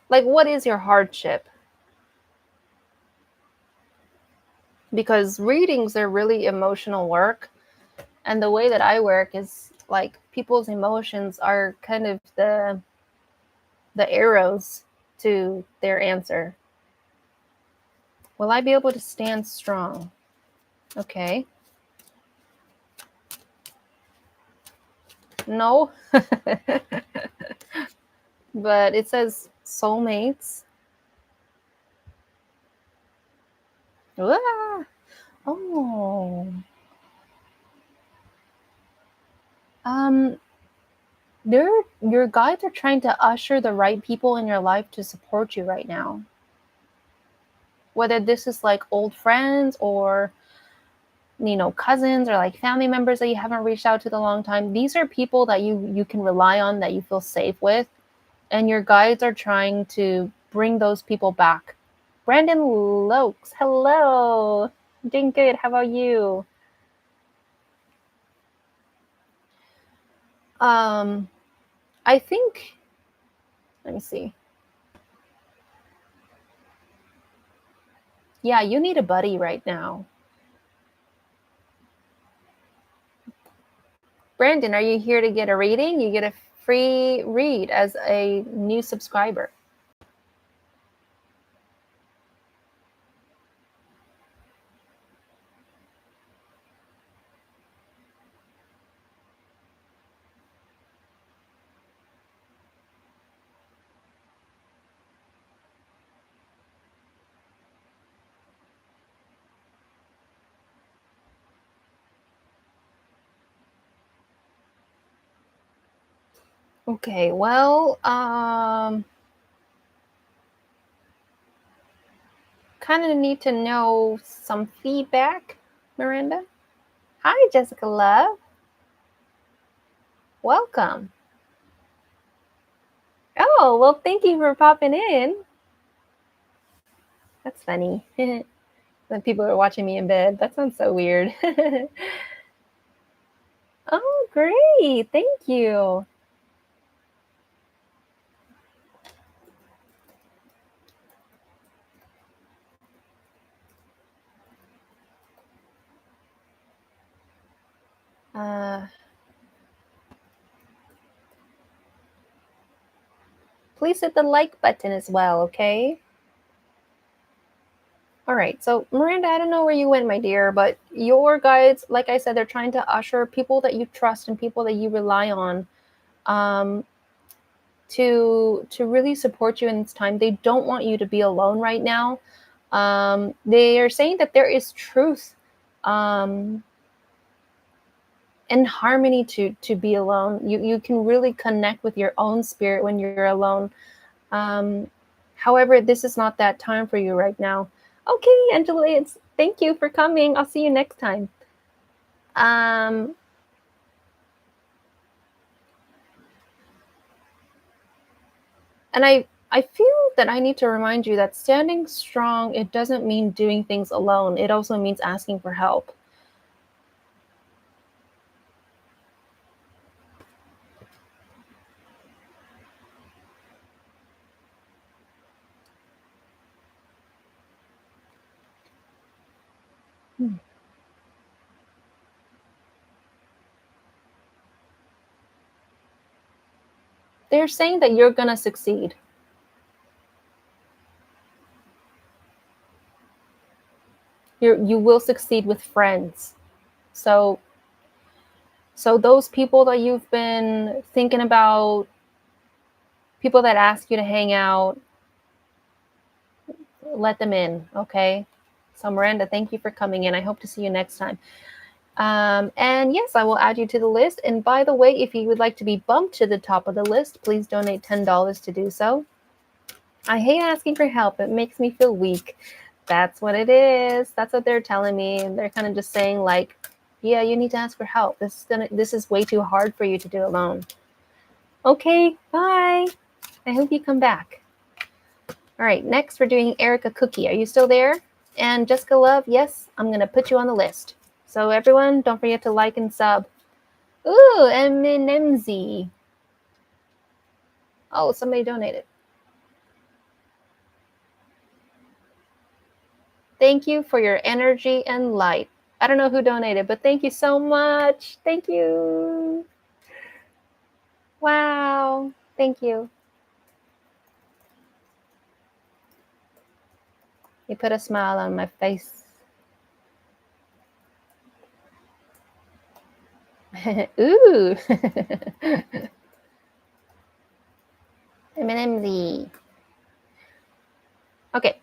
Like, what is your hardship? Because readings are really emotional work, and the way that I work is like people's emotions are kind of the arrows to their answer. Will I be able to stand strong? Okay. No. But it says soulmates. Ah! Oh. Um, your guides are trying to usher the right people in your life to support you right now. Whether this is like old friends or cousins or like family members that you haven't reached out to in a long time. These are people that you can rely on, that you feel safe with, and your guides are trying to bring those people back. Brandon Lokes, hello. Doing good. How about you? Um, I think, let me see. Yeah, you need a buddy right now. Brandon, are you here to get a reading? You get a free read as a new subscriber. Okay, well, kind of need to know some feedback, Miranda. Hi, Jessica Love. Welcome. Oh, well, thank you for popping in. That's funny. When people are watching me in bed. That sounds so weird. Oh, great. Thank you. Please hit the like button as well, okay? All right. So, Miranda, I don't know where you went, my dear, but your guides, like I said, they're trying to usher people that you trust and people that you rely on um, to really support you in this time. They don't want you to be alone right now. They are saying that there is truth um, and harmony to be alone. You can really connect with your own spirit when you're alone. Um, However, this is not that time for you right now. Okay, Angela, thank you for coming. I'll see you next time. Um, and I feel that I need to remind you that standing strong, it doesn't mean doing things alone. It also means asking for help. Hmm. They're saying that you're gonna succeed. You will succeed with friends. So those people that you've been thinking about, people that ask you to hang out, let them in, okay? So Miranda, thank you for coming in. I hope to see you next time. And yes, I will add you to the list. And by the way, if you would like to be bumped to the top of the list, please donate $10 to do so. I hate asking for help. It makes me feel weak. That's what it is. That's what they're telling me. And they're kind of just saying like, yeah, you need to ask for help. This is way too hard for you to do alone. Okay, bye. I hope you come back. All right, next we're doing Erica Cookie. Are you still there? And Jessica Love, yes, I'm going to put you on the list. So everyone, don't forget to like and sub. Ooh, Eminemzy. Oh, somebody donated. Thank you for your energy and light. I don't know who donated, but thank you so much. Thank you. Wow. Thank you. You put a smile on my face. Ooh. Eminemzy. Okay.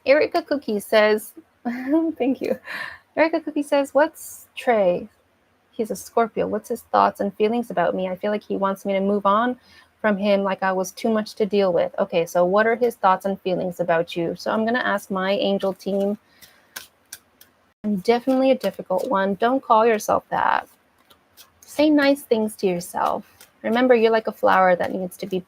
Erica Cookie says, thank you. Erica Cookie says, what's Trey? He's a Scorpio. What's his thoughts and feelings about me? I feel like he wants me to move on from him like I was too much to deal with. Okay, so what are his thoughts and feelings about you? So I'm going to ask my angel team. Definitely a difficult one. Don't call yourself that. Say nice things to yourself. Remember, you're like a flower that needs to be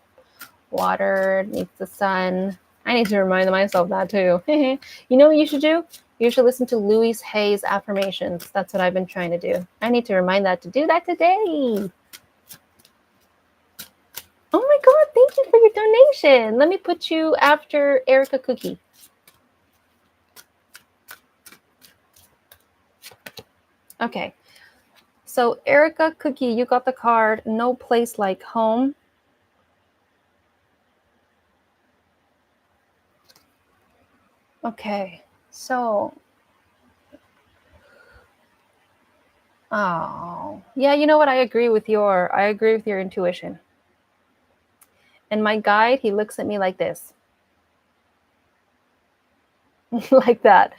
watered, needs the sun. I need to remind myself that too. You know what you should do? You should listen to Louise Hay's affirmations. That's what I've been trying to do. I need to remind that to do that today. Oh my God, thank you for your donation. Let me put you after Erica Cookie. Okay. So Erica Cookie, you got the card, No Place Like Home. Okay. So, oh, yeah, you know what? I agree with your intuition. And my guide, he looks at me like this. Like that.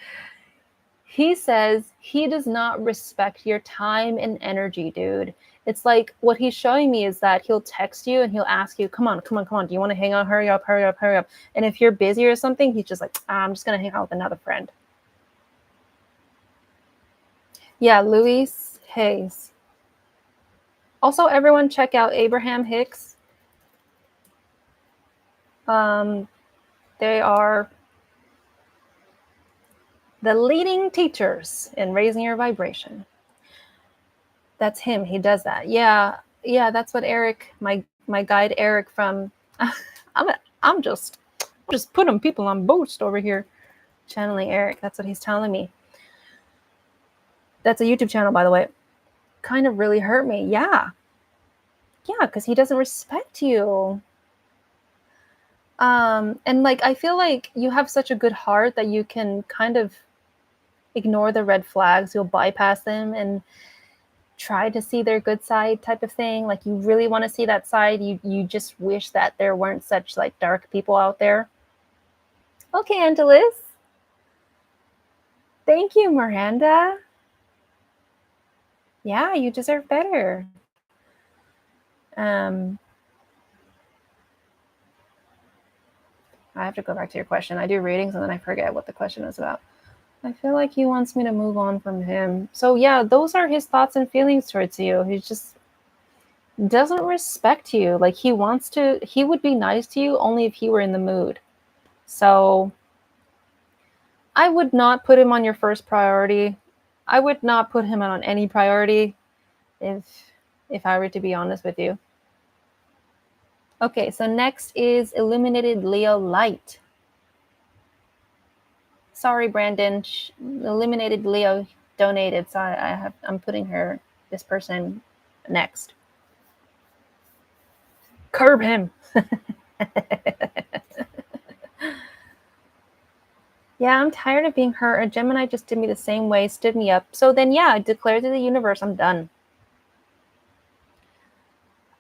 He says he does not respect your time and energy, dude. It's like what he's showing me is that he'll text you and he'll ask you, come on, do you want to hang out? Hurry up. And if you're busy or something, he's just like, I'm just going to hang out with another friend. Yeah, Louise Hayes. Also, everyone check out Abraham Hicks. They are the leading teachers in raising your vibration. That's him. He does that. Yeah, that's what Eric, my guide Eric from I'm just putting people on boost over here. Channeling Eric. That's what he's telling me. That's a YouTube channel, by the way. Kind of really hurt me. Yeah, because he doesn't respect you. And like, I feel like you have such a good heart that you can kind of ignore the red flags. You'll bypass them and try to see their good side type of thing. Like, you really want to see that side. You just wish that there weren't such like dark people out there. Okay, Angeles. Thank you, Miranda. Yeah, you deserve better. I have to go back to your question. I do readings and then I forget what the question is about. I feel like he wants me to move on from him. So yeah, those are his thoughts and feelings towards you. He just doesn't respect you. Like, he would be nice to you only if he were in the mood. So I would not put him on your first priority. I would not put him on any priority if I were to be honest with you. Okay, so next is Illuminated Leo Light. Sorry, Brandon. Illuminated Leo donated, so I'm putting this person next. Curb him. Yeah, I'm tired of being hurt. A Gemini just did me the same way, stood me up. So then, yeah, I declare to the universe, I'm done.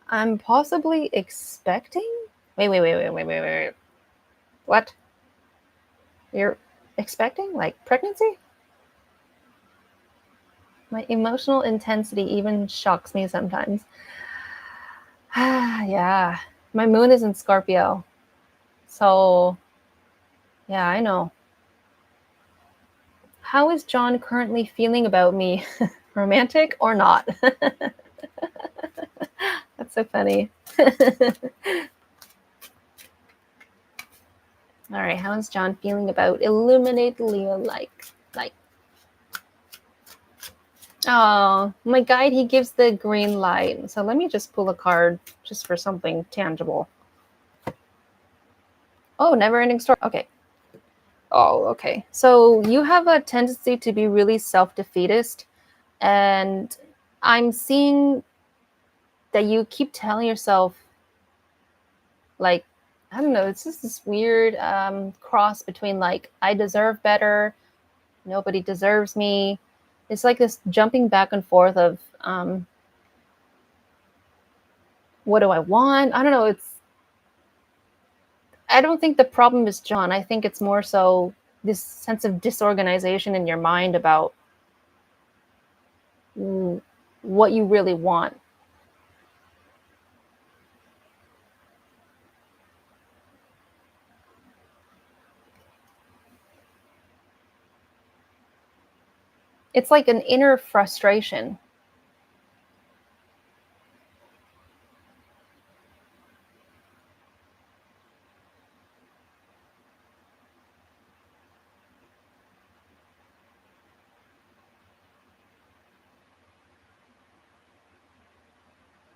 I'm possibly expecting? Wait. What? You're expecting? Like pregnancy? My emotional intensity even shocks me sometimes. Yeah. My moon is in Scorpio. So, yeah, I know. How is John currently feeling about me? Romantic or not? That's so funny. All right, how is John feeling about Illuminate Leo like? Oh, my guide, he gives the green light. So let me just pull a card just for something tangible. Oh, never ending story. Okay. Oh, okay. So you have a tendency to be really self-defeatist, and I'm seeing that you keep telling yourself, like, I don't know, it's just this weird cross between like, I deserve better, nobody deserves me. It's like this jumping back and forth of what do I want? I don't know. I don't think the problem is John. I think it's more so this sense of disorganization in your mind about what you really want. It's like an inner frustration.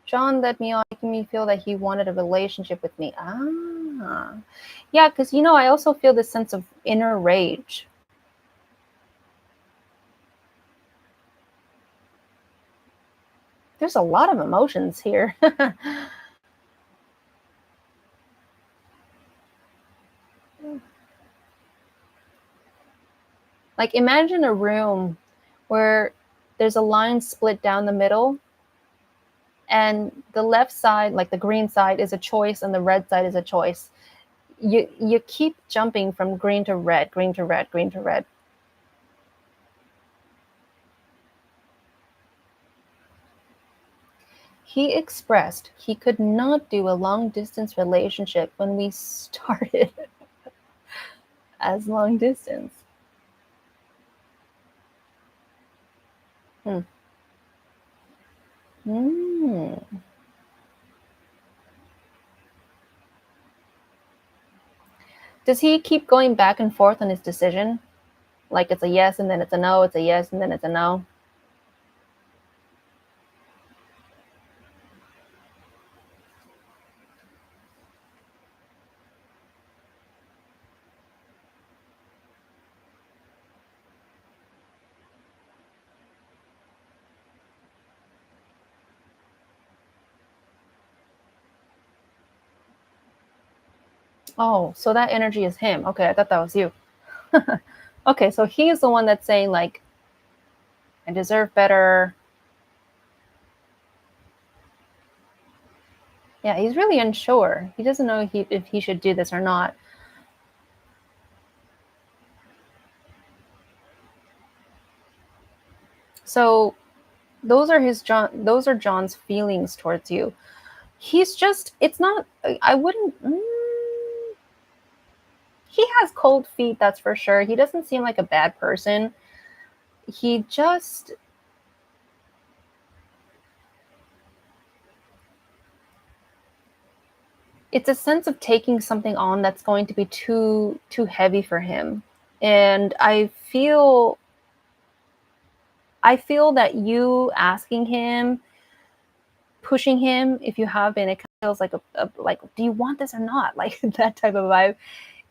John let me on, making me feel that he wanted a relationship with me. Yeah, because, I also feel this sense of inner rage. There's a lot of emotions here. Like, imagine a room where there's a line split down the middle, and the left side, like the green side, is a choice, and the red side is a choice. You keep jumping from green to red, green to red, green to red. He expressed he could not do a long-distance relationship when we started as long distance. Hmm. Does he keep going back and forth on his decision? Like it's a yes and then it's a no, it's a yes and then it's a no? Oh, so that energy is him. Okay, I thought that was you. Okay, so he's the one that's saying, like, I deserve better. Yeah, he's really unsure. He doesn't know if he should do this or not. So those are John's feelings towards you. He's just, it's not, I wouldn't, he has cold feet, that's for sure. He doesn't seem like a bad person. He just, it's a sense of taking something on that's going to be too heavy for him. And I feel that you asking him, pushing him, if you have been, it kind of feels like a like, do you want this or not? Like that type of vibe.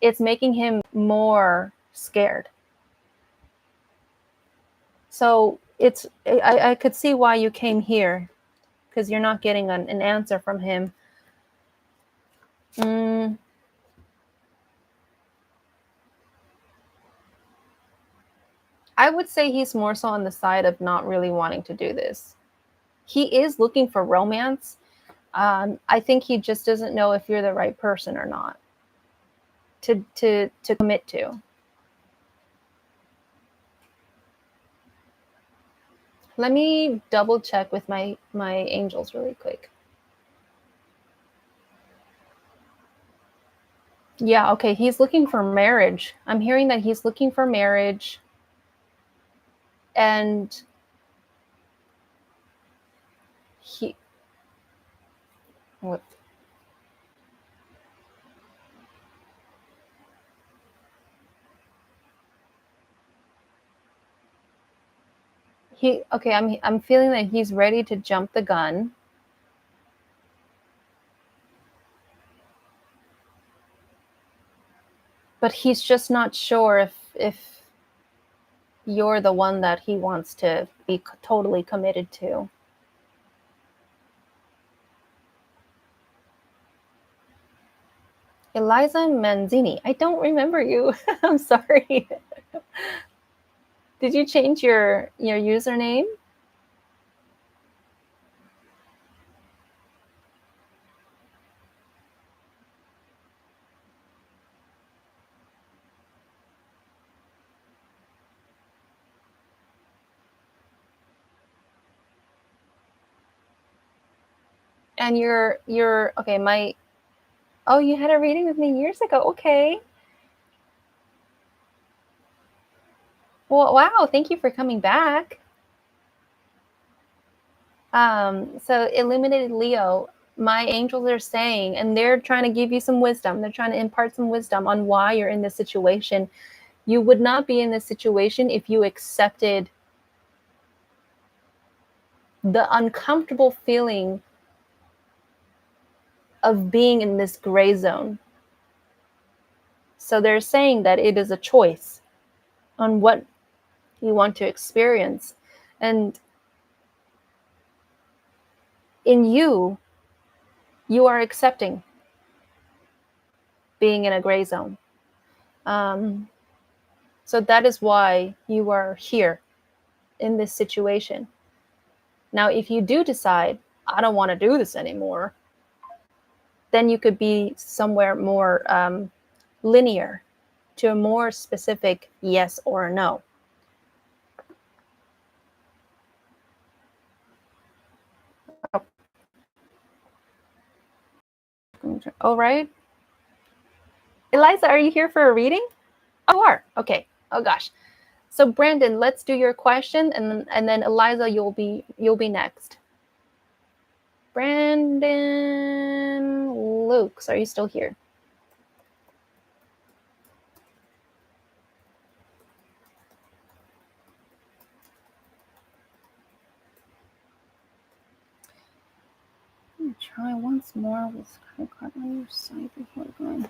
It's making him more scared. So I could see why you came here, because you're not getting an answer from him. I would say he's more so on the side of not really wanting to do this. He is looking for romance. I think he just doesn't know if you're the right person or not to commit to. Let me double check with my angels really quick. Yeah, okay, he's looking for marriage. I'm hearing that he's looking for marriage, and he what he okay, I'm feeling that he's ready to jump the gun. But he's just not sure if you're the one that he wants to be totally committed to. Eliza Manzini. I don't remember you. I'm sorry. Did you change your username? And you're okay, my oh, you had a reading with me years ago. Okay. Well, wow, thank you for coming back. So Illuminated Leo, my angels are saying, and they're trying to give you some wisdom. They're trying to impart some wisdom on why you're in this situation. You would not be in this situation if you accepted the uncomfortable feeling of being in this gray zone. So they're saying that it is a choice on what you want to experience. And in you are accepting being in a gray zone. So that is why you are here in this situation. Now, if you do decide, I don't want to do this anymore, then you could be somewhere more linear to a more specific yes or a no. Oh, right. Eliza, are you here for a reading? Oh, you are. Okay. Oh gosh. So Brandon, let's do your question, and then Eliza, you'll be next. Brandon Lukes, are you still here? Try once more with credit card on your side before going.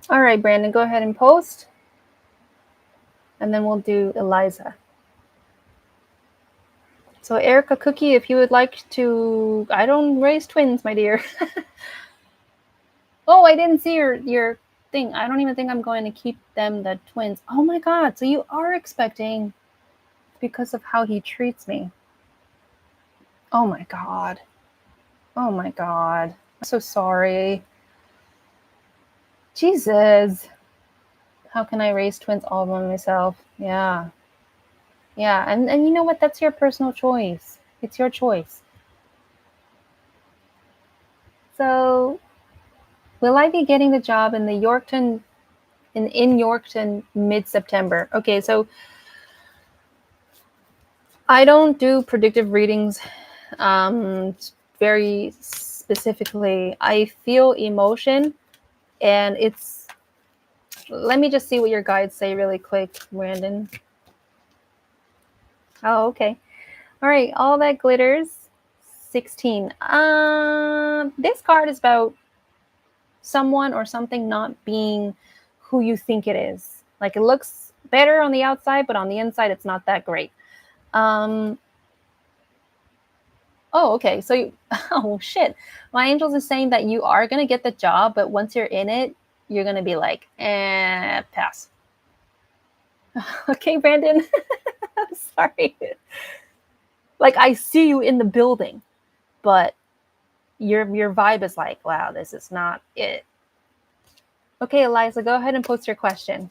All right, Brandon, go ahead and post. And then we'll do Eliza. So Erica Cookie, if you would like to, I don't raise twins, my dear. Oh, I didn't see your thing. I don't even think I'm going to keep them the twins. Oh my God. So you are expecting because of how he treats me. Oh my God. Oh my God. I'm so sorry. Jesus. How can I raise twins all by myself? Yeah. Yeah. And you know what? That's your personal choice. It's your choice. So will I be getting the job in the Yorkton in Yorkton mid-September? Okay, so I don't do predictive readings very specifically. I feel emotion, and it's, let me just see what your guides say really quick, Brandon. Oh, okay. All right, all that glitters, 16. This card is about someone or something not being who you think it is. Like, it looks better on the outside, but on the inside, it's not that great. Oh, okay. So, oh shit. My angels is saying that you are going to get the job, but once you're in it, you're going to be like, pass. Okay, Brandon. Sorry. Like, I see you in the building, but your vibe is like, wow, this is not it. Okay, Eliza, go ahead and post your question.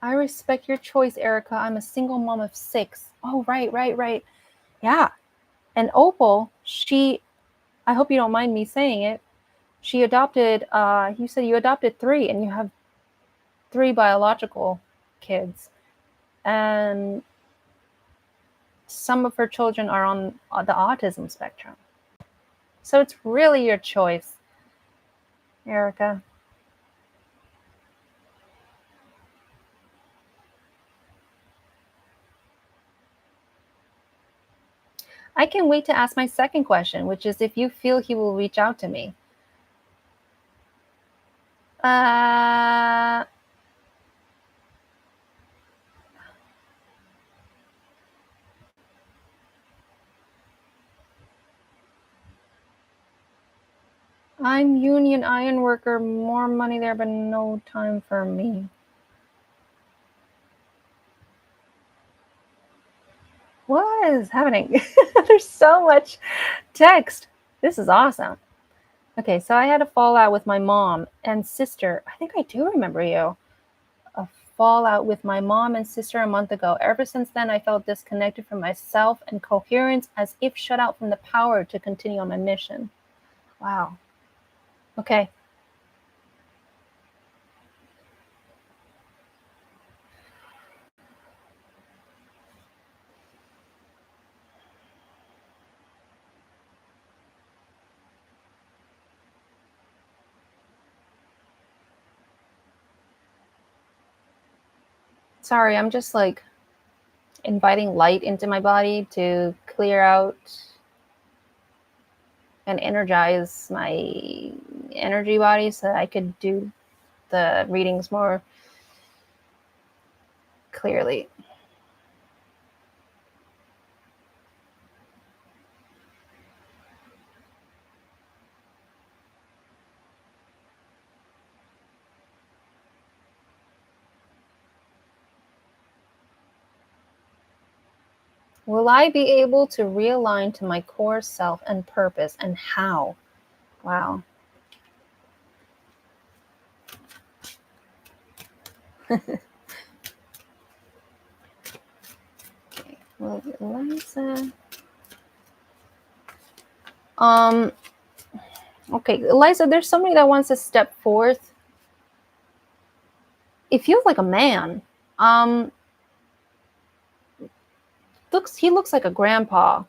I respect your choice, Erica. I'm a single mom of 6. Oh, right. Yeah. And Opal, I hope you don't mind me saying it, she adopted, you said you adopted 3 and you have 3 biological kids. And some of her children are on the autism spectrum. So it's really your choice, Erica. I can wait to ask my second question, which is if you feel he will reach out to me. I'm union iron worker, more money there, but no time for me. What is happening? There's so much text. This is awesome. Okay, so I had a fallout with my mom and sister. I think I do remember you. A fallout with my mom and sister a month ago. Ever since then, I felt disconnected from myself and coherence, as if shut out from the power to continue on my mission. Wow. Okay. Sorry, I'm just like inviting light into my body to clear out and energize my energy body so that I could do the readings more clearly. Will I be able to realign to my core self and purpose, and how? Wow. Okay, well, Eliza. Okay, Eliza, there's somebody that wants to step forth. It feels like a man. Um, he looks like a grandpa.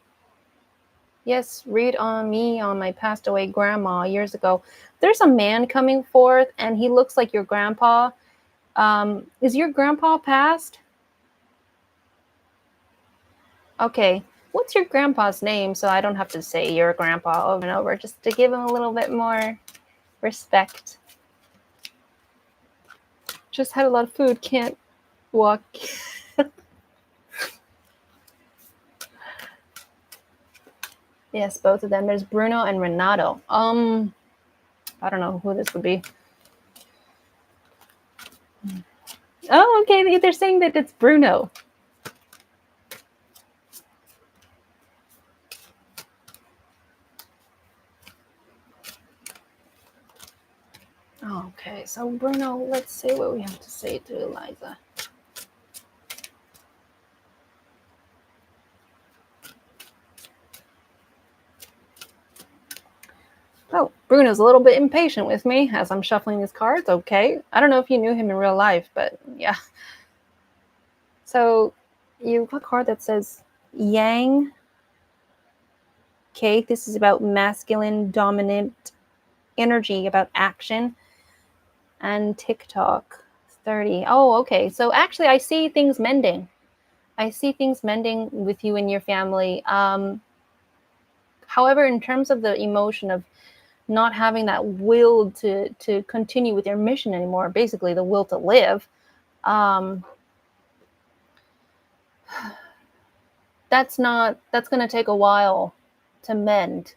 Yes, read on me on my passed away grandma years ago. There's a man coming forth, and he looks like your grandpa. Is your grandpa passed? Okay. What's your grandpa's name so I don't have to say your grandpa over and over, just to give him a little bit more respect. Just had a lot of food, can't walk. Yes, both of them. There's Bruno and Renato. I don't know who this would be. Oh, okay. They're saying that it's Bruno. Okay, so Bruno, let's see what we have to say to Eliza. Oh, Bruno's a little bit impatient with me as I'm shuffling these cards. Okay. I don't know if you knew him in real life, but yeah. So you've got a card that says Yang. Okay, this is about masculine dominant energy, about action. And TikTok 30. Oh, okay. So actually I see things mending. I see things mending with you and your family. However, in terms of the emotion of not having that will to continue with your mission anymore, basically the will to live, that's going to take a while to mend,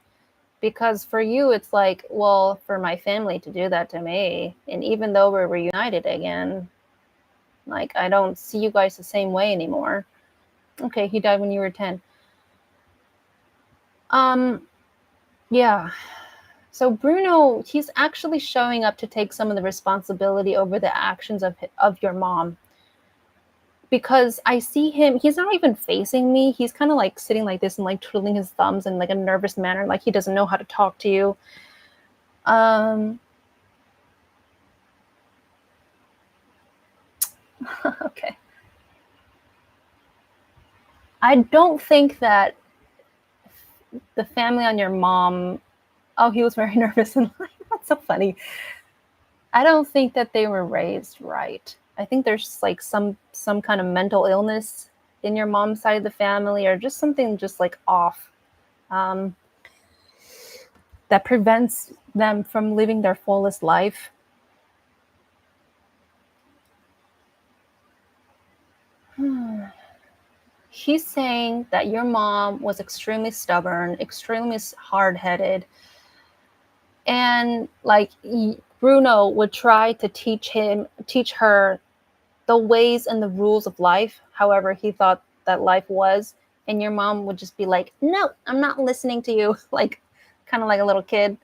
because for you it's like, well, for my family to do that to me, and even though we're reunited again, like, I don't see you guys the same way anymore. Okay, he died when you were 10. Yeah. So Bruno, he's actually showing up to take some of the responsibility over the actions of your mom. Because I see him, he's not even facing me. He's kind of like sitting like this and like twiddling his thumbs in like a nervous manner, like he doesn't know how to talk to you. Okay. I don't think that the family on your mom, oh, he was very nervous and like, that's so funny. I don't think that they were raised right. I think there's like some kind of mental illness in your mom's side of the family, or just something just like off, that prevents them from living their fullest life. He's saying that your mom was extremely stubborn, extremely hard-headed, and like Bruno would try to teach her the ways and the rules of life, however he thought that life was, and your mom would just be like, no, I'm not listening to you, like kind of like a little kid.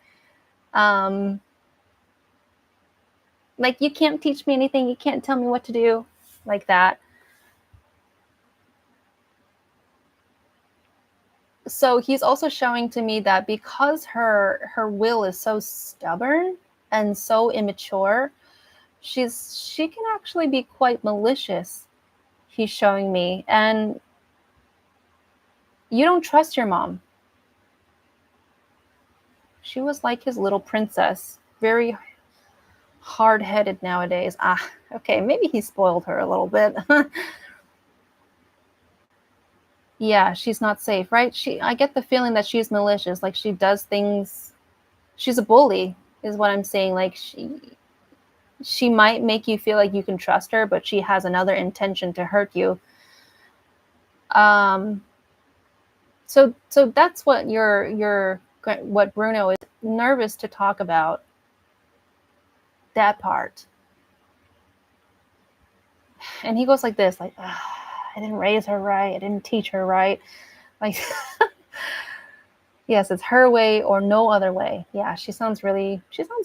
Like, you can't teach me anything, you can't tell me what to do, like that. So he's also showing to me that because her will is so stubborn and so immature, she can actually be quite malicious, he's showing me. And you don't trust your mom. She was like his little princess, very hard-headed nowadays. Okay, maybe he spoiled her a little bit. Yeah, she's not safe, right? I get the feeling that she's malicious, like she does things. She's a bully, is what I'm saying. Like she might make you feel like you can trust her, but she has another intention to hurt you. So that's what what Bruno is nervous to talk about, that part. And he goes like this, like, I didn't raise her right, I didn't teach her right, like Yes, it's her way or no other way. Yeah, she sounds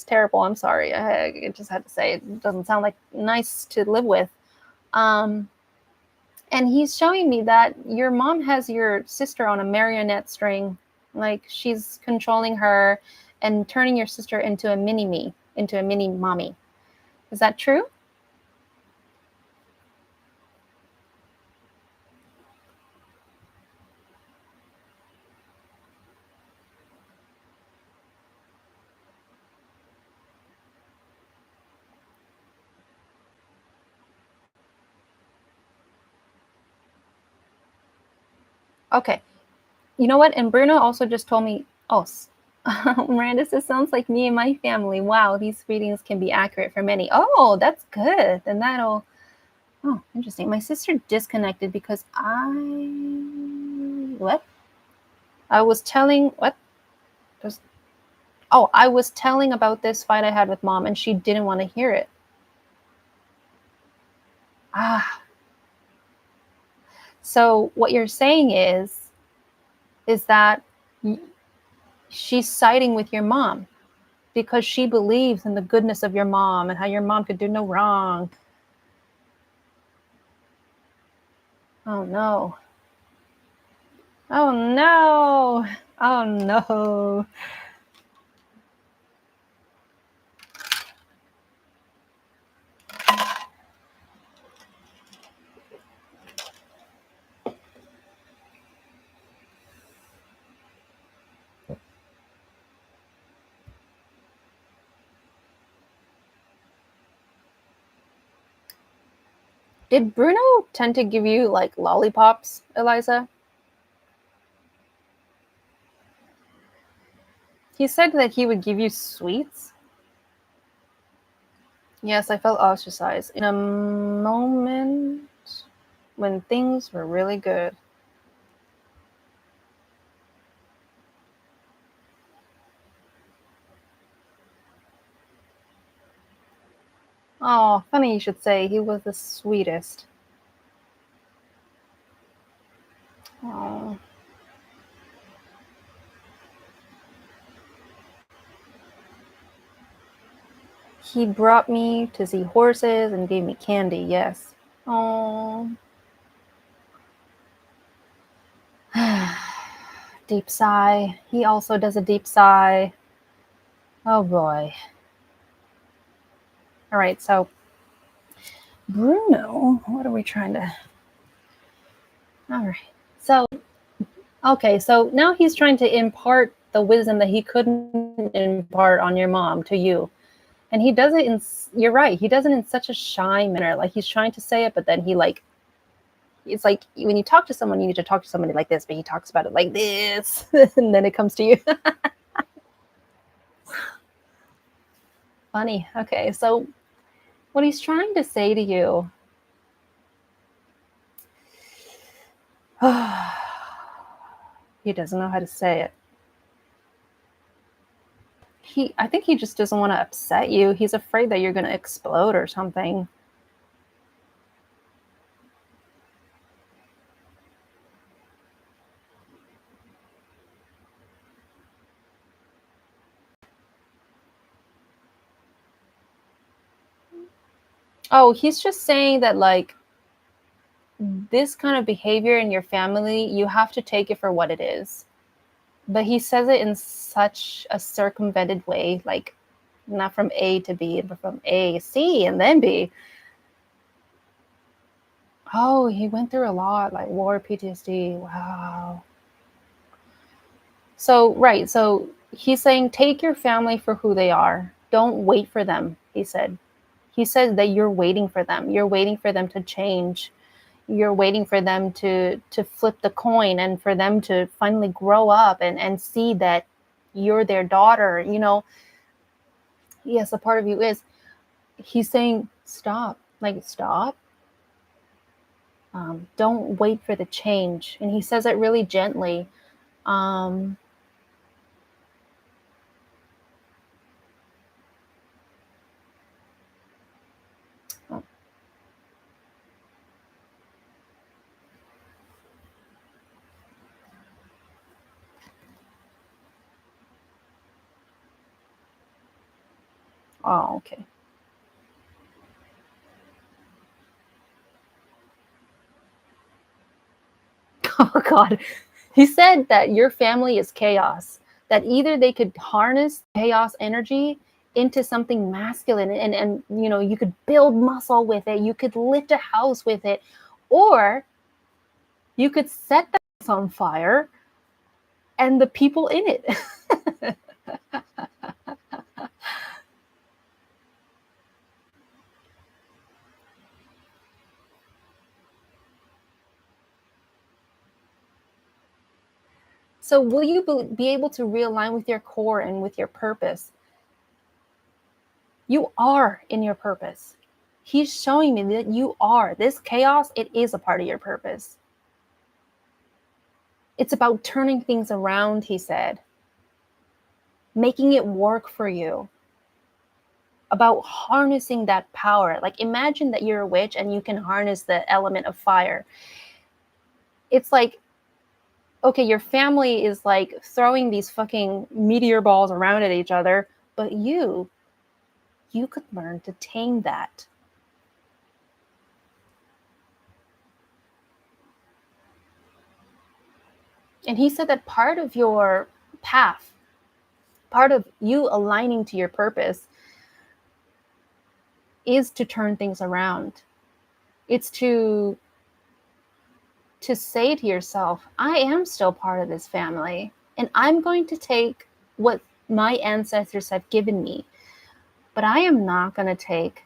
terrible. I'm sorry. I just had to say it doesn't sound like nice to live with. Um, and he's showing me that your mom has your sister on a marionette string, like she's controlling her and turning your sister into a mini me, into a mini mommy. Is that true? Okay. You know what? And Bruno also just told me, oh, Miranda says, sounds like me and my family. Wow, these readings can be accurate for many. Oh, that's good. Then that'll, oh, interesting. My sister disconnected because what? I was telling, what? There's, oh, I was telling about this fight I had with mom and she didn't want to hear it. Ah, so what you're saying is that she's siding with your mom because she believes in the goodness of your mom and how your mom could do no wrong. Oh no. Oh no. Oh no. Did Bruno tend to give you like lollipops, Eliza? He said that he would give you sweets. Yes, I felt ostracized in a moment when things were really good. Oh, funny you should say. He was the sweetest. Oh. He brought me to see horses and gave me candy, yes. Oh. Deep sigh. He also does a deep sigh. Oh boy. All right, so Bruno, what are we trying to? All right. So, okay, so now he's trying to impart the wisdom that he couldn't impart on your mom to you. And he does it in, you're right, he does it in such a shy manner. Like he's trying to say it, but then he like, it's like when you talk to someone, you need to talk to somebody like this, but he talks about it like this, and then it comes to you. Funny. Okay, so what he's trying to say to you, he doesn't know how to say it. I think he just doesn't want to upset you. He's afraid that you're going to explode or something. Oh, he's just saying that like this kind of behavior in your family, you have to take it for what it is. But he says it in such a circumvented way, like not from A to B, but from A, C, and then B. Oh, he went through a lot, like war, PTSD. Wow. So, right. So he's saying take your family for who they are. Don't wait for them, he said. He says that you're waiting for them. You're waiting for them to change. You're waiting for them to flip the coin and for them to finally grow up and see that you're their daughter. You know, yes, a part of you is. He's saying, stop. Like, stop. Don't wait for the change. And he says it really gently. Um, Oh, okay. Oh God. He said that your family is chaos, that either they could harness chaos energy into something masculine and you know, you could build muscle with it, you could lift a house with it, or you could set the house on fire and the people in it. So will you be able to realign with your core and with your purpose? You are in your purpose. He's showing me that you are. This chaos, it is a part of your purpose. It's about turning things around, he said, making it work for you, about harnessing that power. Like imagine that you're a witch and you can harness the element of fire. It's like, okay, your family is like throwing these fucking meteor balls around at each other, but you could learn to tame that. And he said that part of your path, part of you aligning to your purpose is to turn things around. It's to say to yourself, I am still part of this family, and I'm going to take what my ancestors have given me, but I am not going to take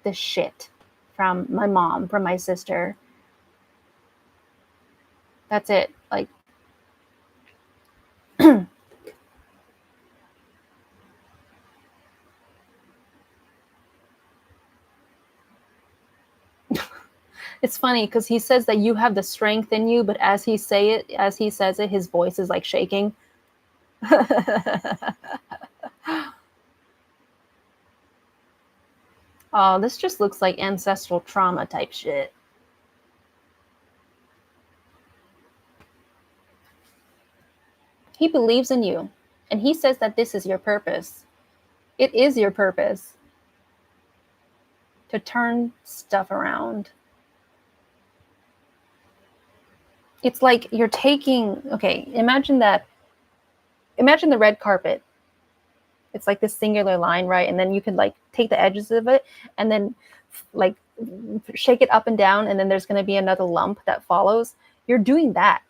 the shit from my mom, from my sister. That's it. Like, it's funny because he says that you have the strength in you, but as he says it, his voice is like shaking. Oh, this just looks like ancestral trauma type shit. He believes in you, and he says that this is your purpose. It is your purpose to turn stuff around. It's like you're taking, okay, imagine the red carpet. It's like this singular line, right? And then you can like take the edges of it and then like shake it up and down, and then there's going to be another lump that follows. You're doing that.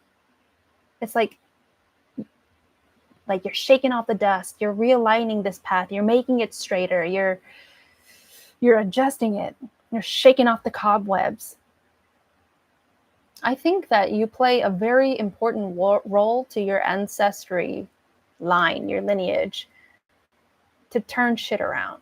It's like you're shaking off the dust, you're realigning this path, you're making it straighter, you're adjusting it, you're shaking off the cobwebs. I think that you play a very important role to your ancestry line, your lineage, to turn shit around.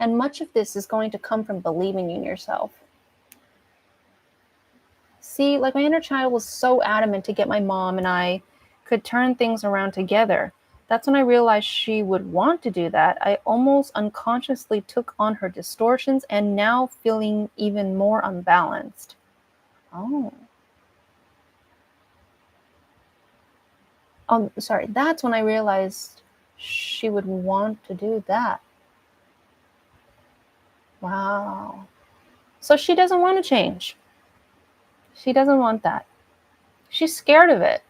And much of this is going to come from believing in yourself. See, like my inner child was so adamant to get my mom and I could turn things around together. That's when I realized she would want to do that. I almost unconsciously took on her distortions and now feeling even more unbalanced. Oh. Oh, sorry. That's when I realized she would want to do that. Wow. So she doesn't want to change. She doesn't want that. She's scared of it.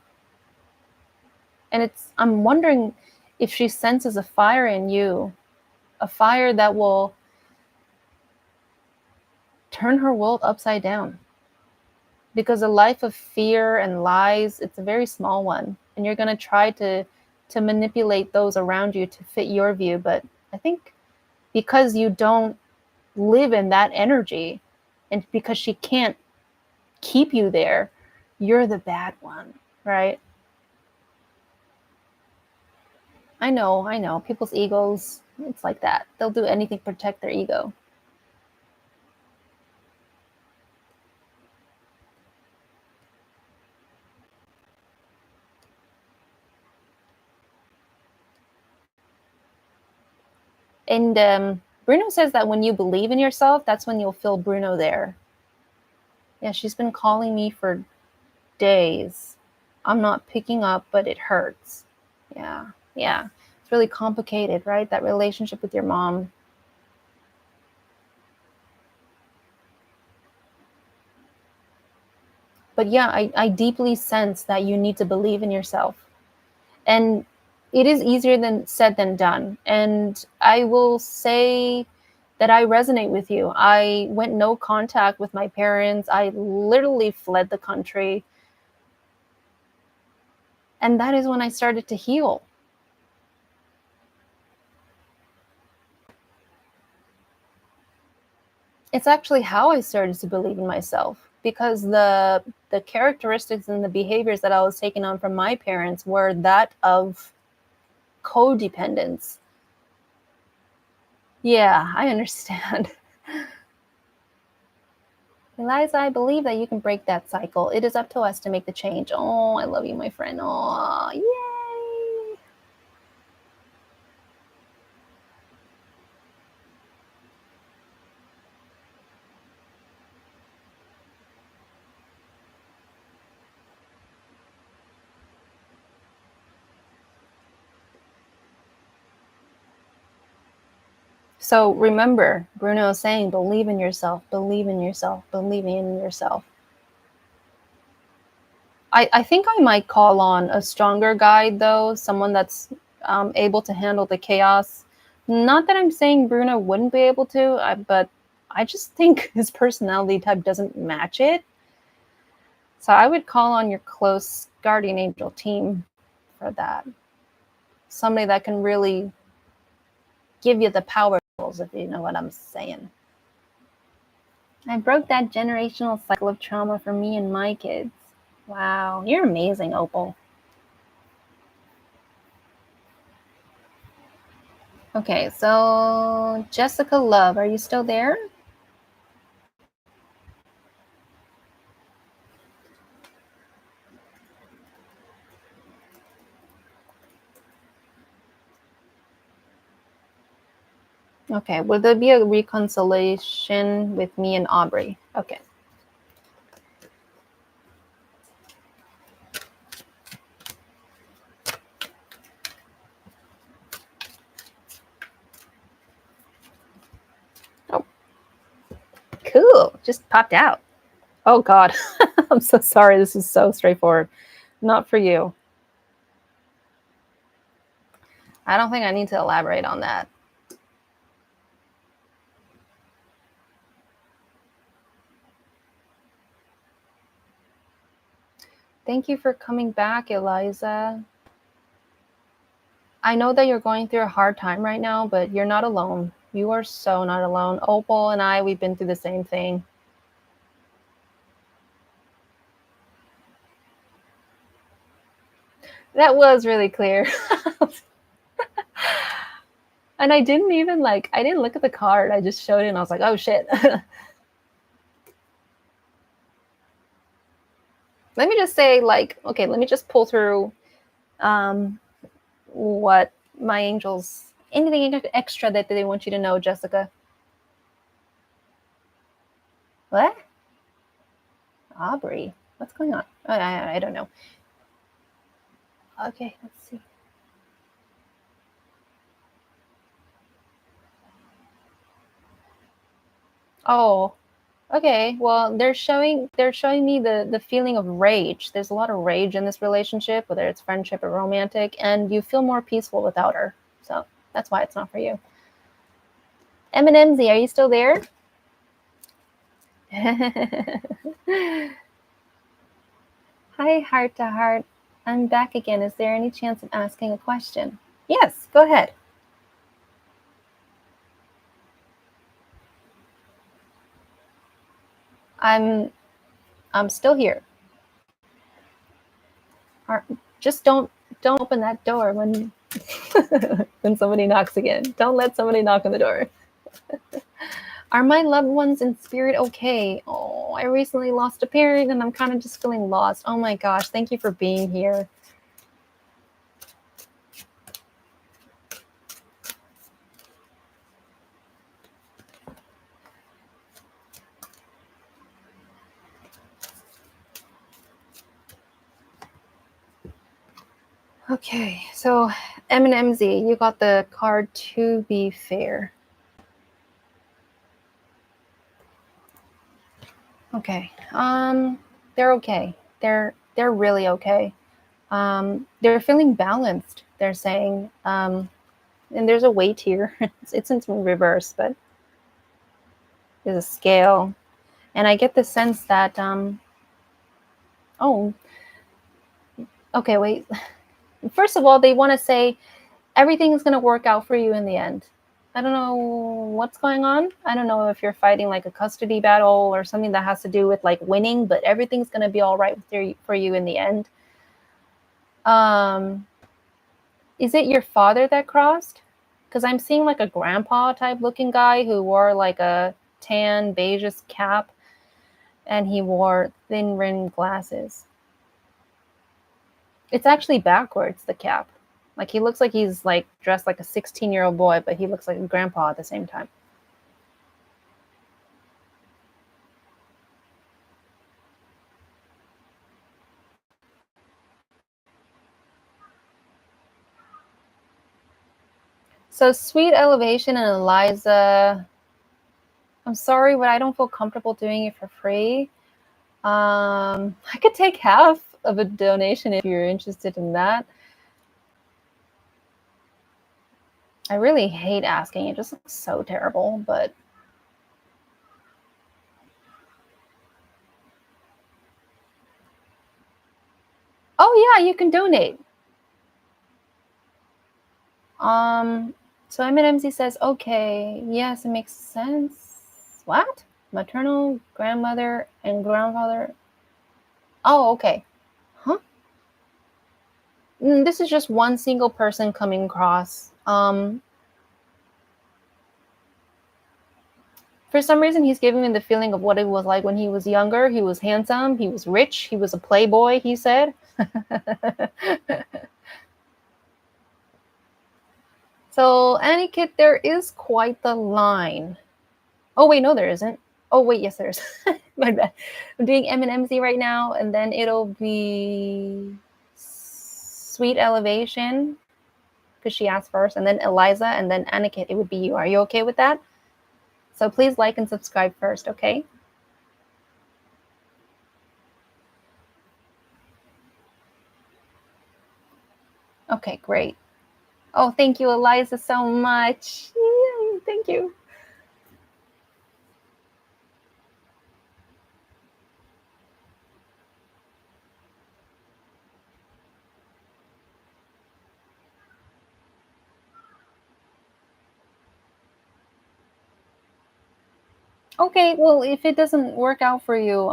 And I'm wondering if she senses a fire in you, a fire that will turn her world upside down. Because a life of fear and lies, it's a very small one. And you're going to try to manipulate those around you to fit your view. But I think because you don't live in that energy and because she can't keep you there, you're the bad one, right? I know. People's egos, it's like that. They'll do anything to protect their ego. And Bruno says that when you believe in yourself, that's when you'll feel Bruno there. Yeah, she's been calling me for days. I'm not picking up, but it hurts. Yeah. It's really complicated, right? That relationship with your mom. But yeah, I deeply sense that you need to believe in yourself. And it is easier than said than done. And I will say that I resonate with you. I went no contact with my parents. I literally fled the country. And that is when I started to heal. It's actually how I started to believe in myself, because the characteristics and the behaviors that I was taking on from my parents were that of codependence. Yeah, I understand. Eliza, I believe that you can break that cycle. It is up to us to make the change. Oh, I love you, my friend. Oh, yay. So remember, Bruno is saying, believe in yourself, believe in yourself, believe in yourself. I think I might call on a stronger guide, though, someone that's able to handle the chaos. Not that I'm saying Bruno wouldn't be able to, but I just think his personality type doesn't match it. So I would call on your close guardian angel team for that. Somebody that can really give you the power, if you know what I'm saying. I broke that generational cycle of trauma for me and my kids. Wow, you're amazing, Opal. Okay, so Jessica Love, are you still there? Okay, will there be a reconciliation with me and Aubrey? Okay. Oh, cool. Just popped out. Oh, God. I'm so sorry. This is so straightforward. Not for you. I don't think I need to elaborate on that. Thank you for coming back, Eliza. I know that you're going through a hard time right now, but you're not alone. You are so not alone. Opal and I, we've been through the same thing. That was really clear. And I didn't even I didn't look at the card. I just showed it and I was like, oh shit. Let me just say, okay, let me just pull through what my angels, anything extra that they want you to know, Jessica. What? Aubrey? What's going on? I don't know. Okay, let's see. Oh, okay. Well, they're showing me the feeling of rage. There's a lot of rage in this relationship, whether it's friendship or romantic, and you feel more peaceful without her. So that's why it's not for you. M&MZ, are you still there? Hi, heart to heart. I'm back again. Is there any chance of asking a question? Yes, go ahead. I'm still here. Just don't open that door when when somebody knocks again. Don't let somebody knock on the door. Are my loved ones in spirit okay? Oh, I recently lost a parent and I'm kind of just feeling lost. Oh my gosh, thank you for being here. Okay, so M and MZ, you got the card to be fair. Okay. They're okay. They're really okay. They're feeling balanced. They're saying, and there's a weight here. it's in reverse, but there's a scale, and I get the sense that oh, okay, wait. First of all, they want to say everything is going to work out for you in the end. I don't know what's going on. I don't know if you're fighting like a custody battle or something that has to do with like winning, but everything's going to be all right for you in the end. Is it your father that crossed? Because I'm seeing like a grandpa type looking guy who wore like a tan beige cap, and he wore thin rimmed glasses. It's actually backwards, the cap. Like he looks like he's like dressed like a 16-year-old boy, but he looks like a grandpa at the same time. So Sweet Elevation and Eliza, I'm sorry, but I don't feel comfortable doing it for free. I could take half of a donation if you're interested in that. I really hate asking. It just looks so terrible, but oh yeah, you can donate. So MNMZ says, okay, yes, it makes sense. What? Maternal grandmother and grandfather. Oh, okay. Huh? This is just one single person coming across. For some reason, he's giving me the feeling of what it was like when he was younger. He was handsome. He was rich. He was a playboy, he said. So, Aniket, there is quite the line. Oh, wait, no, there isn't. Oh, wait, yes, there is. My bad. I'm doing M and MZ right now, and then it'll be Sweet Elevation, because she asked first, and then Eliza, and then Aniket. It would be you. Are you okay with that? So please like and subscribe first, okay? Okay, great. Oh, thank you, Eliza, so much. Yay, thank you. Okay, well, if it doesn't work out for you,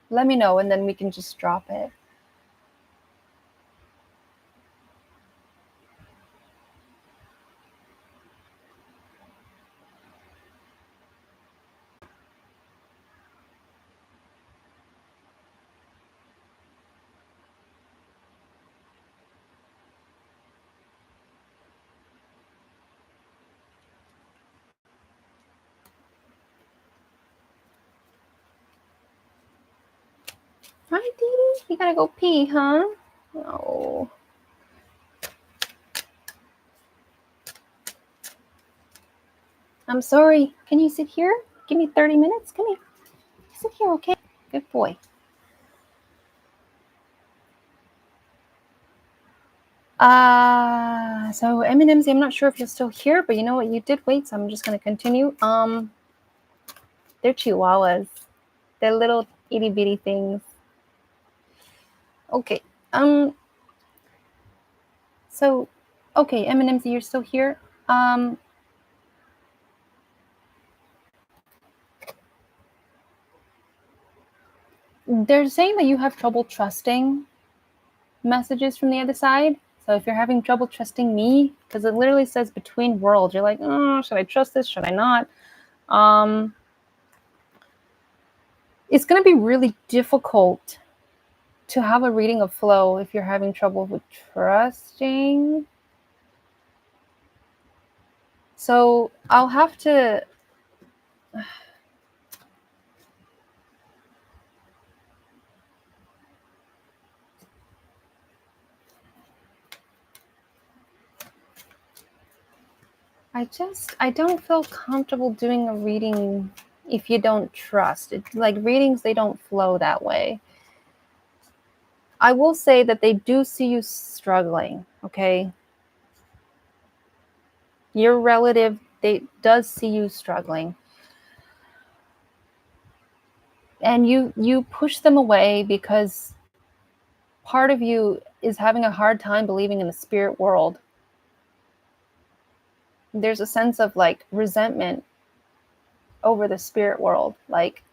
let me know, and then we can just drop it. Hi, Dee. You gotta go pee, huh? Oh. I'm sorry. Can you sit here? Give me 30 minutes. Come here. Sit here, okay? Good boy. So M&M's, I'm not sure if you're still here, but you know what? You did wait, so I'm just gonna continue. They're chihuahuas. They're little itty bitty things. Okay. So, okay, M&M's, you're still here. They're saying that you have trouble trusting messages from the other side. So if you're having trouble trusting me, because it literally says between worlds, you're like, oh, should I trust this? Should I not? It's going to be really difficult to have a reading of flow if you're having trouble with trusting. So I'll have to. I don't feel comfortable doing a reading if you don't trust. Like readings, they don't flow that way. I will say that they do see you struggling, okay? Your relative, they does see you struggling. And you push them away because part of you is having a hard time believing in the spirit world. There's a sense of like resentment over the spirit world. Like,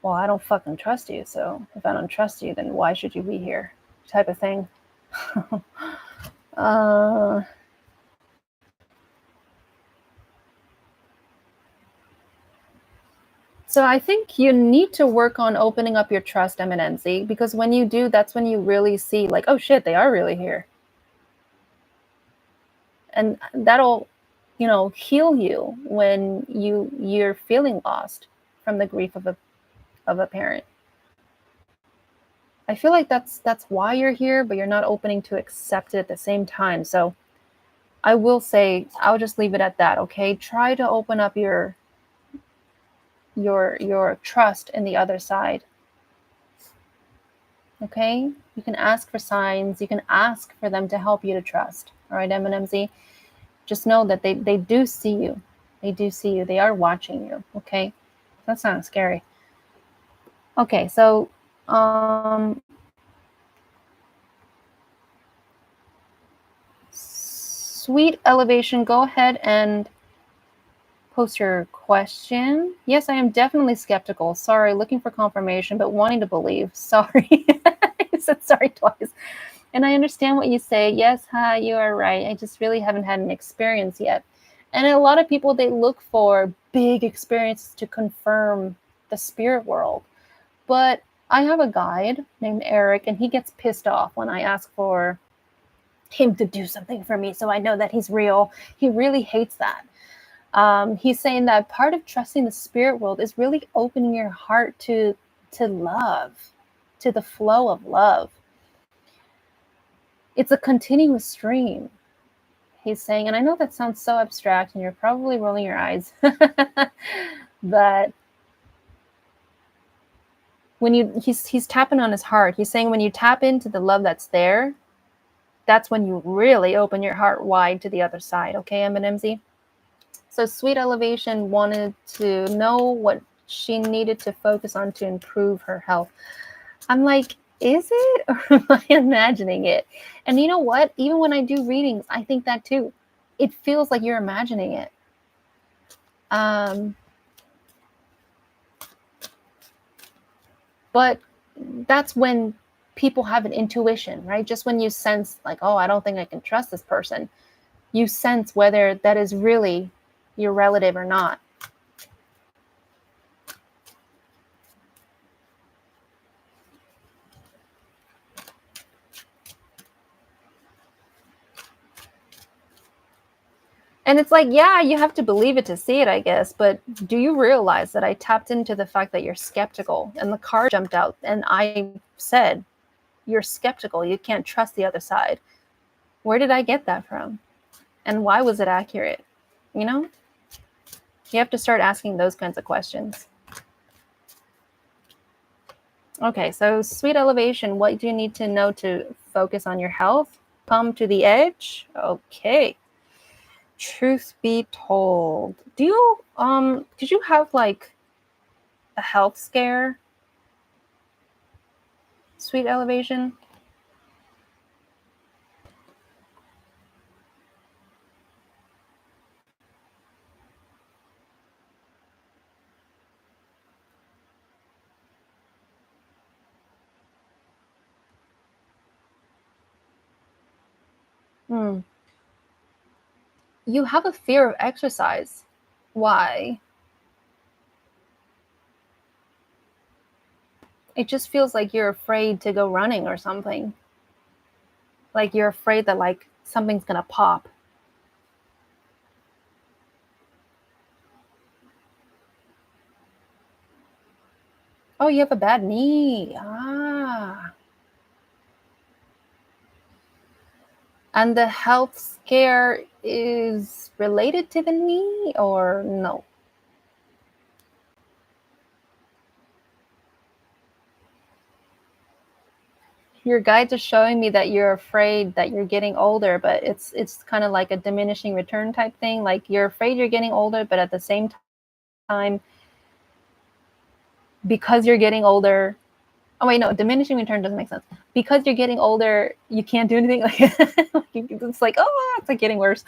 well, I don't fucking trust you. So if I don't trust you, then why should you be here? Type of thing. uh, so I think you need to work on opening up your trust, MNMZ, because when you do, that's when you really see like, oh shit, they are really here. And that'll, heal you when you're feeling lost from the grief of a parent. I feel like that's why you're here, but you're not opening to accept it at the same time. So I will say, I'll just leave it at that, okay? Try to open up your trust in the other side. Okay? You can ask for signs, you can ask for them to help you to trust. All right, MNMZ? Just know that they do see you. They do see you. They are watching you. Okay? That sounds scary. Okay, so Sweet Elevation, go ahead and post your question. Yes, I am definitely skeptical. Sorry, looking for confirmation, but wanting to believe. Sorry. I said sorry twice. And I understand what you say. Yes, hi, you are right. I just really haven't had an experience yet. And a lot of people, they look for big experiences to confirm the spirit world. But I have a guide named Eric, and he gets pissed off when I ask for him to do something for me so I know that he's real. He really hates that. He's saying that part of trusting the spirit world is really opening your heart to love, to the flow of love. It's a continuous stream, he's saying. And I know that sounds so abstract and you're probably rolling your eyes. But when he's tapping on his heart, he's saying when you tap into the love that's there, that's when you really open your heart wide to the other side. Okay, MNMZ? So Sweet Elevation wanted to know what she needed to focus on to improve her health. I'm like, is it? Or am I imagining it? And you know what? Even when I do readings, I think that too. It feels like you're imagining it. But that's when people have an intuition, right? Just when you sense like, oh, I don't think I can trust this person. You sense whether that is really your relative or not. And it's like, yeah, you have to believe it to see it, I guess. But do you realize that I tapped into the fact that you're skeptical and the card jumped out and I said, you're skeptical. You can't trust the other side. Where did I get that from? And why was it accurate? You know, you have to start asking those kinds of questions. Okay, so Sweet Elevation, what do you need to know to focus on your health? Come to the edge. Okay. Truth be told, do you did you have like a health scare? Sweet Elevation? Hmm. You have a fear of exercise. Why? It just feels like you're afraid to go running or something. Like you're afraid that like something's gonna pop. Oh, you have a bad knee. Ah. And the health scare is related to the knee or no? Your guides are showing me that you're afraid that you're getting older, but it's kind of like a diminishing return type thing. Like you're afraid you're getting older, but at the same time, because you're getting older. Oh wait, no, diminishing return doesn't make sense. Because you're getting older, you can't do anything. Like it's like, oh, it's like getting worse.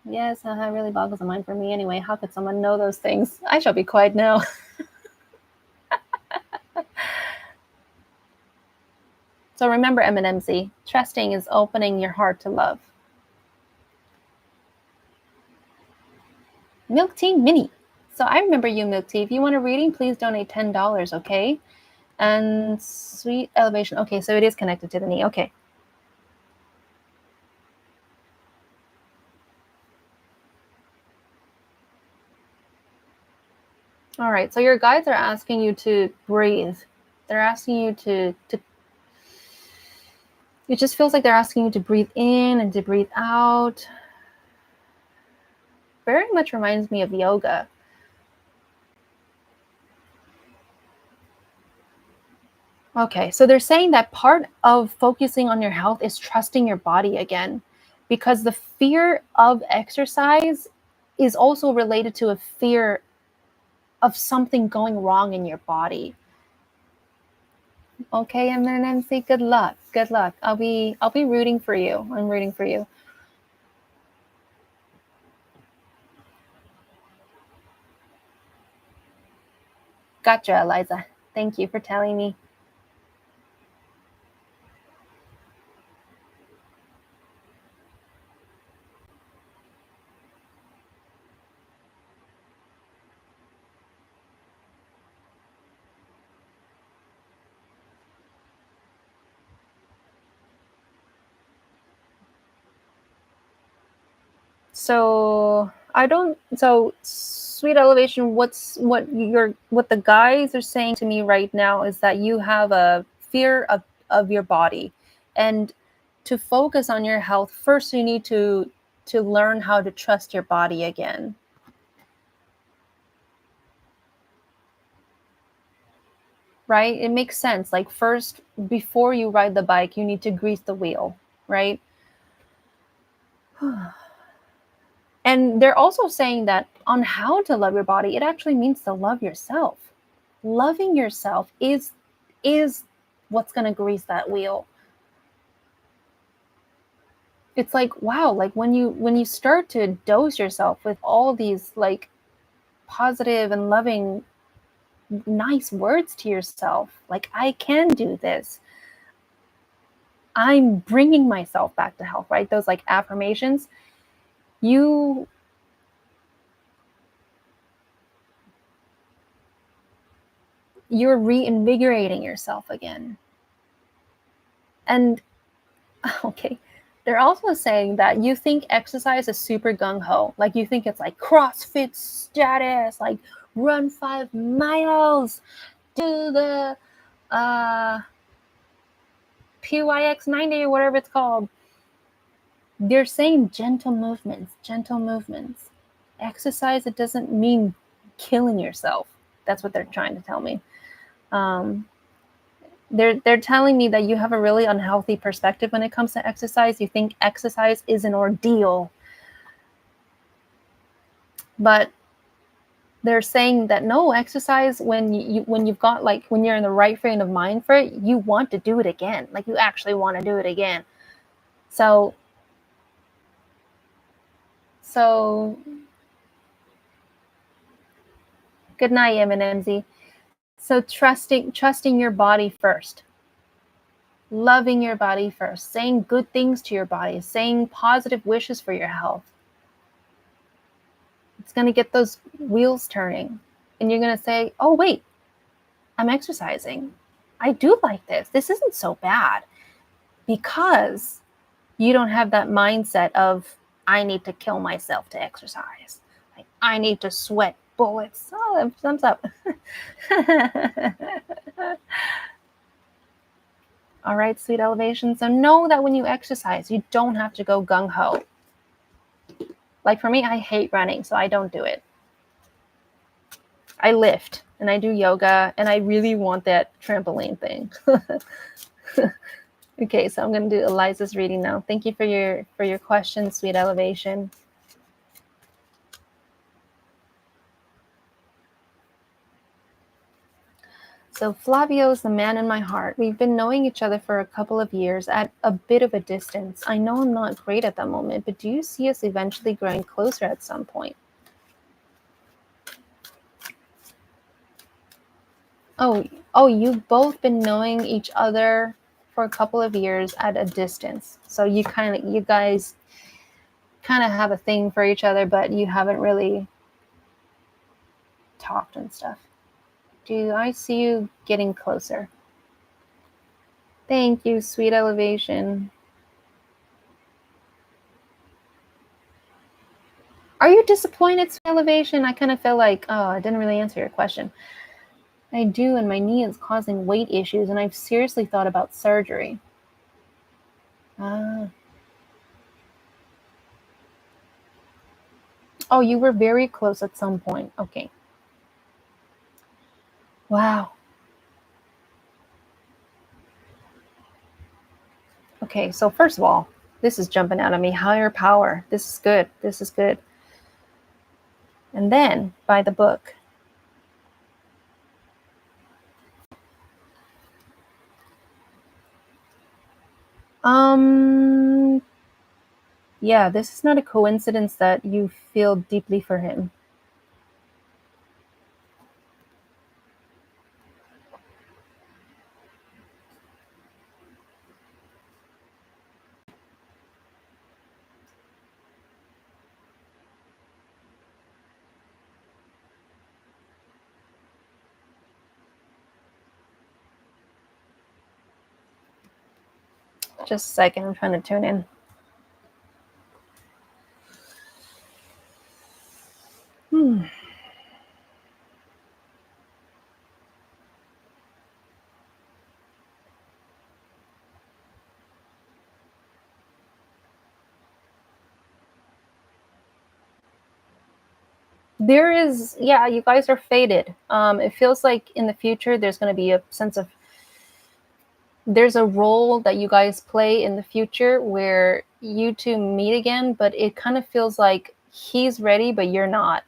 Yes, it really boggles the mind for me anyway. How could someone know those things? I shall be quiet now. So remember, MNMC, trusting is opening your heart to love. Milk Tea Mini. So I remember you, Milk Tea. If you want a reading, please donate $10, okay? And Sweet Elevation. Okay, so it is connected to the knee. Okay. All right, so your guides are asking you to breathe. They're asking you to it just feels like they're asking you to breathe in and to breathe out. Very much reminds me of yoga. Okay, so they're saying that part of focusing on your health is trusting your body again, because the fear of exercise is also related to a fear of something going wrong in your body. Okay, and then MC, good luck. Good luck. I'll be rooting for you. I'm rooting for you. Gotcha, Eliza. Thank you for telling me. So Sweet Elevation, what the guys are saying to me right now is that you have a fear of your body, and to focus on your health first you need to learn how to trust your body again. Right? It makes sense. Like first, before you ride the bike, you need to grease the wheel, right? And they're also saying that on how to love your body, it actually means to love yourself. Loving yourself is what's going to grease that wheel. It's like, wow, like when you start to dose yourself with all these like positive and loving nice words to yourself, like I can do this. I'm bringing myself back to health, right? Those like affirmations. You're reinvigorating yourself again. And okay, they're also saying that you think exercise is super gung-ho. Like you think it's like CrossFit status, like run 5 miles, do the PYX 90 or whatever it's called. They're saying gentle movements, gentle movements. Exercise, it doesn't mean killing yourself. That's what they're trying to tell me. They're telling me that you have a really unhealthy perspective when it comes to exercise. You think exercise is an ordeal. But they're saying that no, exercise, when you've got like when you're in the right frame of mind for it, you want to do it again. Like you actually want to do it again. So good night, MNMZ. So trusting your body first. Loving your body first, saying good things to your body, saying positive wishes for your health. It's going to get those wheels turning. And you're going to say, oh, wait, I'm exercising. I do like this. This isn't so bad. Because you don't have that mindset of, I need to kill myself to exercise. Like, I need to sweat bullets. Oh, thumbs up. All right, sweet elevation. So know that when you exercise, you don't have to go gung-ho. Like for me, I hate running, so I don't do it. I lift and I do yoga, and I really want that trampoline thing. Okay, so I'm going to do Eliza's reading now. Thank you for your question, sweet elevation. So Flavio is the man in my heart. We've been knowing each other for a couple of years at a bit of a distance. I know I'm not great at the moment, but do you see us eventually growing closer at some point? Oh, you've both been knowing each other for a couple of years at a distance. So you guys kind of have a thing for each other, but you haven't really talked and stuff. Do I see you getting closer? Thank you, sweet elevation. Are you disappointed, sweet elevation? I kind of feel like, oh, I didn't really answer your question. I do, and my knee is causing weight issues, and I've seriously thought about surgery. Ah. Oh, you were very close at some point. Okay. Wow. Okay, so first of all, this is jumping out at me. Higher power. This is good. This is good. And then, by the book. Yeah, this is not a coincidence that you feel deeply for him. Just a second, I'm trying to tune in. There is, yeah, you guys are fated. It feels like in the future there's going to be a sense of, there's a role that you guys play in the future where you two meet again, but it kind of feels like he's ready, but you're not.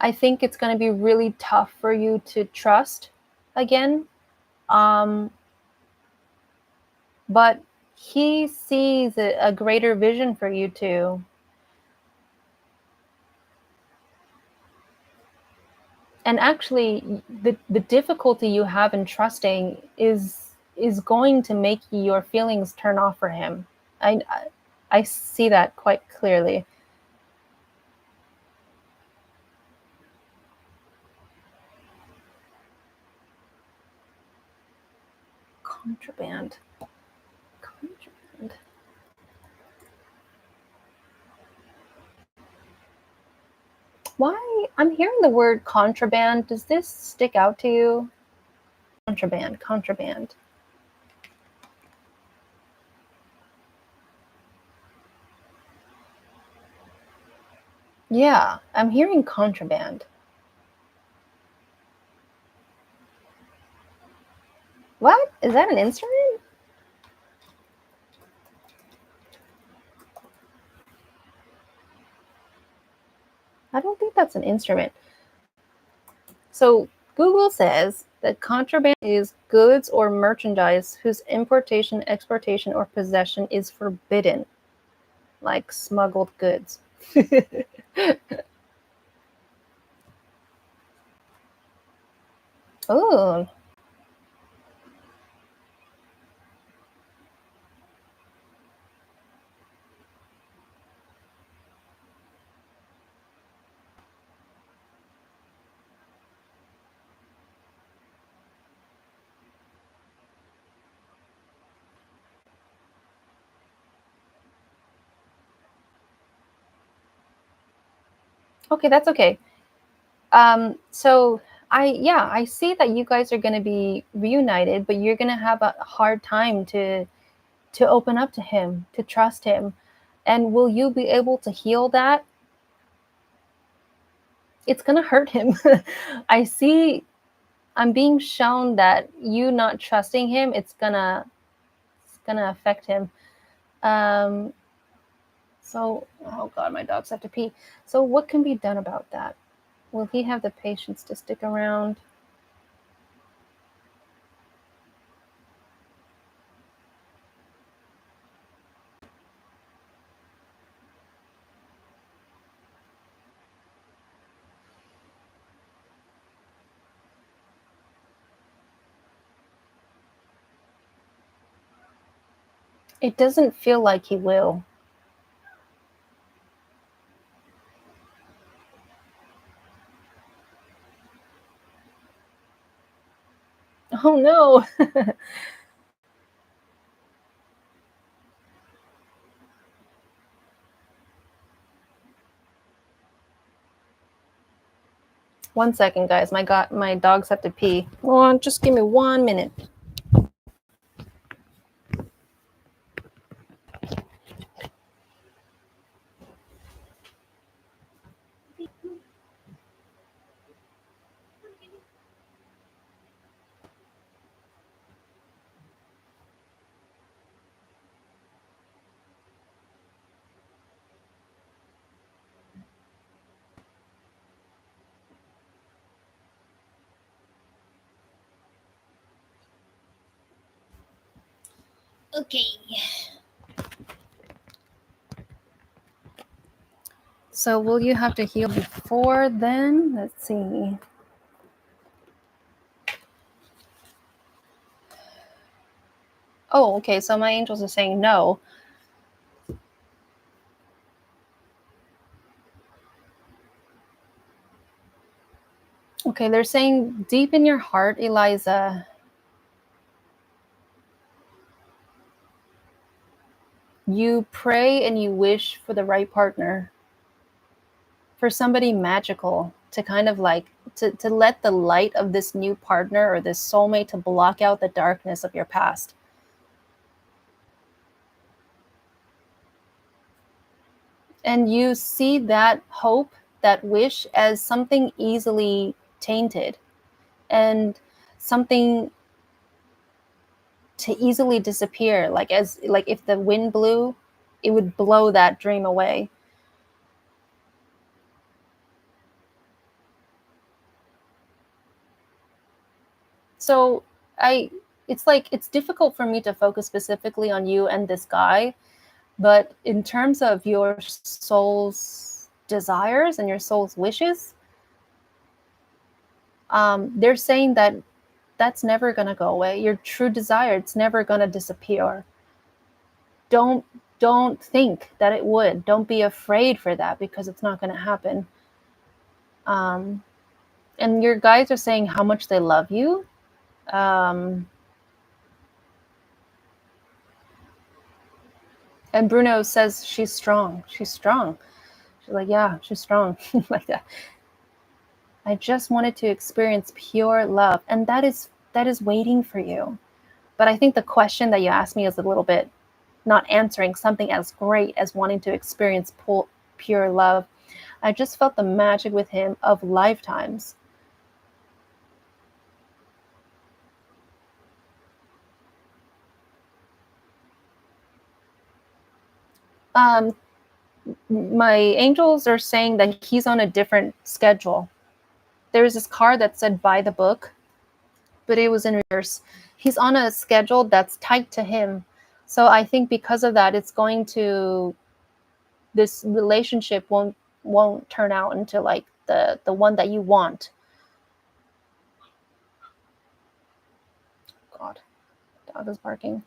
I think it's going to be really tough for you to trust again. But he sees a greater vision for you two. And actually, the difficulty you have in trusting is going to make your feelings turn off for him. I see that quite clearly. Contraband. Why? I'm hearing the word contraband. Does this stick out to you? Contraband. Yeah, I'm hearing contraband. What? Is that an instrument? I don't think that's an instrument. So Google says that contraband is goods or merchandise whose importation, exportation, or possession is forbidden, like smuggled goods. Oh, okay, that's okay. So I see that you guys are going to be reunited, but you're going to have a hard time to open up to him, to trust him. And will you be able to heal that? It's going to hurt him. I see, I'm being shown that you not trusting him, it's gonna affect him. So, oh God, my dogs have to pee. So what can be done about that? Will he have the patience to stick around? It doesn't feel like he will. Oh no. One second, guys. My dogs have to pee. Just give me 1 minute. Okay. So will you have to heal before then? Let's see. Oh, okay. So my angels are saying no. Okay, they're saying deep in your heart, Eliza, you pray and you wish for the right partner, for somebody magical to kind of like to let the light of this new partner or this soulmate to block out the darkness of your past. And you see that hope, that wish as something easily tainted and something to easily disappear, like if the wind blew, it would blow that dream away. So it's like it's difficult for me to focus specifically on you and this guy, but in terms of your soul's desires and your soul's wishes, they're saying that that's never going to go away. Your true desire, it's never going to disappear. Don't think that it would. Don't be afraid for that, because it's not going to happen. And your guides are saying how much they love you. And Bruno says she's strong. She's strong. She's like, yeah, she's strong. Like that. I just wanted to experience pure love, and that is waiting for you. But I think the question that you asked me is a little bit not answering something as great as wanting to experience pure love. I just felt the magic with him of lifetimes. My angels are saying that he's on a different schedule. There was this card that said buy the book, but it was in reverse. He's on a schedule that's tight to him. So I think because of that, it's going to, this relationship won't turn out into like the one that you want. God, dog is barking.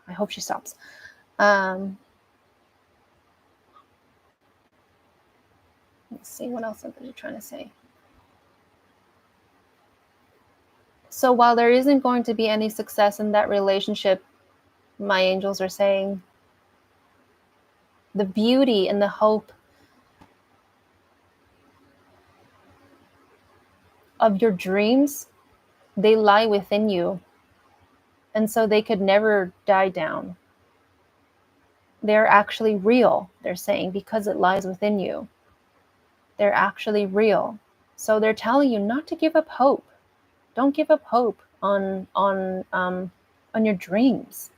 I hope she stops. Let's see, what else are you trying to say? So while there isn't going to be any success in that relationship, my angels are saying the beauty and the hope of your dreams, they lie within you. And so they could never die down. They're actually real, they're saying, because it lies within you. They're actually real. So they're telling you not to give up hope. Don't give up hope on your dreams.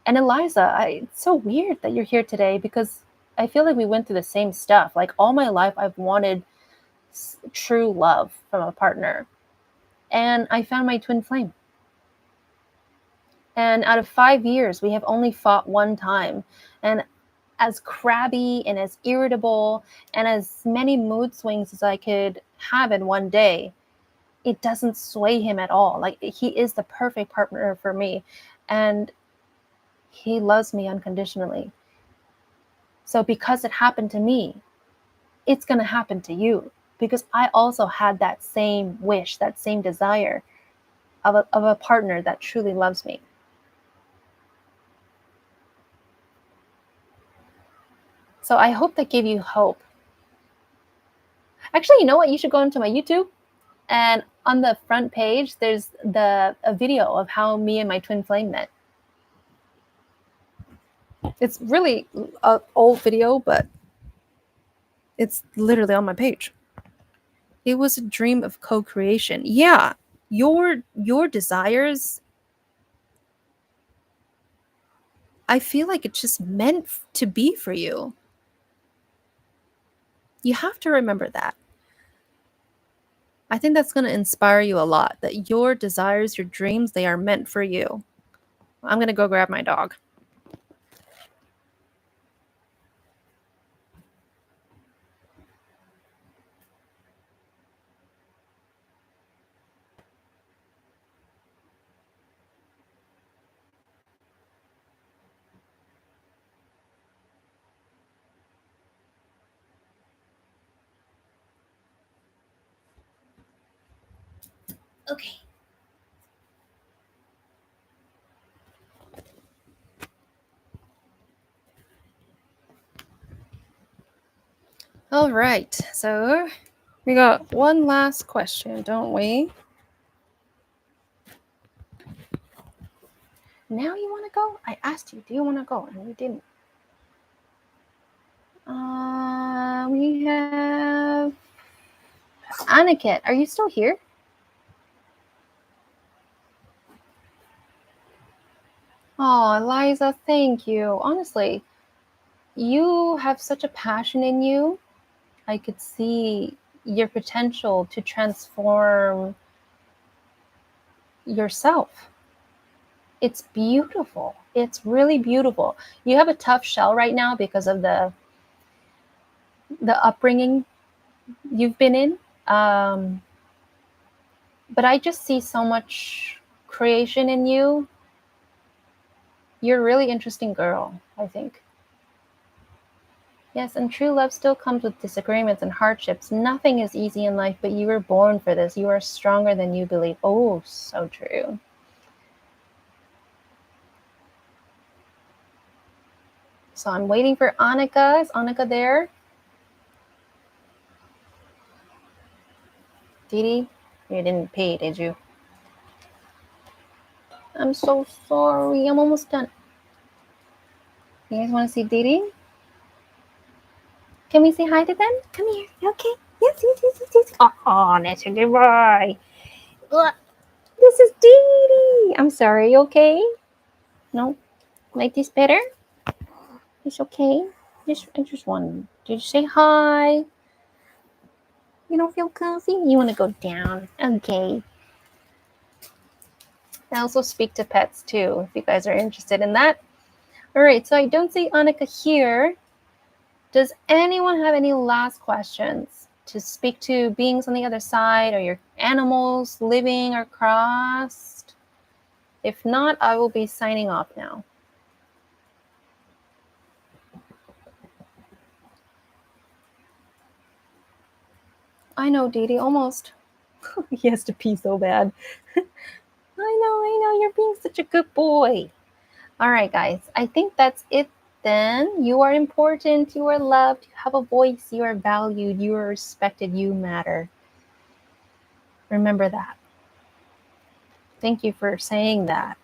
And Eliza, it's so weird that you're here today because I feel like we went through the same stuff. Like all my life, I've wanted true love from a partner, and I found my twin flame. And out of 5 years, we have only fought one time. And as crabby and as irritable and as many mood swings as I could have in one day, it doesn't sway him at all. Like he is the perfect partner for me. And he loves me unconditionally. So because it happened to me, it's going to happen to you. Because I also had that same wish, that same desire of a partner that truly loves me. So I hope that gave you hope. Actually, you know what? You should go into my YouTube, and on the front page, there's a video of how me and my twin flame met. It's really an old video, but it's literally on my page. It was a dream of co-creation. Yeah, your desires, I feel like it's just meant to be for you. You have to remember that. I think that's going to inspire you a lot, that your desires, your dreams, they are meant for you. I'm going to go grab my dog. Okay. All right. So we got one last question, don't we? Now you want to go? I asked you, do you want to go? And you didn't. We have Aniket. Are you still here? Oh, Eliza, thank you. Honestly, you have such a passion in you. I could see your potential to transform yourself. It's beautiful. It's really beautiful. You have a tough shell right now because of the upbringing you've been in. But I just see so much creation in you. You're a really interesting girl, I think. Yes, and true love still comes with disagreements and hardships. Nothing is easy in life, but you were born for this. You are stronger than you believe. Oh, so true. So I'm waiting for Annika. Is Annika there? Didi, you didn't pay, did you? I'm so sorry. I'm almost done. You guys want to see Didi? Can we say hi to them? Come here. Okay. Yes, yes, yes, yes, yes. Oh, that's a good boy. This is Didi. I'm sorry. You okay? No? Like this better? It's okay. I just want to say hi. You don't feel comfy? You want to go down? Okay. I also speak to pets too, if you guys are interested in that. All right, so I don't see Annika here. Does anyone have any last questions to speak to beings on the other side or your animals living or crossed? If not, I will be signing off now. I know, Didi, almost. He has to pee so bad. I know, you're being such a good boy. All right, guys, I think that's it then. You are important, you are loved, you have a voice, you are valued, you are respected, you matter. Remember that. Thank you for saying that.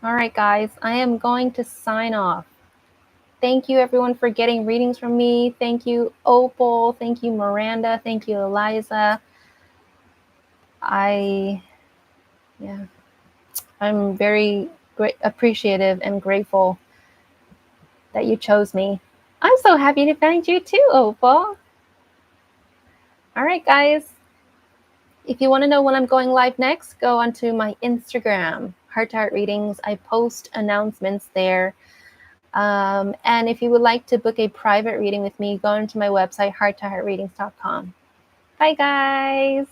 All right, guys, I am going to sign off. Thank you, everyone, for getting readings from me. Thank you, Opal. Thank you, Miranda. Thank you, Eliza. I'm very appreciative and grateful that you chose me. I'm so happy to find you too, Opal. All right, guys. If you want to know when I'm going live next, go onto my Instagram, Heart to Heart Readings. I post announcements there. And if you would like to book a private reading with me, go into my website, hearttoheartreadings.com. Bye, guys.